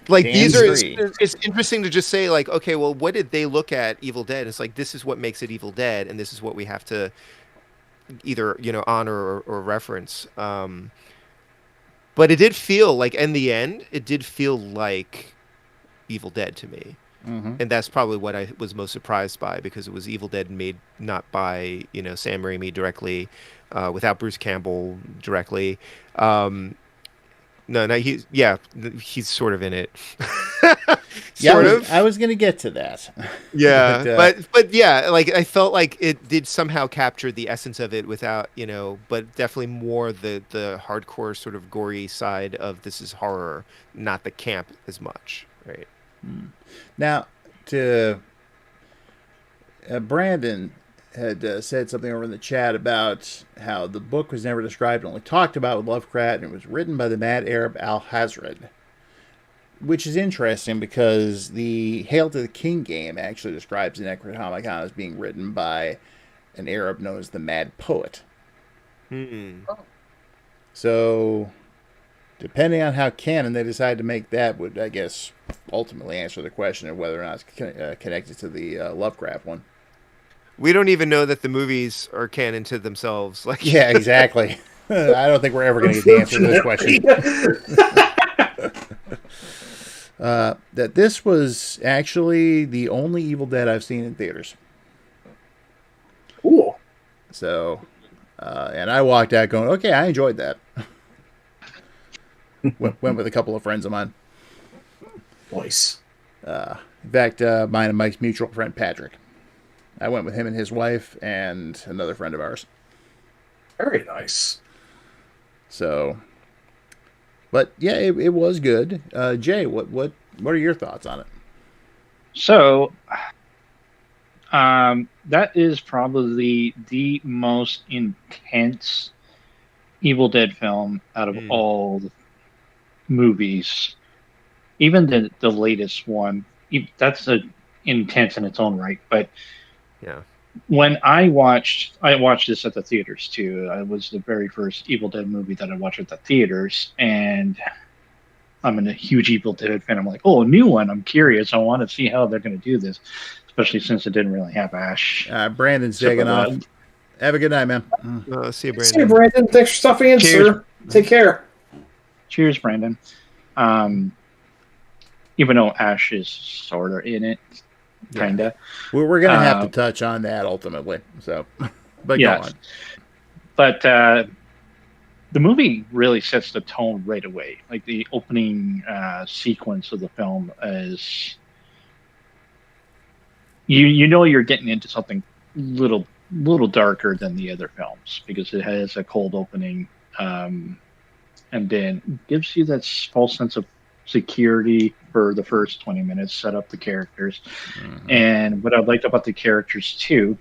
like these are. It's interesting to just say like, okay, well, what did they look at Evil Dead? It's like this is what makes it Evil Dead, and this is what we have to either honor or reference. But it did feel like, in the end, it did feel like Evil Dead to me. Mm-hmm. And that's probably what I was most surprised by, because it was Evil Dead made not by Sam Raimi directly, without Bruce Campbell directly. He's sort of in it. I was going to get to that. Yeah, but yeah, like I felt like it did somehow capture the essence of it without, but definitely more the hardcore sort of gory side of this is horror, not the camp as much, right? Now, Brandon had said something over in the chat about how the book was never described, only talked about with Lovecraft, and it was written by the mad Arab Al-Hazred. which is interesting because the Hail to the King game actually describes the Necronomicon as being written by an Arab known as the Mad Poet. So, depending on how canon they decide to make that, would, I guess, ultimately answer the question of whether or not it's connected to the Lovecraft one. We don't even know that the movies are canon to themselves. Like, yeah, exactly. I don't think we're ever going to get the answer to this question. That this was actually the only Evil Dead I've seen in theaters. Cool. So, and I walked out going, okay, I enjoyed that. went with a couple of friends of mine. Nice. In fact, mine and Mike's mutual friend, Patrick. I went with him and his wife and another friend of ours. Very nice. So, but yeah, it was good. Jay, what are your thoughts on it? So, that is probably the most intense Evil Dead film out of all the movies. Even the latest one, that's intense in its own right. But yeah, when I watched this at the theaters too. It was the very first Evil Dead movie that I watched at the theaters, and I'm a huge Evil Dead fan. I'm like, oh, a new one. I'm curious. I want to see how they're going to do this, especially since it didn't really have Ash. Brandon's taking off. Have a good night, man. See you, Brandon. See you, Brandon. Thanks for stopping in, sir. Take care. Cheers, Brandon. Even though Ash is sort of in it, kinda. Yeah. We're going to have to touch on that ultimately. So, but yes. go on. But the movie really sets the tone right away. Like the opening sequence of the film is, you know, you're getting into something little darker than the other films because it has a cold opening, and then gives you that false sense of security for the first 20 minutes, set up the characters. Mm-hmm. And what I liked about the characters too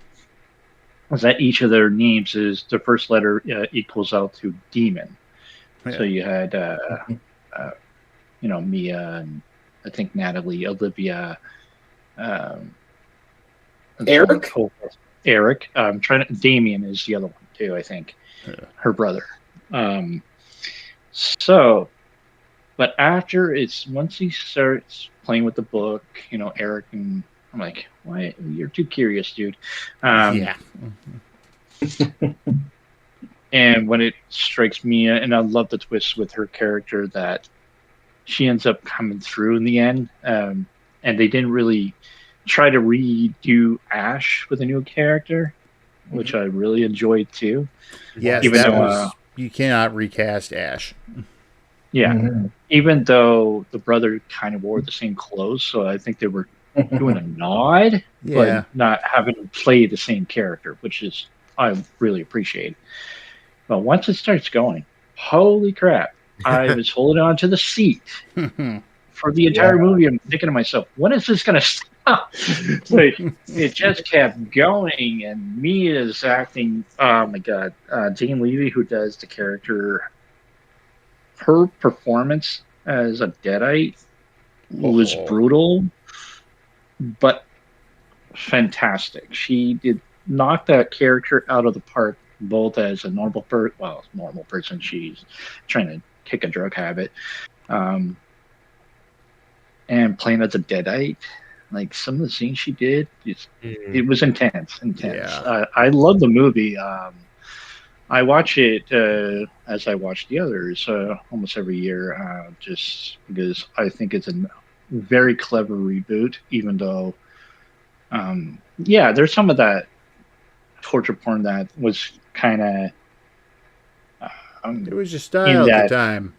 is that each of their names is the first letter equals out to demon. Yeah. So you had Mia, and I think Natalie, Olivia, Eric. Eric. Damien is the other one too. I think her brother. But once he starts playing with the book, Eric, and I'm like, why? You're too curious, dude. Yeah. And when it strikes me, and I love the twist with her character that she ends up coming through in the end, and they didn't really try to redo Ash with a new character, which I really enjoyed too. Yes, you cannot recast Ash. Yeah, even though the brother kind of wore the same clothes, so I think they were doing a nod, but not having to play the same character, which is I really appreciate. But once it starts going, holy crap! I was holding on to the seat for the entire movie. I'm thinking to myself, when is this going to stop? Like, it just kept going, and Mia's acting. Oh my god, Jane Levy, who does the character. Her performance as a Deadite was brutal, but fantastic. She did knock that character out of the park, both as a normal person. She's trying to kick a drug habit, and playing as a Deadite. Like some of the scenes she did, it was intense. Yeah. I love the movie. I watch it as I watch the others almost every year, just because I think it's a very clever reboot, even though, there's some of that torture porn that was kind of... it was just style at the time.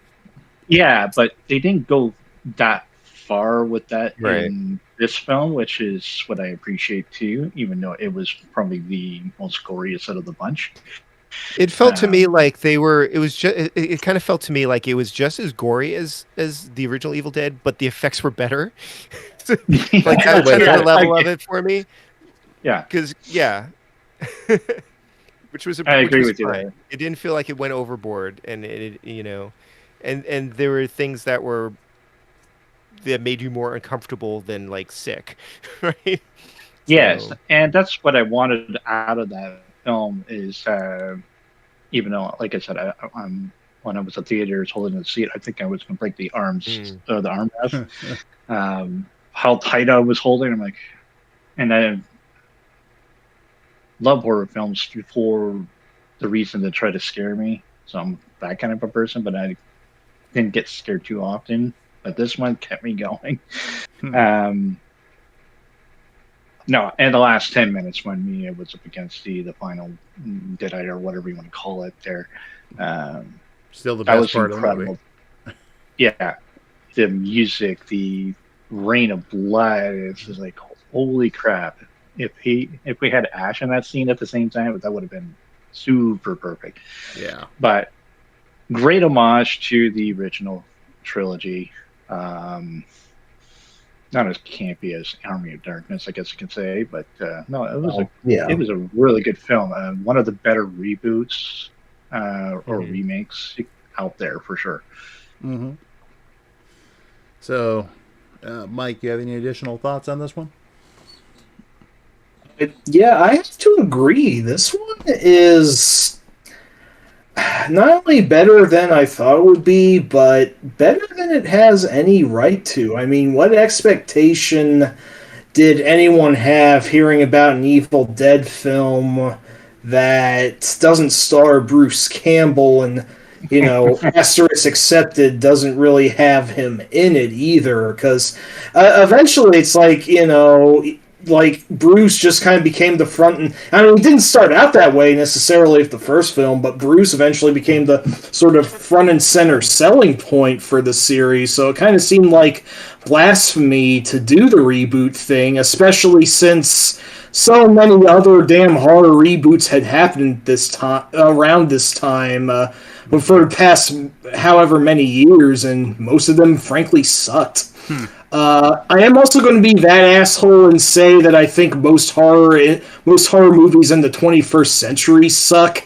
Yeah, but they didn't go that far with that in this film, which is what I appreciate too, even though it was probably the most goriest out of the bunch. It felt to me like it kind of felt to me like it was just as gory as the original Evil Dead, but the effects were better. Like that's kind of the level of it for me. Yeah. Because which was I agree with you. It didn't feel like it went overboard, and and there were things that were that made you more uncomfortable than like sick, right? Yes, So, and that's what I wanted out of that film is, even though, like I said, I'm when I was at theaters holding the seat, I think I was going to break the the armrest. How tight I was holding, I'm like, and I love horror films for the reason to try to scare me. So I'm that kind of a person, but I didn't get scared too often. But this one kept me going. No, and the last 10 minutes when Mia was up against the final Deadite or whatever you want to call it there. Still the that best was part incredible. of the movie. Yeah. The music, the rain of blood, it's just like, holy crap. If we had Ash in that scene at the same time, that would have been super perfect. Yeah. But great homage to the original trilogy. Not as campy as Army of Darkness, I guess you can say, but no, it was a really good film. One of the better reboots or remakes out there for sure. Mm-hmm. So, Mike, you have any additional thoughts on this one? Yeah, I have to agree. This one is not only better than I thought it would be, but better than it has any right to. I mean, what expectation did anyone have hearing about an Evil Dead film that doesn't star Bruce Campbell and, asterisk accepted, doesn't really have him in it either? Because eventually it's like Bruce just kind of became the front, and I mean, he didn't start out that way necessarily with the first film, but Bruce eventually became the sort of front and center selling point for the series, so it kind of seemed like blasphemy to do the reboot thing, especially since so many other damn horror reboots had happened around this time for the past however many years, and most of them frankly sucked. I am also going to be that asshole and say that I think most horror movies in the 21st century suck.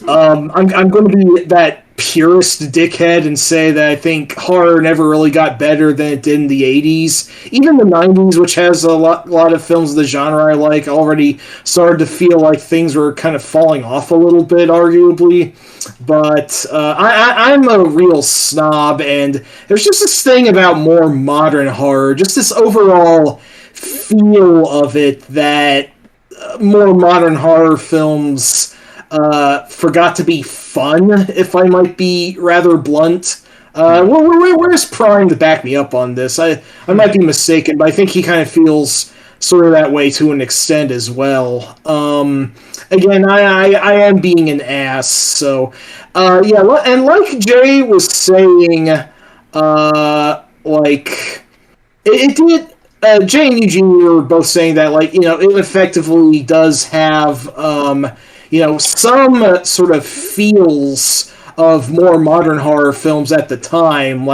I'm going to be that purist dickhead and say that I think horror never really got better than it did in the 80s. Even the 90s, which has a lot of films of the genre I like, already started to feel like things were kind of falling off a little bit, arguably. But I'm a real snob, and there's just this thing about more modern horror, just this overall feel of it that more modern horror films forgot to be fun, if I might be rather blunt. Where's Prime to back me up on this? I might be mistaken, but I think he kind of feels sort of that way to an extent as well. Again, I am being an ass, so yeah. And like Jay was saying, it did. Jay and Eugene were both saying that, it effectively does have, some sort of feels of more modern horror films at the time,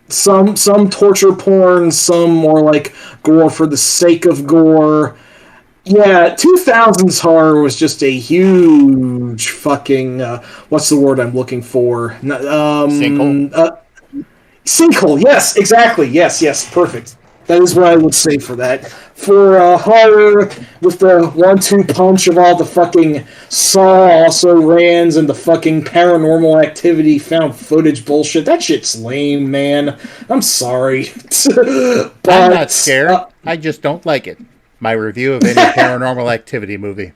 some torture porn, some more like gore for the sake of gore. Yeah, 2000s horror was just a huge fucking what's the word I'm looking for? Sinkhole. Sinkhole. Yes, exactly. Yes, perfect. That is what I would say for that. For horror with the 1-2 punch of all the fucking Saw also rans and the fucking Paranormal Activity found footage bullshit. That shit's lame, man. I'm sorry. But, I'm not scared. I just don't like it. My review of any Paranormal Activity movie.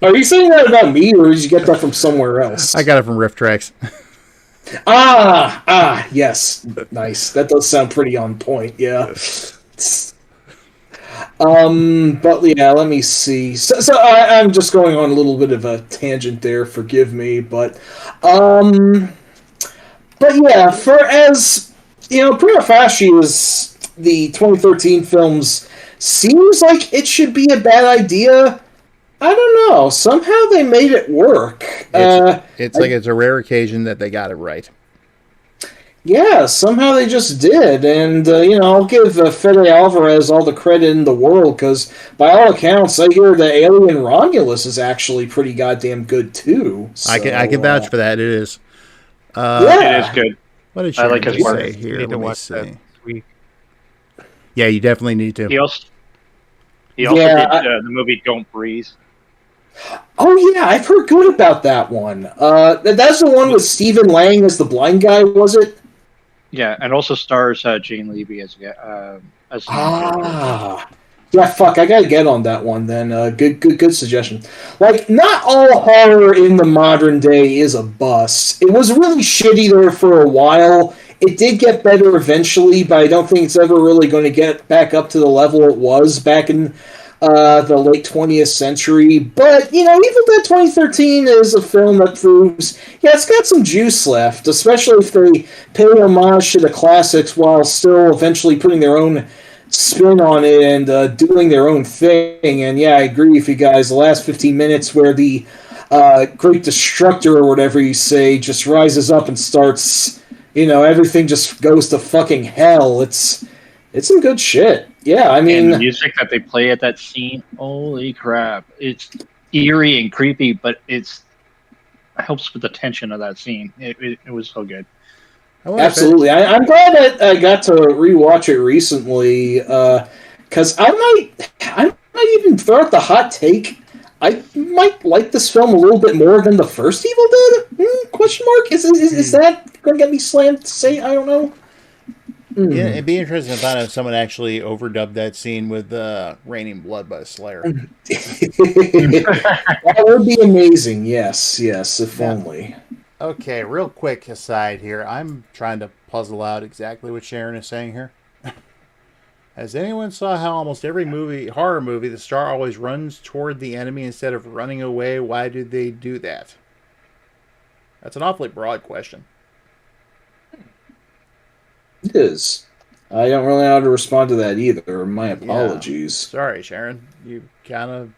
Are you saying that about me, or did you get that from somewhere else? I got it from Riff Tracks. Yes. Nice. That does sound pretty on point, yeah. But yeah, let me see. So I'm just going on a little bit of a tangent there, forgive me, but yeah, for as, prima facie is the 2013 films seems like it should be a bad idea. I don't know. Somehow they made it work. It's a rare occasion that they got it right. Yeah, somehow they just did. And, I'll give Fede Alvarez all the credit in the world, because by all accounts, I hear the Alien Romulus is actually pretty goddamn good, too. So, I can vouch for that. It is. Yeah. It is good. What did I like Sharon his say work. here? Need to Let me watch that see. this week. Yeah, you definitely need He to. also he also Yeah. did the movie Don't Breathe. Oh yeah, I've heard good about that one. That's the one with Stephen Lang as the blind guy, was it? Yeah, and also stars Jane Levy as the main character. Ah, yeah. Fuck, I gotta get on that one then. Good suggestion. Like, not all horror in the modern day is a bust. It was really shitty there for a while. It did get better eventually, but I don't think it's ever really going to get back up to the level it was back in the late 20th century. But, Evil Dead 2013 is a film that proves, yeah, it's got some juice left, especially if they pay homage to the classics while still eventually putting their own spin on it and doing their own thing. And yeah, I agree with you guys. The last 15 minutes where the Great Destructor or whatever you say just rises up and starts, everything just goes to fucking hell. It's some good shit. Yeah, I And the mean, music that they play at that scene, holy crap! It's eerie and creepy, but it helps with the tension of that scene. It was so good. I wonder absolutely. I'm glad that I got to rewatch it recently because I might even throw out the hot take. I might like this film a little bit more than the first Evil Dead? Question mark? Is that going to get me slammed to say? I don't know. Yeah, it'd be interesting to find out if someone actually overdubbed that scene with "Raining Blood" by Slayer. That would be amazing. Yes, if Yeah. only. Okay, real quick aside here. I'm trying to puzzle out exactly what Sharon is saying here. Has anyone saw how almost every horror movie, the star always runs toward the enemy instead of running away? Why do they do that? That's an awfully broad question. It is. I don't really know how to respond to that either. My apologies. Sorry, Sharon. You kind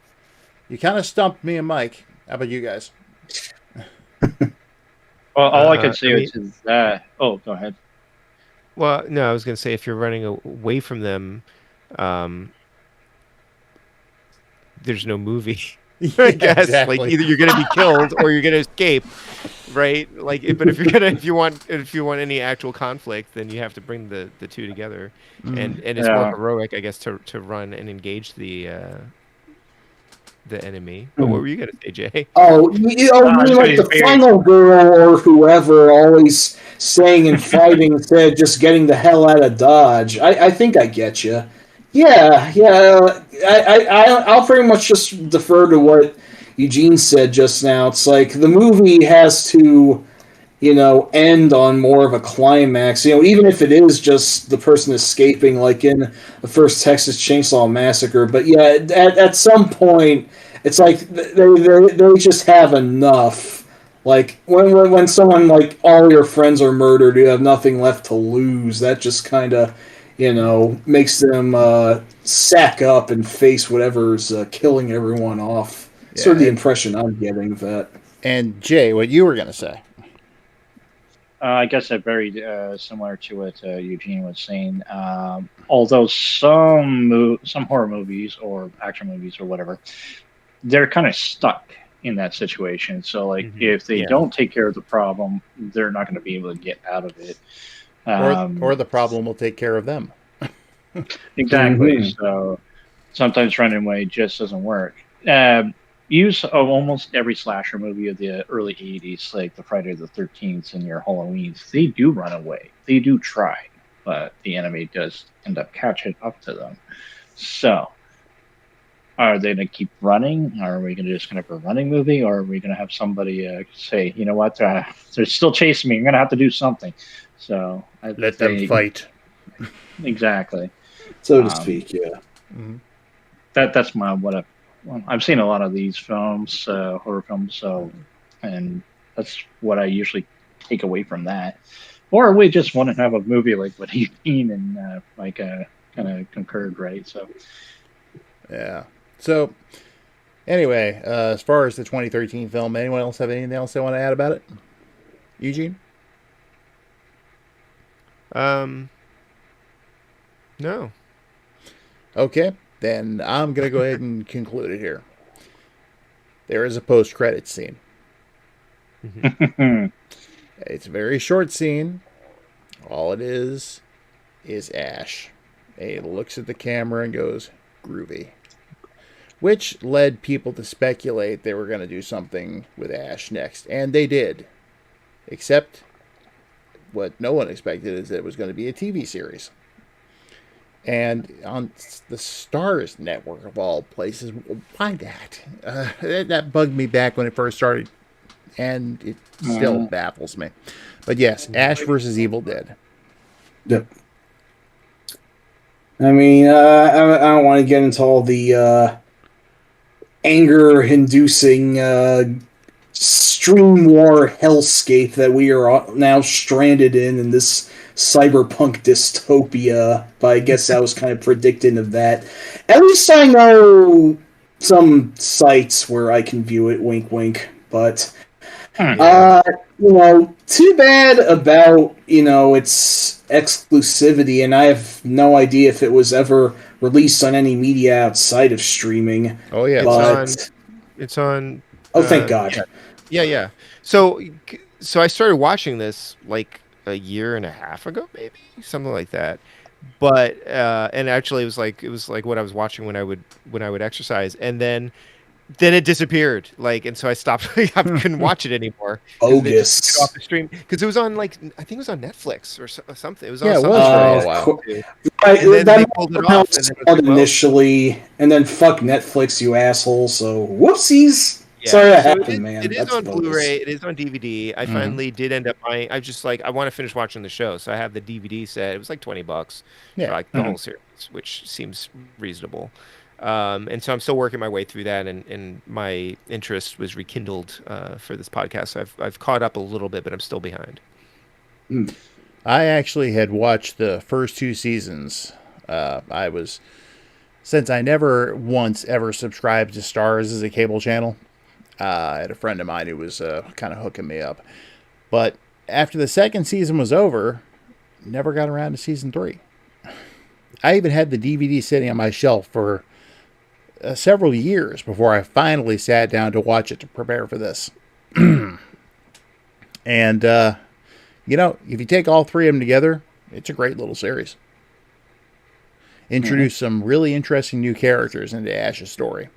of stumped me and Mike. How about you guys? Well, all I can say I is that. Oh, go ahead. Well, no, I was going to say if you're running away from them, there's no movie. I guess exactly. like either you're going to be killed or you're going to escape, right? Like, but if you want any actual conflict, then you have to bring the two together, and it's more heroic, I guess, to run and engage the enemy. But what were you going to say, Jay? Oh, you mean like the final girl or whoever always staying and fighting instead of just getting the hell out of Dodge. I think I get you. Yeah. I'll pretty much just defer to what Eugene said just now. It's like the movie has to, end on more of a climax. Even if it is just the person escaping, like in the first Texas Chainsaw Massacre. But yeah, at some point, it's like they just have enough. Like when someone like all your friends are murdered, you have nothing left to lose. That just kind of, makes them sack up and face whatever's killing everyone off. Yeah, Sort of the impression I'm getting of that. And Jay, what you were gonna say? I guess that very similar to what Eugene was saying. Although some horror movies or action movies or whatever, they're kind of stuck in that situation. So, like, if they don't take care of the problem, they're not going to be able to get out of it. Or the problem will take care of them. Exactly. So sometimes running away just doesn't work. Use of almost every slasher movie of the early 80s, like the Friday the 13th and your Halloweens, they do run away. They do try, but the enemy does end up catching up to them. So, are they going to keep running? Are we going to just have a running movie? Or are we going to have somebody say, you know what, they're still chasing me. I'm going to have to do something. So, Let them fight. Exactly. So to speak, yeah. Mm-hmm. That's I've seen a lot of these films, horror films, and that's what I usually take away from that. Or we just want to have a movie like what Eugene and Mike kind of concurred, right? So, yeah. So, anyway, as far as the 2013 film, anyone else have anything else they want to add about it? Eugene? No. Okay, then I'm going to go ahead and conclude it here. There is a post-credit scene. It's a very short scene. All it is Ash. He looks at the camera and goes, groovy. Which led people to speculate they were going to do something with Ash next. And they did. Except what no one expected is that it was going to be a TV series. And on the Stars Network, of all places, why that? That bugged me back when it first started. And it still baffles me. But yes, Ash versus Evil Dead. Yep. I mean, I don't want to get into all the anger-inducing stream war hellscape that we are now stranded in this cyberpunk dystopia, but I guess I was kind of predicting of that. At least I know some sites where I can view it, wink wink, but too bad about, its exclusivity, and I have no idea if it was ever released on any media outside of streaming. Oh yeah, it's on. Oh, thank God. Yeah. So I started watching this like a year and a half ago, maybe something like that. But and actually, it was like what I was watching when I would exercise, and then it disappeared. And so I stopped. I couldn't watch it anymore. Bogus. It took it off the stream because it was on I think it was on Netflix or something. It was on. Yeah, it something. was for a while. And then they pulled it off. Initially, and then fuck Netflix, you asshole. So whoopsies. Yeah. Sorry that happened, man. It is That's on bogus. Blu-ray. It is on DVD. I finally did end up buying. I just I want to finish watching the show, so I have the DVD set. It was like $20 Yeah. for the whole series, which seems reasonable. And so I'm still working my way through that, and my interest was rekindled for this podcast. So I've caught up a little bit, but I'm still behind. I actually had watched the first 2 seasons. Since I never once ever subscribed to Stars as a cable channel, I had a friend of mine who was kind of hooking me up. But after the second season was over, never got around to season 3. I even had the DVD sitting on my shelf for several years before I finally sat down to watch it to prepare for this. And, if you take all 3 of them together, it's a great little series. Introduce some really interesting new characters into Ash's story.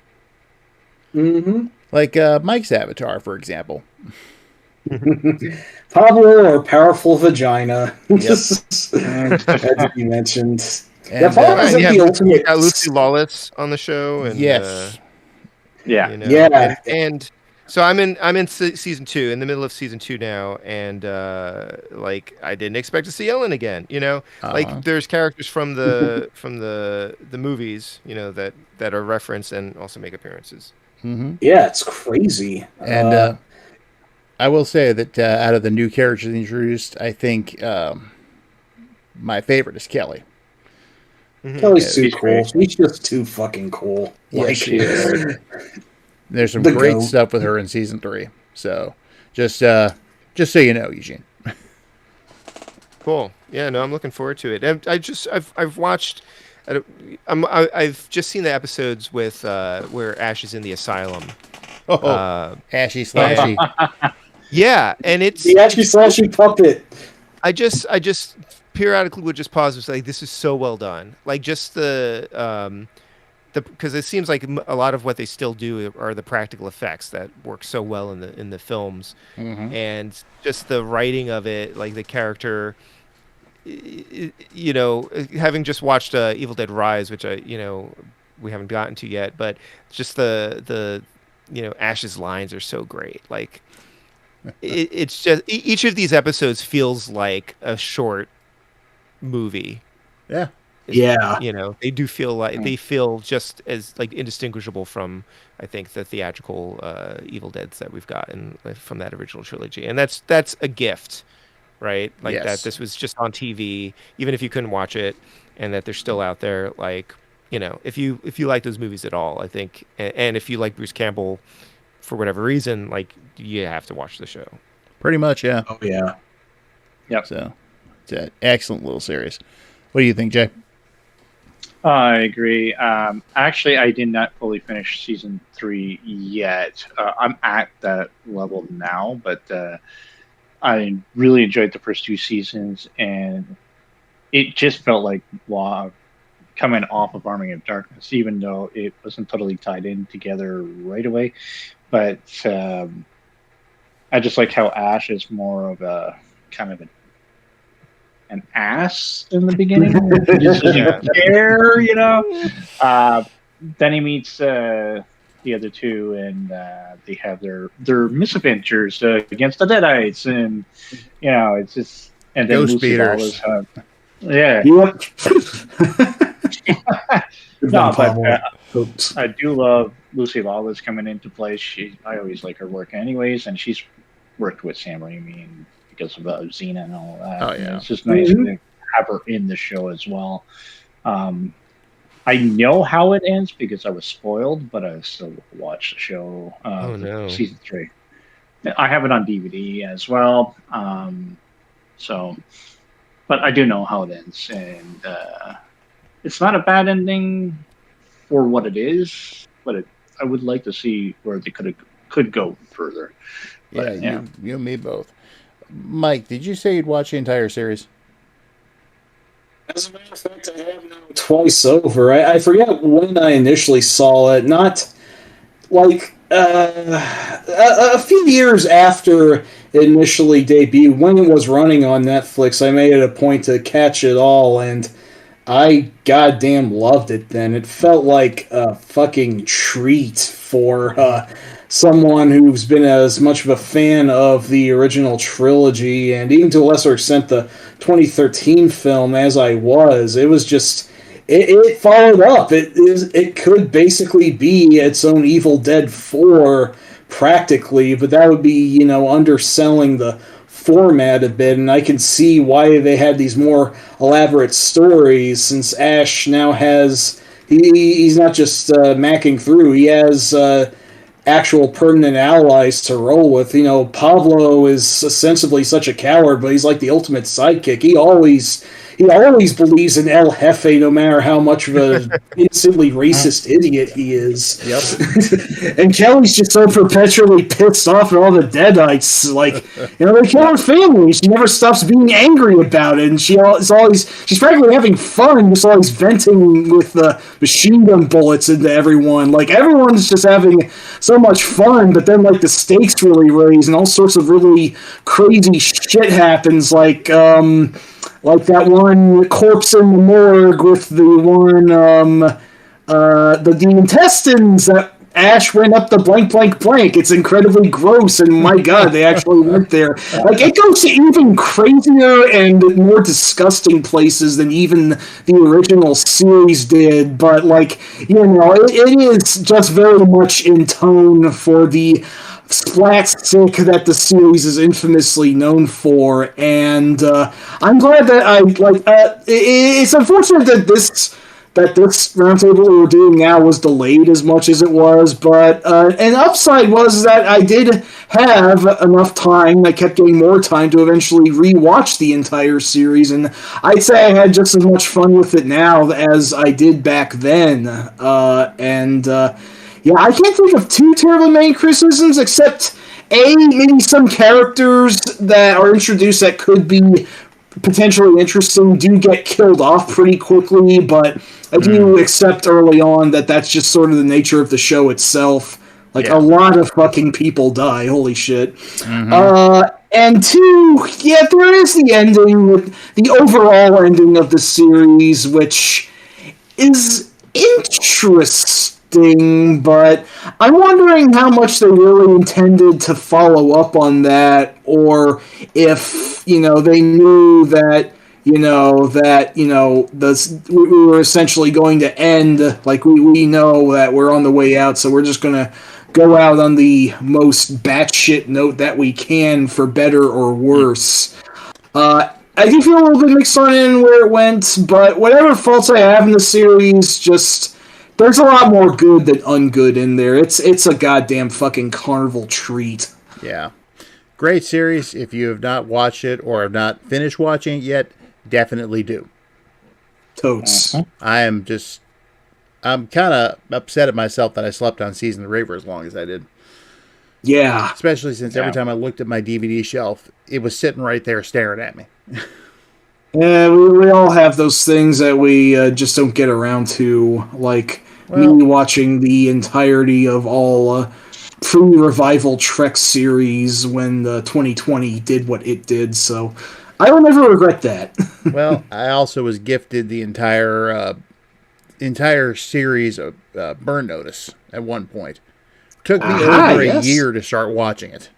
Mm-hmm. Like Mike's avatar, for example. Pablo or powerful vagina. Yep. As you mentioned. And, Pablo isn't the ultimate. Got Lucy Lawless on the show, and yes, yeah, and so I'm in season 2, in the middle of season 2 now, and I didn't expect to see Ellen again. There's characters from the the movies, that are referenced and also make appearances. Mm-hmm. Yeah, it's crazy. And I will say that out of the new characters introduced, I think my favorite is Kelly. Kelly's too cool. She's just too fucking cool. Yeah, she is. There's some great stuff with her in season 3. So just so you know, Eugene. Cool. Yeah, no, I'm looking forward to it. I've watched. I've just seen the episodes with where Ash is in the asylum. Ashy Slashy. Yeah, and it's the Ashy Slashy puppet. I just periodically would just pause and say, "This is so well done." Just because it seems like a lot of what they still do are the practical effects that work so well in the films, and just the writing of it, like the character. Having just watched Evil Dead Rise, which we haven't gotten to yet, but just the Ash's lines are so great. It's just each of these episodes feels like a short movie. Yeah. They do feel like they feel just as indistinguishable from, I think, the theatrical Evil Deads that we've gotten from that original trilogy, and that's a gift. Right, yes. That this was just on TV, even if you couldn't watch it, and that they're still out there. If you like those movies at all, I think, and if you like Bruce Campbell for whatever reason, you have to watch the show. Pretty much, yeah. Oh yeah. Yep. So it's an excellent little series. What do you think, Jay? I agree. Actually, I did not fully finish season 3 yet. I'm at that level now, but. I really enjoyed the first two seasons, and it just felt like coming off of Army of Darkness, even though it wasn't totally tied in together right away. But I just like how Ash is more of a kind of an ass in the beginning. He just doesn't care, you know. Then he meets the other two, and they have their misadventures against the Deadites, and you know, it's just and then Ghost Lucy beaters. Lawless, yeah. Yep. No, but I do love Lucy Lawless coming into play. I always like her work, anyways, and she's worked with Sam Raimi and because of Xena and all that. Oh, yeah. And it's just nice to have her in the show as well. I know how it ends because I was spoiled, but I still watch the show. Season 3. I have it on DVD as well. So, but I do know how it ends, and it's not a bad ending for what it is. But I would like to see where they could go further. But, Yeah, you and me both. Mike, did you say you'd watch the entire series? As a matter of fact, I have now twice over. I forget when I initially saw it. Not like a few years after it initially debuted, when it was running on Netflix. I made it a point to catch it all, and I goddamn loved it then. It felt like a fucking treat for someone who's been as much of a fan of the original trilogy, and even to a lesser extent the 2013 film as I was. It was just... It followed up. It could basically be its own Evil Dead 4, practically, but that would be, underselling the format a bit, and I can see why they had these more elaborate stories, since Ash now has... He's not just macking through, he has actual permanent allies to roll with. Pablo is ostensibly such a coward, but he's like the ultimate sidekick. He always believes in El Jefe, no matter how much of a instantly racist idiot he is. Yep. And Kelly's just so perpetually pissed off at all the Deadites. They kill her family. She never stops being angry about it, and she's practically having fun, just always venting with the machine gun bullets into everyone. Everyone's just having so much fun, but then the stakes really raise, and all sorts of really crazy shit happens. Like that one corpse in the morgue with the one, the intestines that Ash went up the blank, blank, blank. It's incredibly gross, and my god, they actually went there. It goes to even crazier and more disgusting places than even the original series did, but, it is just very much in tone for the splatstick that the series is infamously known for, and I'm glad that it's unfortunate that this roundtable we were doing now was delayed as much as it was, but an upside was that I did have enough time. I kept getting more time to eventually rewatch the entire series, and I'd say I had just as much fun with it now as I did back then. Yeah, I can't think of too terribly many criticisms, except maybe some characters that are introduced that could be potentially interesting do get killed off pretty quickly, but I do accept early on that that's just sort of the nature of the show itself. A lot of fucking people die, holy shit. And two, there is the ending, the overall ending of the series, which is interesting, but I'm wondering how much they really intended to follow up on that, or if, they knew that, we were essentially going to end, we know that we're on the way out, so we're just going to go out on the most batshit note that we can, for better or worse. I do feel a little bit mixed on it and where it went, but whatever faults I have in the series, there's a lot more good than ungood in there. It's a goddamn fucking carnival treat. Yeah. Great series. If you have not watched it or have not finished watching it yet, definitely do. Totes. I'm kind of upset at myself that I slept on Season of the Raver as long as I did. Yeah. Especially since every Yeah. time I looked at my DVD shelf, it was sitting right there staring at me. Yeah, we all have those things that we just don't get around to, like me Well, watching the entirety of all pre-revival Trek series when 2020 did what it did. So I will never regret that. well, I also was gifted the entire series of Burn Notice at one point. Took me Aha, over a yes. year to start watching it,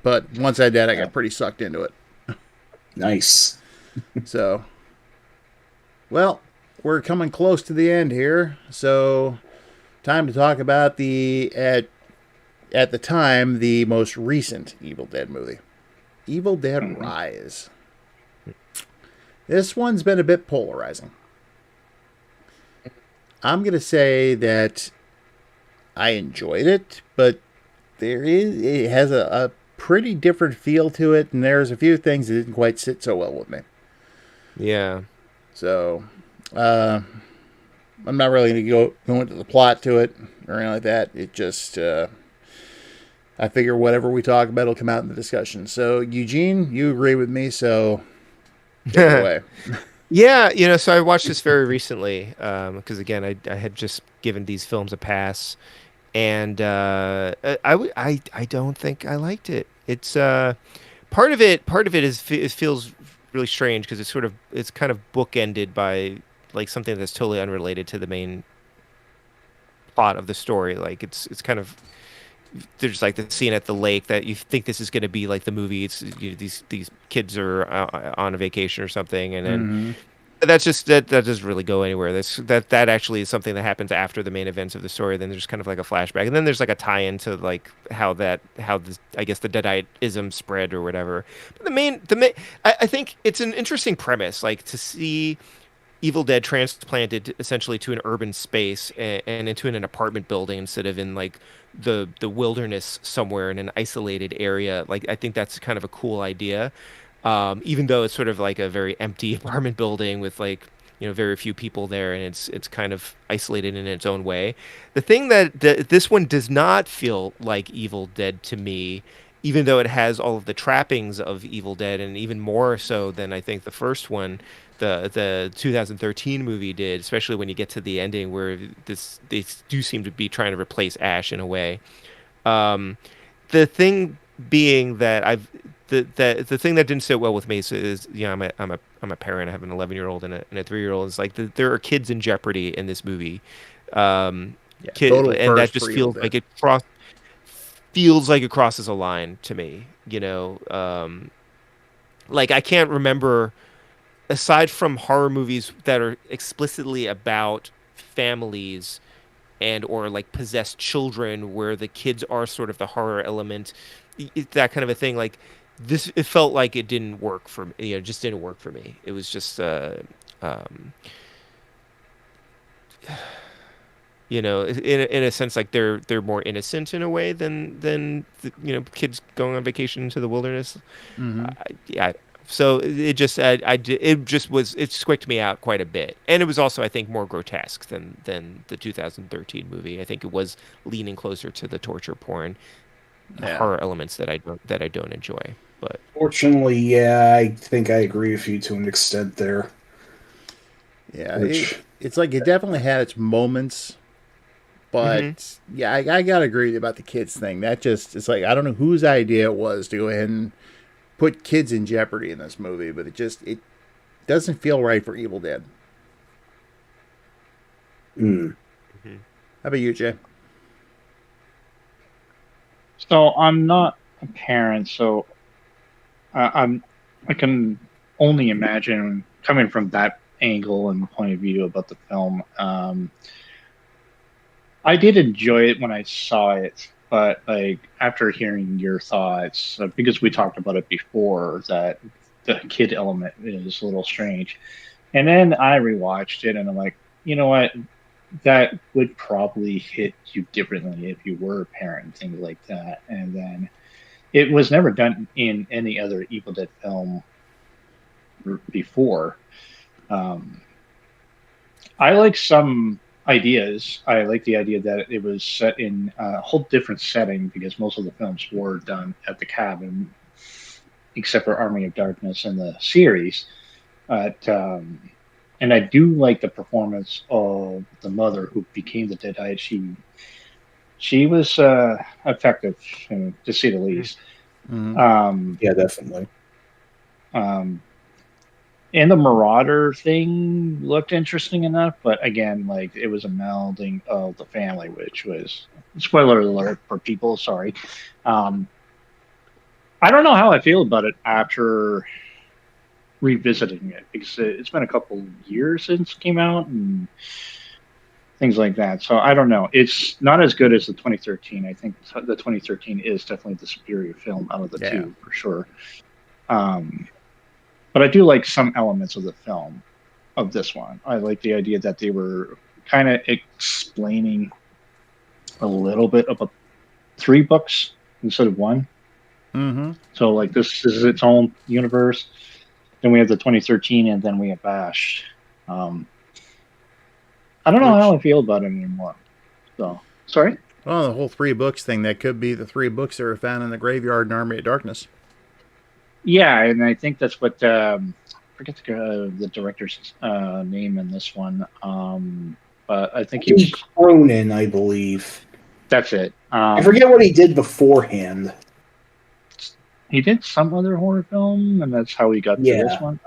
but once I did, I got pretty sucked into it. Nice. So, well, we're coming close to the end here, so time to talk about the at the time the most recent Evil Dead movie, Evil Dead Rise. This one's been a bit polarizing. I'm gonna say that I enjoyed it, but it has a pretty different feel to it, and there's a few things that didn't quite sit so well with me. Yeah. So, I'm not really going to go into the plot to it or anything like that. It just, I figure whatever we talk about will come out in the discussion. So, Eugene, you agree with me, so take it away. Yeah, so I watched this very recently because again, I had just given these films a pass, and I don't think I liked it. It's part of it is it feels really strange because it's kind of bookended by like something that's totally unrelated to the main plot of the story. Like it's kind of there's like the scene at the lake that you think this is going to be like the movie. It's these kids are on a vacation or something, and then Mm-hmm. that's just that doesn't really go anywhere. That actually is something that happens after the main events of the story. Then there's kind of like a flashback, and then there's like a tie-in to like how this I guess the Deaditism spread or whatever. But I think it's an interesting premise, like to see Evil Dead transplanted essentially to an urban space and into an apartment building instead of in like the wilderness somewhere in an isolated area. Like I think that's kind of a cool idea. Even though it's sort of like a very empty apartment building with like very few people there, and it's kind of isolated in its own way. The thing that this one does not feel like Evil Dead to me, even though it has all of the trappings of Evil Dead, and even more so than I think the first one, the 2013 movie did, especially when you get to the ending where they do seem to be trying to replace Ash in a way. Um, the thing being that the thing that didn't sit well with me is I'm a parent. I have an 11-year-old and a 3-year-old. It's like there are kids in jeopardy in this movie, Yeah, total and that first just for Evil feels Dead. feels like it crosses a line to me. Like I can't remember aside from horror movies that are explicitly about families and or like possessed children where the kids are sort of the horror element, that kind of a thing. Like this, it felt like it didn't work for me. It just didn't work for me. It was just um in a sense, like they're more innocent in a way than kids going on vacation into the wilderness. Mm-hmm. Yeah. So it just it just was it squicked me out quite a bit, and it was also I think more grotesque than the 2013 movie. I think it was leaning closer to the torture porn Yeah. horror elements that I don't enjoy. But Fortunately, yeah, I think I agree with you to an extent there. Yeah, Which, it's like it definitely had its moments, mhm. but yeah, I gotta agree about the kids thing. That just it's like I don't know whose idea it was to go ahead and put kids in jeopardy in this movie, but it doesn't feel right for Evil Dead. mm, Mhm. How about you, Jay? So I'm not a parent, so I can only imagine coming from that angle and point of view about the film. I did enjoy it when I saw it, but like after hearing your thoughts, because we talked about it before, that the kid element is a little strange. And then I rewatched it, and I'm like, you know what? That would probably hit you differently if you were a parent and things like that. And then it was never done in any other Evil Dead film before. Um, I like some ideas. I like the idea that it was set in a whole different setting because most of the films were done at the cabin, except for Army of Darkness and the series. But and I do like the performance of the mother who became the Deadite. She was effective, to say the least. Yeah, definitely. And the Marauder thing looked interesting enough, but again, like it was a melding of the family, which was spoiler alert for people. Sorry. I don't know how I feel about it after revisiting it because it's been a couple years since it came out and things like that. So I don't know. It's not as good as the 2013. I think the 2013 is definitely the superior film out of the two for sure. But I do like some elements of the film of this one. I like the idea that they were kind of explaining a little bit about 3 books instead of 1. Mm-hmm. So like this is its own universe. Then we have the 2013, and then we have Bash. I don't know how I feel about it anymore. So sorry. Well, the whole 3 books thing, that could be the 3 books that were found in the graveyard in Army of Darkness. Yeah, and I think that's what forget the director's name in this one. But I think he was Cronin, I believe. That's it. I forget what he did beforehand. He did some other horror film, and that's how he got to this one.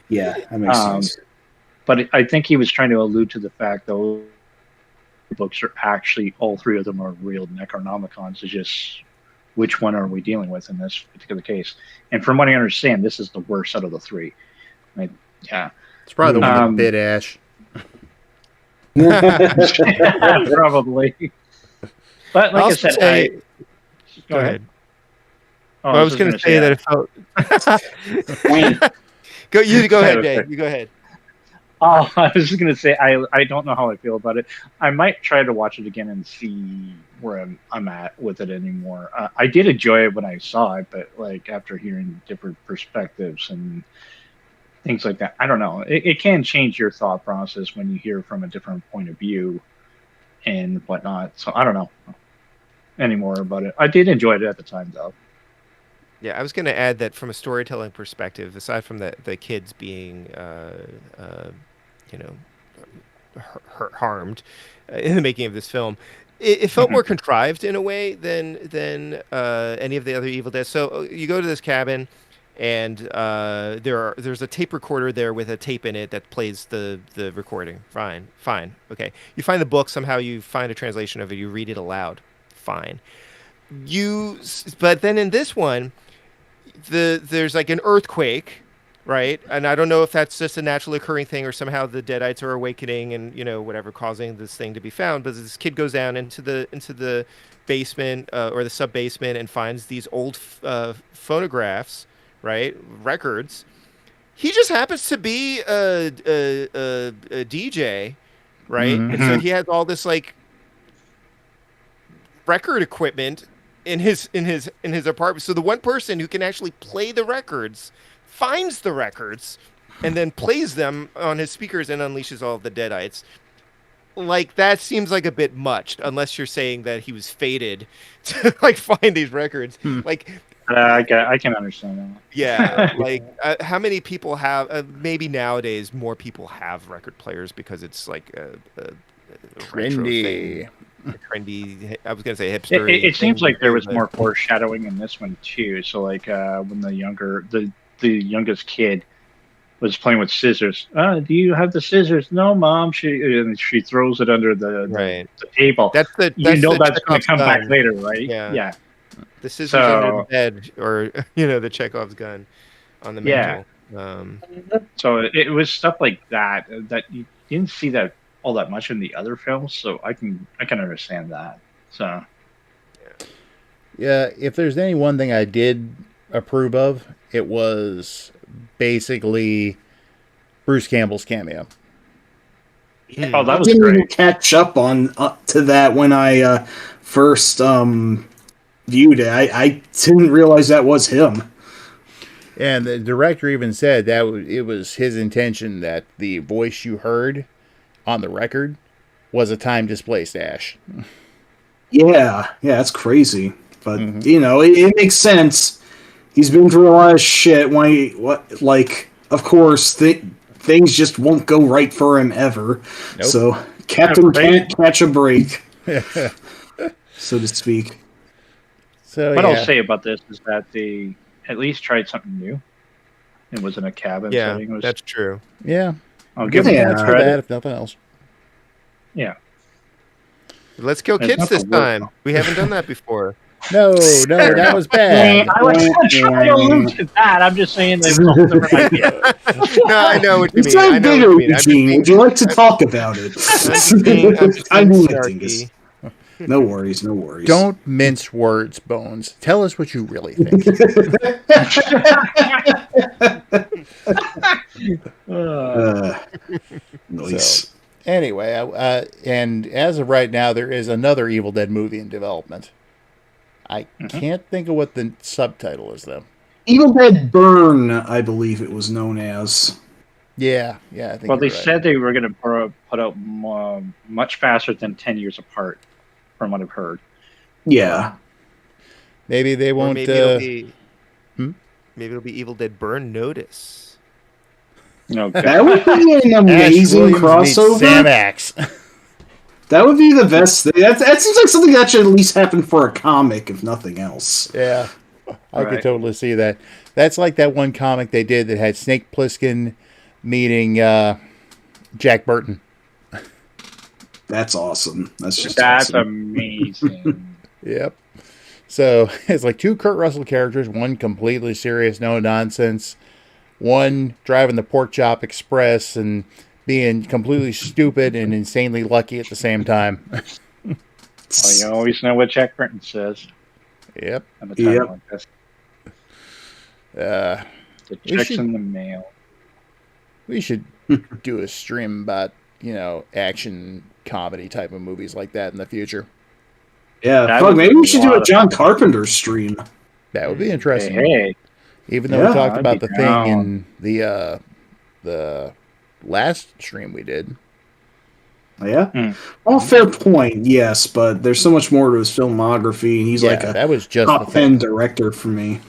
Yeah, that makes sense. But I think he was trying to allude to the fact those books are actually, all 3 of them are real Necronomicons. It's just which one are we dealing with in this particular case? And from what I understand, this is the worst out of the 3. Yeah, it's probably the one that bit Ash. Probably. But like I said, go ahead. Oh, I was going to say that it felt. Go ahead, Jay. You go ahead. Oh, I was just going to say I don't know how I feel about it. I might try to watch it again and see where I'm at with it anymore. I did enjoy it when I saw it, but like after hearing different perspectives and things like that, I don't know. It can change your thought process when you hear from a different point of view and whatnot. So I don't know anymore about it. I did enjoy it at the time, though. Yeah, I was going to add that from a storytelling perspective, aside from the kids being, harmed in the making of this film, it felt more contrived in a way than any of the other Evil Dead. So you go to this cabin, and there's a tape recorder there with a tape in it that plays the recording. Fine, okay. You find the book, somehow you find a translation of it, you read it aloud. Fine. But then in this one, there's like an earthquake, right? And I don't know if that's just a naturally occurring thing or somehow the Deadites are awakening and whatever causing this thing to be found. But this kid goes down into the basement or the sub basement and finds these old phonographs, right? Records. He just happens to be a DJ, right? Mm-hmm. And so he has all this like record equipment in his apartment. So the one person who can actually play the records finds the records and then plays them on his speakers and unleashes all of the Deadites. Like, that seems like a bit much, unless you're saying that he was fated to like find these records. Like, I can understand that. Yeah, like how many people have? Maybe nowadays more people have record players because it's like a trendy. Trendy. I was gonna say hipster. It seems like there was more foreshadowing in this one too. So like when the youngest kid was playing with scissors. Do you have the scissors? No, Mom. She throws it under the table. That's going to come back later, right? Yeah. The scissors under the bed, or the Chekhov's gun on the mantle. So it was stuff like that you didn't see that all that much in the other films. So I can understand that. So yeah, if there's any one thing I did approve of, it was basically Bruce Campbell's cameo. Yeah, that was great. I didn't even catch up to that when I first viewed it. I didn't realize that was him. And the director even said that it was his intention that the voice you heard on the record was a time displaced Ash. Yeah, that's crazy. But it makes sense. He's been through a lot of shit. Of course, things just won't go right for him ever. Nope. So Captain can't catch a break, so to speak. So what I'll say about this is that they at least tried something new. It was in a cabin setting. That's true. Yeah. I'll give them points for that, if nothing else. Yeah. Let's kill kids this time. We haven't done that before. No, that was bad. I was trying to allude to that. I'm just saying they were a different idea. No, I know what you mean. I know what you mean. Eugene, would you like to talk about it? I'm snarky. No worries. Don't mince words, Bones. Tell us what you really think. Nice. So, anyway, and as of right now, there is another Evil Dead movie in development. I can't think of what the subtitle is, though. Evil Dead Burn, I believe it was known as. Yeah, I think. Well, they said they were going to put out much faster than 10 years apart, from what I've heard. Yeah. Maybe they won't. Maybe it'll be Evil Dead Burn Notice. No, that would be an amazing crossover. Sam Axe. That would be the best thing. That seems like something that should at least happen for a comic, if nothing else. Yeah, I could totally see that. That's like that one comic they did that had Snake Plissken meeting Jack Burton. That's awesome. That's awesome. Amazing. Yep. So it's like two Kurt Russell characters, one completely serious, no nonsense, one driving the Pork Chop Express and being completely stupid and insanely lucky at the same time. Well, you always know what Jack Burton says. Yep. At a time like this. The check's in the mail. We should do a stream about, action comedy type of movies like that in the future. Yeah, maybe we should do a John Carpenter stream. That would be interesting. Hey. Even though we talked about the thing in the last stream we did. Yeah? Well, fair point, yes, but there's so much more to his filmography, and he's like a that was just top 10 director for me.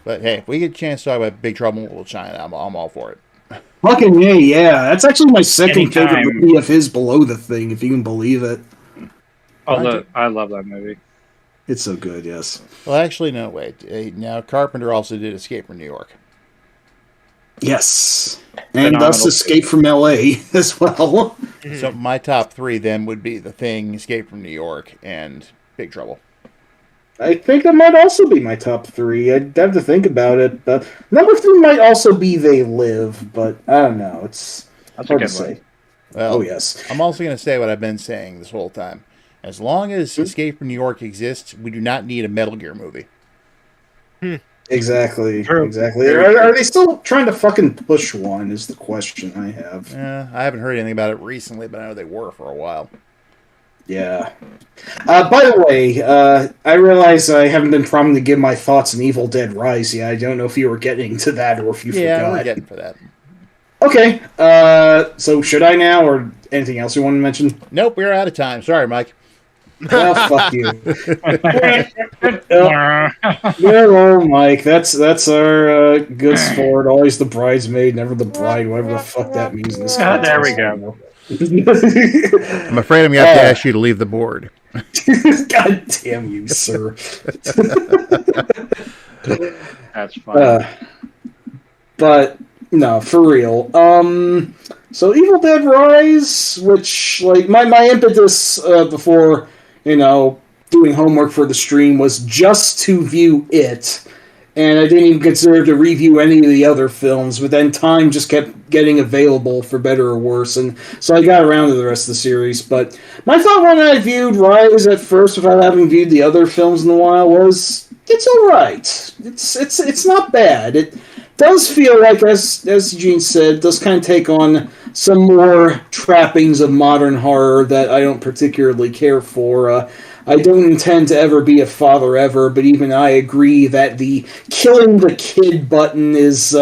But hey, if we get a chance to talk about Big Trouble in Little China, I'm all for it. Fucking yeah. That's actually my second favorite movie of his below The Thing, if you can believe it. I love that movie. It's so good, yes. Well, actually, no, wait. Now, Carpenter also did Escape from New York. Yes. And thus Escape from L.A. as well. So my top three then would be The Thing, Escape from New York, and Big Trouble. I think that might also be my top three. I'd have to think about it. But number 3 might also be They Live, but I don't know. That's hard to say. Well, yes. I'm also going to say what I've been saying this whole time. As long as Escape from New York exists, we do not need a Metal Gear movie. Exactly. Are they still trying to fucking push one is the question I have. I haven't heard anything about it recently, but I know they were for a while. Yeah. By the way, I realize I haven't been promised to give my thoughts on Evil Dead Rise yet. I don't know if you were getting to that or if you forgot. Yeah, we're getting for that. Okay. So should I now, or anything else you want to mention? Nope, we're out of time. Sorry, Mike. Well, fuck you. Hello, Mike. That's our good sport. Always the bridesmaid, never the bride. Whatever the fuck that means in this context. There we go. I'm afraid I'm going to have to ask you to leave the board. God damn you, sir. That's fine. But no, for real. So Evil Dead Rise, which like my impetus before doing homework for the stream was just to view it. And I didn't even consider to review any of the other films, but then time just kept getting available for better or worse, and so I got around to the rest of the series. But my thought when I viewed Rise at first, without having viewed the other films in a while, was it's all right. It's not bad. It does feel like, as Eugene said, does kind of take on some more trappings of modern horror that I don't particularly care for. I don't intend to ever be a father ever, but even I agree that the killing the kid button is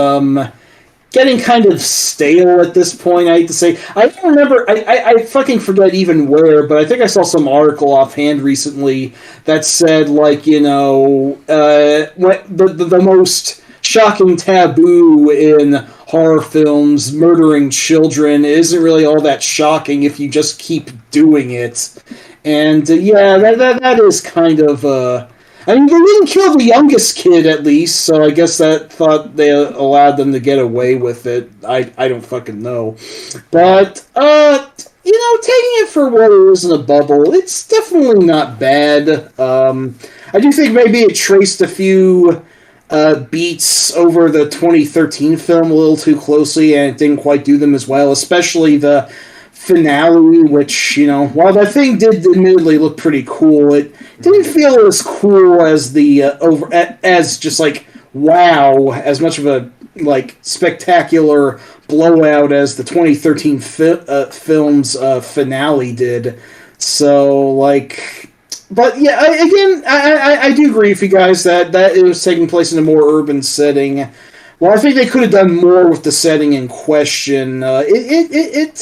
getting kind of stale at this point. I hate to say. I don't remember. I fucking forget even where, but I think I saw some article offhand recently that said, like, what the most shocking taboo in horror films, murdering children, isn't really all that shocking if you just keep doing it. And yeah, that is kind of. I mean, they didn't kill the youngest kid, at least, so I guess that thought they allowed them to get away with it. I don't fucking know. But, taking it for what it is in a bubble, it's definitely not bad. I do think maybe it traced a few beats over the 2013 film a little too closely, and it didn't quite do them as well, especially the finale, which, while that thing did admittedly look pretty cool, it didn't feel as cool as the as just like wow, as much of a like spectacular blowout as the 2013 film's finale did. So like, but yeah, I do agree with you guys that it was taking place in a more urban setting. Well, I think they could have done more with the setting in question. It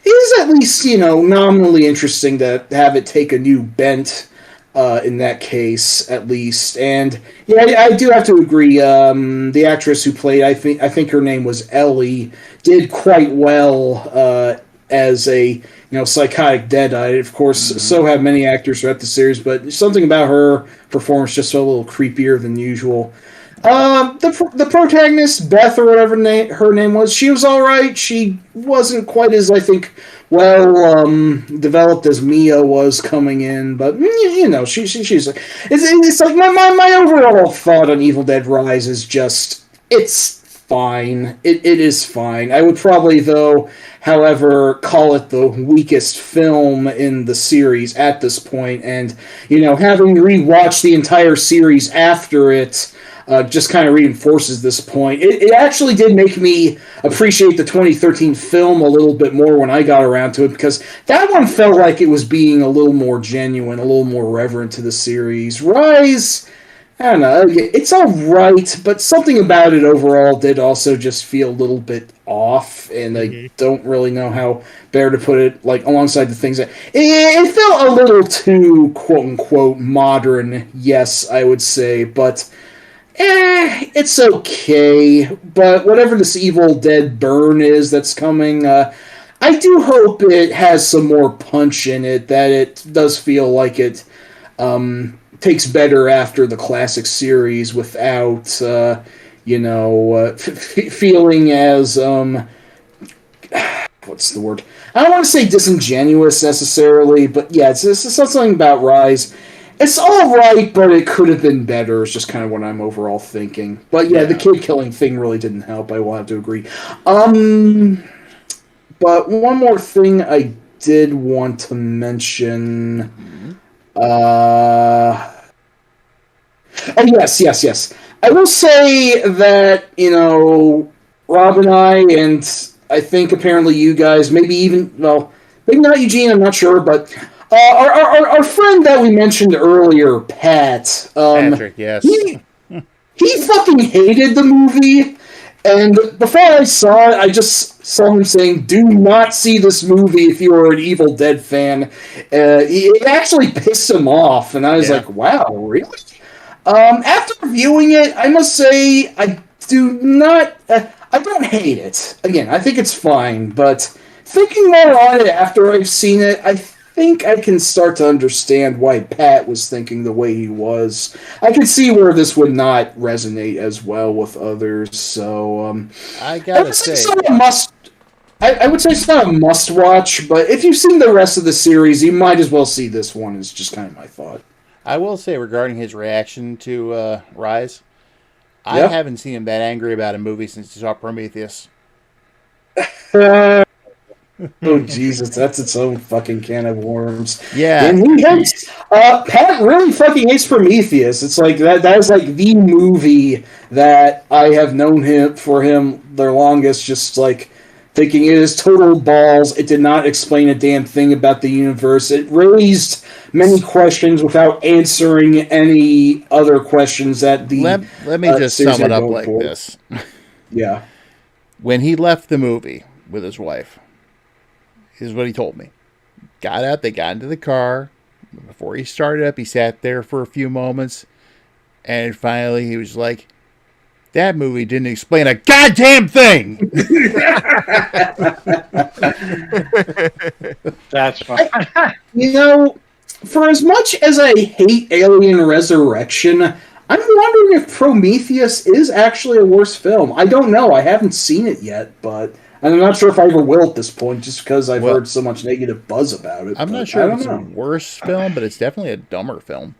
is at least, nominally interesting to have it take a new bent in that case, at least. And yeah, I do have to agree. The actress who played, I think her name was Ellie, did quite well as a psychotic deadite. Of course, so have many actors throughout the series, but something about her performance just felt a little creepier than usual. The protagonist, Beth or whatever her name was, she was all right. She wasn't quite as, I think, well developed as Mia was coming in, but she's like, it's like my overall thought on Evil Dead Rise is just it's fine. It is fine. I would probably, though, however, call it the weakest film in the series at this point, and having rewatched the entire series after it. Just kind of reinforces this point. It actually did make me appreciate the 2013 film a little bit more when I got around to it, because that one felt like it was being a little more genuine, a little more reverent to the series. Rise, I don't know, it's all right, but something about it overall did also just feel a little bit off, and I don't really know how better to put it, like, alongside the things that... It felt a little too, quote-unquote, modern, yes, I would say, but... it's okay, but whatever this Evil Dead burn is that's coming, I do hope it has some more punch in it, that it does feel like it takes better after the classic series without, feeling as, what's the word? I don't want to say disingenuous necessarily, but yeah, it's something about Rise. It's all right, but it could have been better. Is just kind of what I'm overall thinking. But yeah, the kid killing thing really didn't help. I will have to agree. But one more thing I did want to mention. Oh yes. I will say that Rob and I, and I think apparently you guys, maybe even maybe not Eugene. I'm not sure, but. Our friend that we mentioned earlier, Pat. Patrick, yes. He fucking hated the movie, and before I saw it, I just saw him saying, "Do not see this movie if you are an Evil Dead fan." It actually pissed him off, and I was like, "Wow, really?" After reviewing it, I must say I do not. I don't hate it. Again, I think it's fine, but thinking more on it after I've seen it, I think I can start to understand why Pat was thinking the way he was. I can see where this would not resonate as well with others. So I gotta say, I would say it's not a must-watch, but if you've seen the rest of the series, you might as well see this one. Is just kind of my thought. I will say regarding his reaction to Rise, I haven't seen him that angry about a movie since he saw Prometheus. Oh Jesus, that's its own fucking can of worms. Yeah, and he hates. Pat really fucking hates Prometheus. It's like that. That is like the movie that I have known him the longest. Just like thinking it is total balls. It did not explain a damn thing about the universe. It raised many questions without answering any other questions that the. Let me just sum it up like this. Yeah. When he left the movie with his wife, is what he told me. Got out, they got into the car. Before he started up, he sat there for a few moments, and finally he was like, that movie didn't explain a goddamn thing! That's fine. You know, for as much as I hate Alien Resurrection, I'm wondering if Prometheus is actually a worse film. I don't know. I haven't seen it yet, but I'm not sure if I ever will at this point, just because I've heard so much negative buzz about it. I'm not sure if it's a worse film, but it's definitely a dumber film.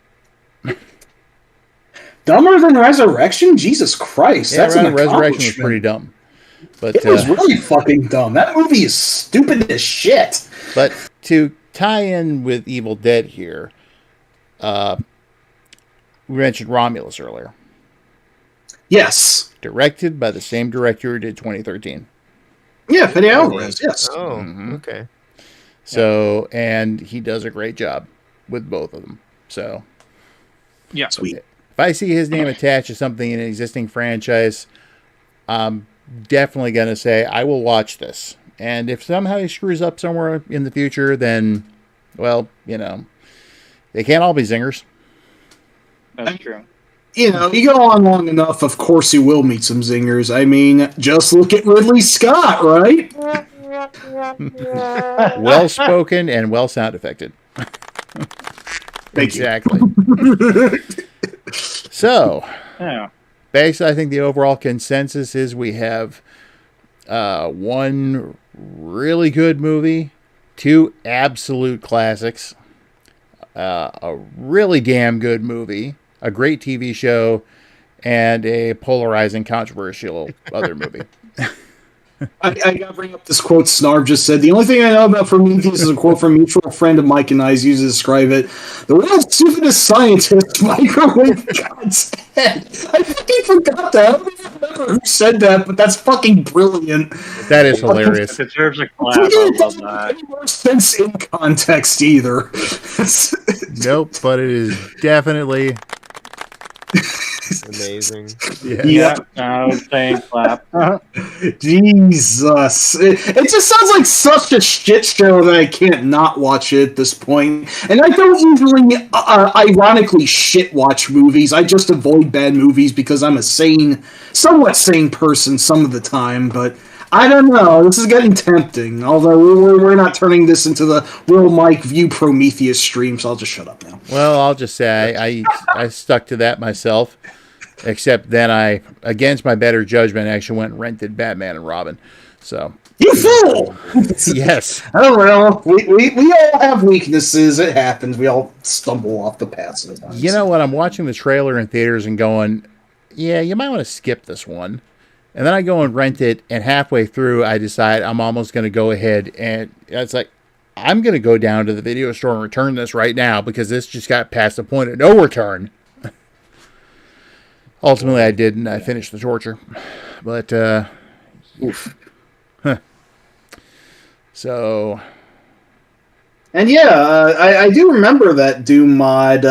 Dumber than Resurrection? Jesus Christ. Yeah, that's an Resurrection was pretty dumb. But it was really fucking dumb. That movie is stupid as shit. But to tie in with Evil Dead here, we mentioned Romulus earlier. Yes. Directed by the same director who did 2013. Yeah, Fede Alvarez, yes. Oh, okay. So, and he does a great job with both of them. So, Yeah. Sweet. if I see his name attached to something in an existing franchise, I'm definitely going to say, I will watch this. And if somehow he screws up somewhere in the future, then, well, you know, they can't all be zingers. That's true. You know, you go on long enough, of course you will meet some zingers. I mean, just look at Ridley Scott, right? Well spoken and well sound affected. Exactly. So, Yeah. basically, I think the overall consensus is we have one really good movie, two absolute classics, a really damn good movie, a great TV show, and a polarizing, controversial other movie. I gotta bring up this quote Snarv just said. The only thing I know about Prometheus is a quote from a mutual friend of Mike and I's used to describe it. The world's stupidest scientist microwave God's head. I fucking forgot that. I don't even remember who said that, but that's fucking brilliant. That is hilarious. It deserves a clap. I love that. Any more sense in context either. Nope, but it is definitely Amazing. Yeah, I was saying clap. Jesus. It just sounds like such a shit show that I can't not watch it at this point. And I don't usually, ironically, shit watch movies. I just avoid bad movies because I'm a somewhat sane person some of the time, but I don't know. This is getting tempting. Although we're not turning this into the Will Mike View Prometheus stream, so I'll just shut up now. Well, I'll just say I stuck to that myself, except then I, against my better judgment, actually went and rented Batman and Robin. So You fool! yes, Oh well, we all have weaknesses. It happens. We all stumble off the path sometimes. you know what? I'm watching the trailer in theaters and going, yeah, you might want to skip this one. And then I go and rent it, and halfway through, I decide I'm almost going to go ahead, and it's like, I'm going to go down to the video store and return this right now because this just got past the point of no return. Ultimately, I did, and I finished the torture. But, oof. Huh. So... And yeah, I do remember that Doom mod.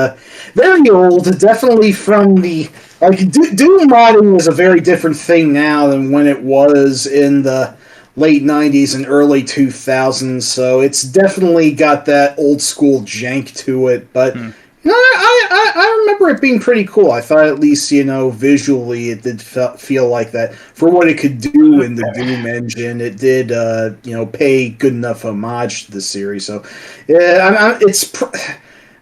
Very old, definitely from the... Like, Doom modding is a very different thing now than when it was in the late 90s and early 2000s, so it's definitely got that old school jank to it, but... No, I remember it being pretty cool. I thought at least, visually it did feel like that. For what it could do in the Doom engine, it did, pay good enough homage to the series. So, yeah,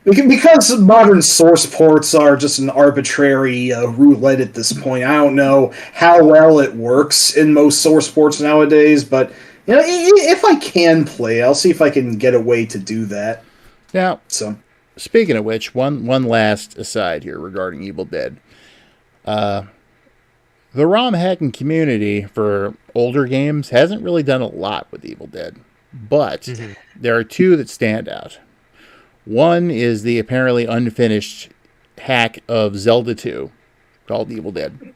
because modern source ports are just an arbitrary roulette at this point. I don't know how well it works in most source ports nowadays, but if I can play, I'll see if I can get a way to do that. Now, so. Speaking of which, one last aside here regarding Evil Dead. The ROM hacking community for older games hasn't really done a lot with Evil Dead, but there are two that stand out. One is the apparently unfinished hack of Zelda 2 called Evil Dead.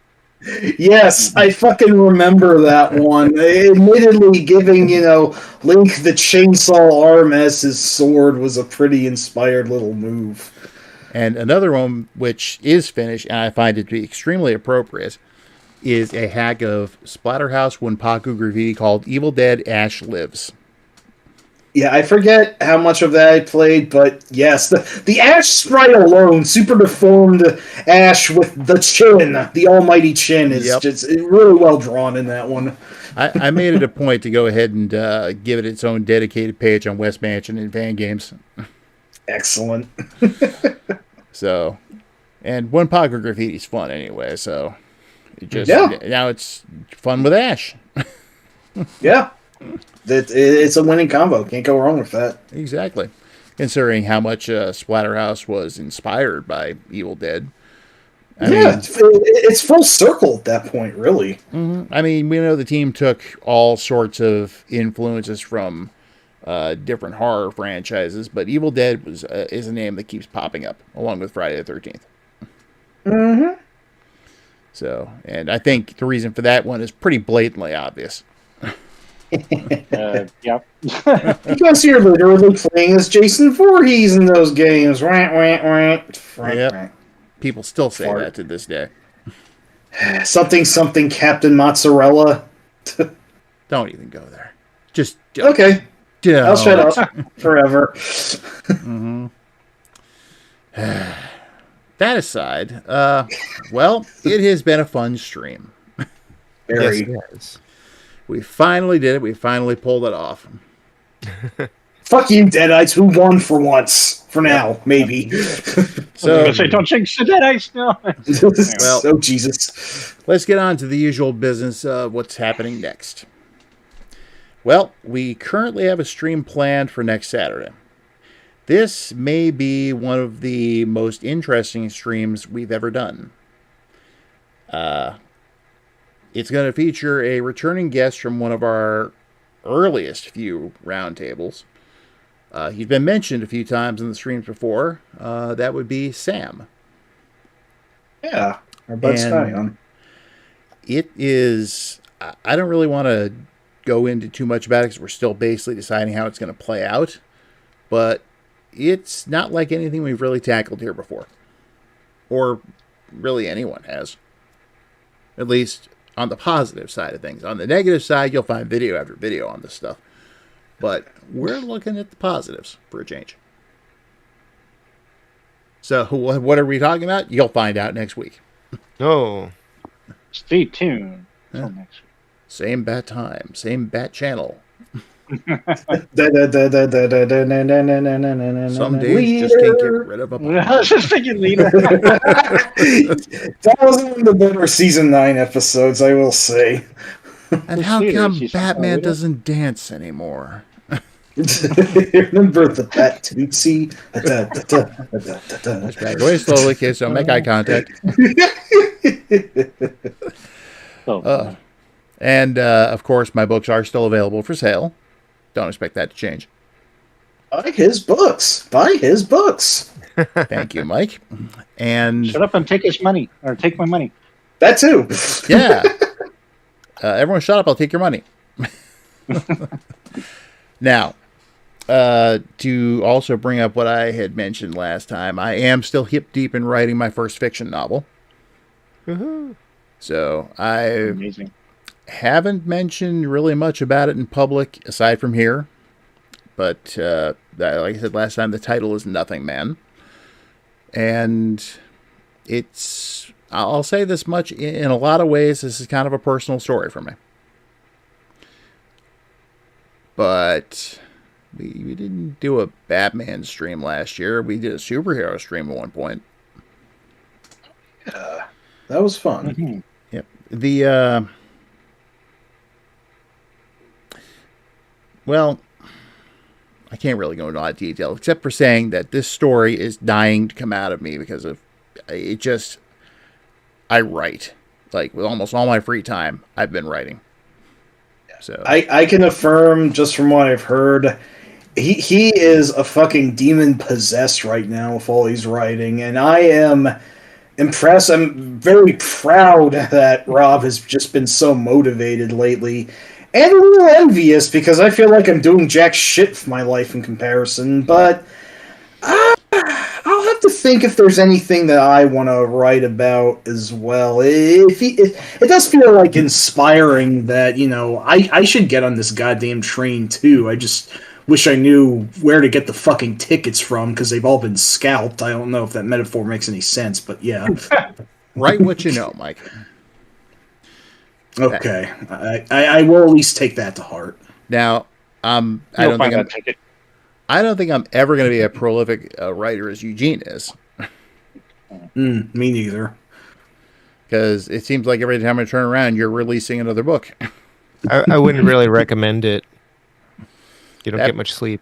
Yes, I fucking remember that one. Admittedly, giving, Link the chainsaw arm as his sword was a pretty inspired little move. And another one, which is finished, and I find it to be extremely appropriate, is a hack of Splatterhouse Wanpaku graffiti called Evil Dead Ash Lives. Yeah, I forget how much of that I played, but yes, the Ash sprite alone, super deformed Ash with the chin, the almighty chin, is just really well drawn in that one. I made it a point to go ahead and give it its own dedicated page on West Mansion and Fan Games. Excellent. So, and Wanpaku graffiti is fun anyway, so now it's fun with Ash. Yeah. It's a winning combo. Can't go wrong with that. Exactly. Considering how much Splatterhouse was inspired by Evil Dead. I mean, it's full circle at that point, really. Mm-hmm. I mean, we know the team took all sorts of influences from different horror franchises, but Evil Dead is a name that keeps popping up, along with Friday the 13th. Mm-hmm. So, and I think the reason for that one is pretty blatantly obvious. Yep. Because you're literally playing as Jason Voorhees in those games. Yep. People still say that to this day. Something Captain Mozzarella. Don't even go there. Just okay. Don't. I'll shut up forever. Mm-hmm. That aside, well, it has been a fun stream. Very. Yes. We finally did it. We finally pulled it off. Fuck you, Deadites. Who won for once? For now, maybe. So don't jinx the Deadites now. Well, oh Jesus. Let's get on to the usual business of what's happening next. Well, we currently have a stream planned for next Saturday. This may be one of the most interesting streams we've ever done. It's going to feature a returning guest from one of our earliest few roundtables. He's been mentioned a few times in the streams before. That would be Sam. Yeah, our bud Scion. It is... I don't really want to go into too much about it because we're still basically deciding how it's going to play out. But it's not like anything we've really tackled here before. Or really anyone has. At least on the positive side of things. On the negative side, you'll find video after video on this stuff. But we're looking at the positives for a change. So what are we talking about? You'll find out next week. Oh. Stay tuned until next week. Same bat time, same bat channel. Some days just can't get rid of a bomb. I was just thinking leader. That was one of the better season 9 episodes, I will say. And how come Batman doesn't dance anymore? Remember the Bat Tootsie? Back away slowly, kids. Don't make eye contact. And of course, my books are still available for sale. Don't expect that to change. Buy his books. Buy his books. Thank you, Mike. And shut up and take his money, or take my money. That too. Yeah. Everyone, shut up! I'll take your money. Now, to also bring up what I had mentioned last time, I am still hip deep in writing my first fiction novel. Woohoo. So I haven't mentioned really much about it in public aside from here. But like I said last time, the title is Nothing Man. And it's, I'll say this much, in a lot of ways, this is kind of a personal story for me. But we didn't do a Batman stream last year. We did a superhero stream at one point. Yeah, that was fun. Mm-hmm. Yep. The, well, I can't really go into a lot of detail, except for saying that this story is dying to come out of me because of it. Just, I write. Like, with almost all my free time, I've been writing. So I can affirm, just from what I've heard, he is a fucking demon possessed right now with all he's writing, and I am impressed. I'm very proud that Rob has just been so motivated lately. And a little envious, because I feel like I'm doing jack shit for my life in comparison, but I'll have have to think if there's anything that I want to write about as well. It does feel like inspiring that, I should get on this goddamn train too. I just wish I knew where to get the fucking tickets from because they've all been scalped. I don't know if that metaphor makes any sense, but yeah. Write what you know, Mike. Okay. I will at least take that to heart. Now, I don't think I'm ever going to be a prolific writer as Eugene is. Me neither. Because it seems like every time I turn around, you're releasing another book. I wouldn't really recommend it. You don't get much sleep.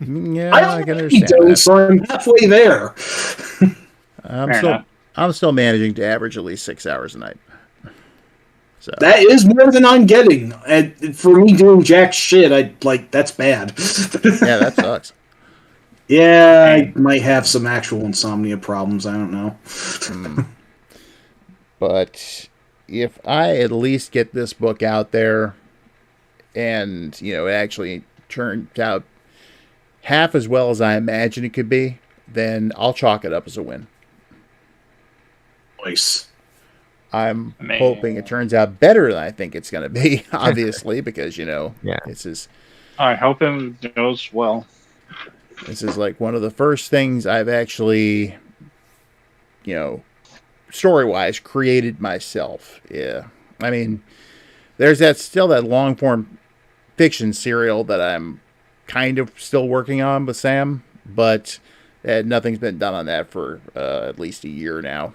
Yeah, I can understand that. So I'm halfway there. I'm still managing to average at least 6 hours a night. So that is more than I'm getting. And for me doing jack shit, that's bad. Yeah, that sucks. Yeah, I might have some actual insomnia problems. I don't know. But if I at least get this book out there and, it actually turns out half as well as I imagine it could be, then I'll chalk it up as a win. Nice. I'm hoping it turns out better than I think it's going to be, obviously, because, this is... I hope it goes well. This is like one of the first things I've actually, story-wise, created myself. Yeah. I mean, there's still that long-form fiction serial that I'm kind of still working on with Sam, but nothing's been done on that for at least a year now.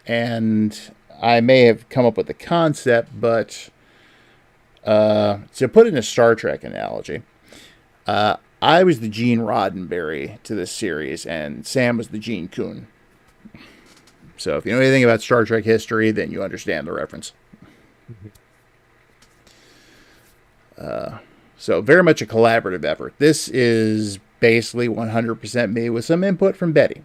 And I may have come up with the concept, but to put it in a Star Trek analogy, I was the Gene Roddenberry to this series, and Sam was the Gene Kuhn. So if you know anything about Star Trek history, then you understand the reference. So very much a collaborative effort. This is basically 100% me with some input from Betty.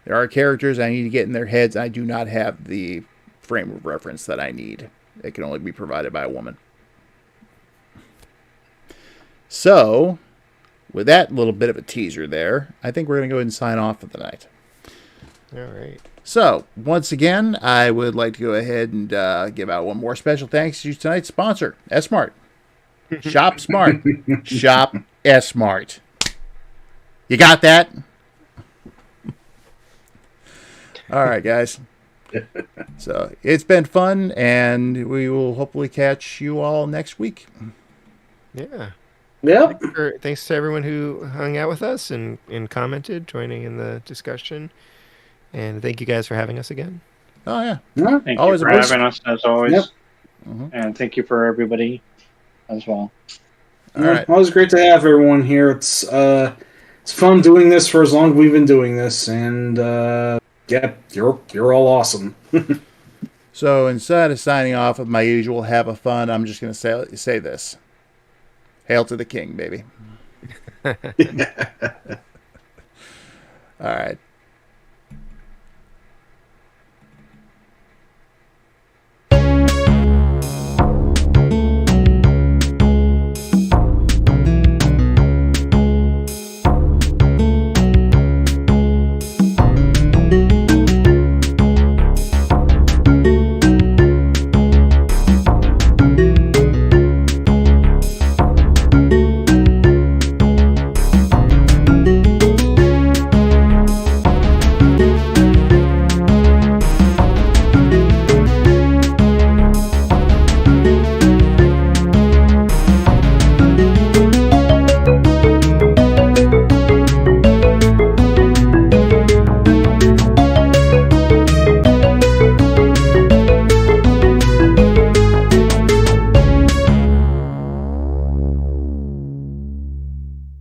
There are characters I need to get in their heads. I do not have the frame of reference that I need. It can only be provided by a woman. So, with that little bit of a teaser there, I think we're going to go ahead and sign off for the night. All right. So, once again, I would like to go ahead and give out one more special thanks to tonight's sponsor, S-Mart. Shop Smart. Shop S-Mart. You got that? All right, guys. So, it's been fun, and we will hopefully catch you all next week. Yeah. Yep. Thanks to everyone who hung out with us and commented, joining in the discussion. And thank you guys for having us again. Oh, yeah. Thank you for having us, as always. Yep. And thank you for everybody as well. All right. Always great to have everyone here. It's fun doing this for as long as we've been doing this. And, you're all awesome. So instead of signing off with my usual have a fun, I'm just going to say this. Hail to the king, baby. All right.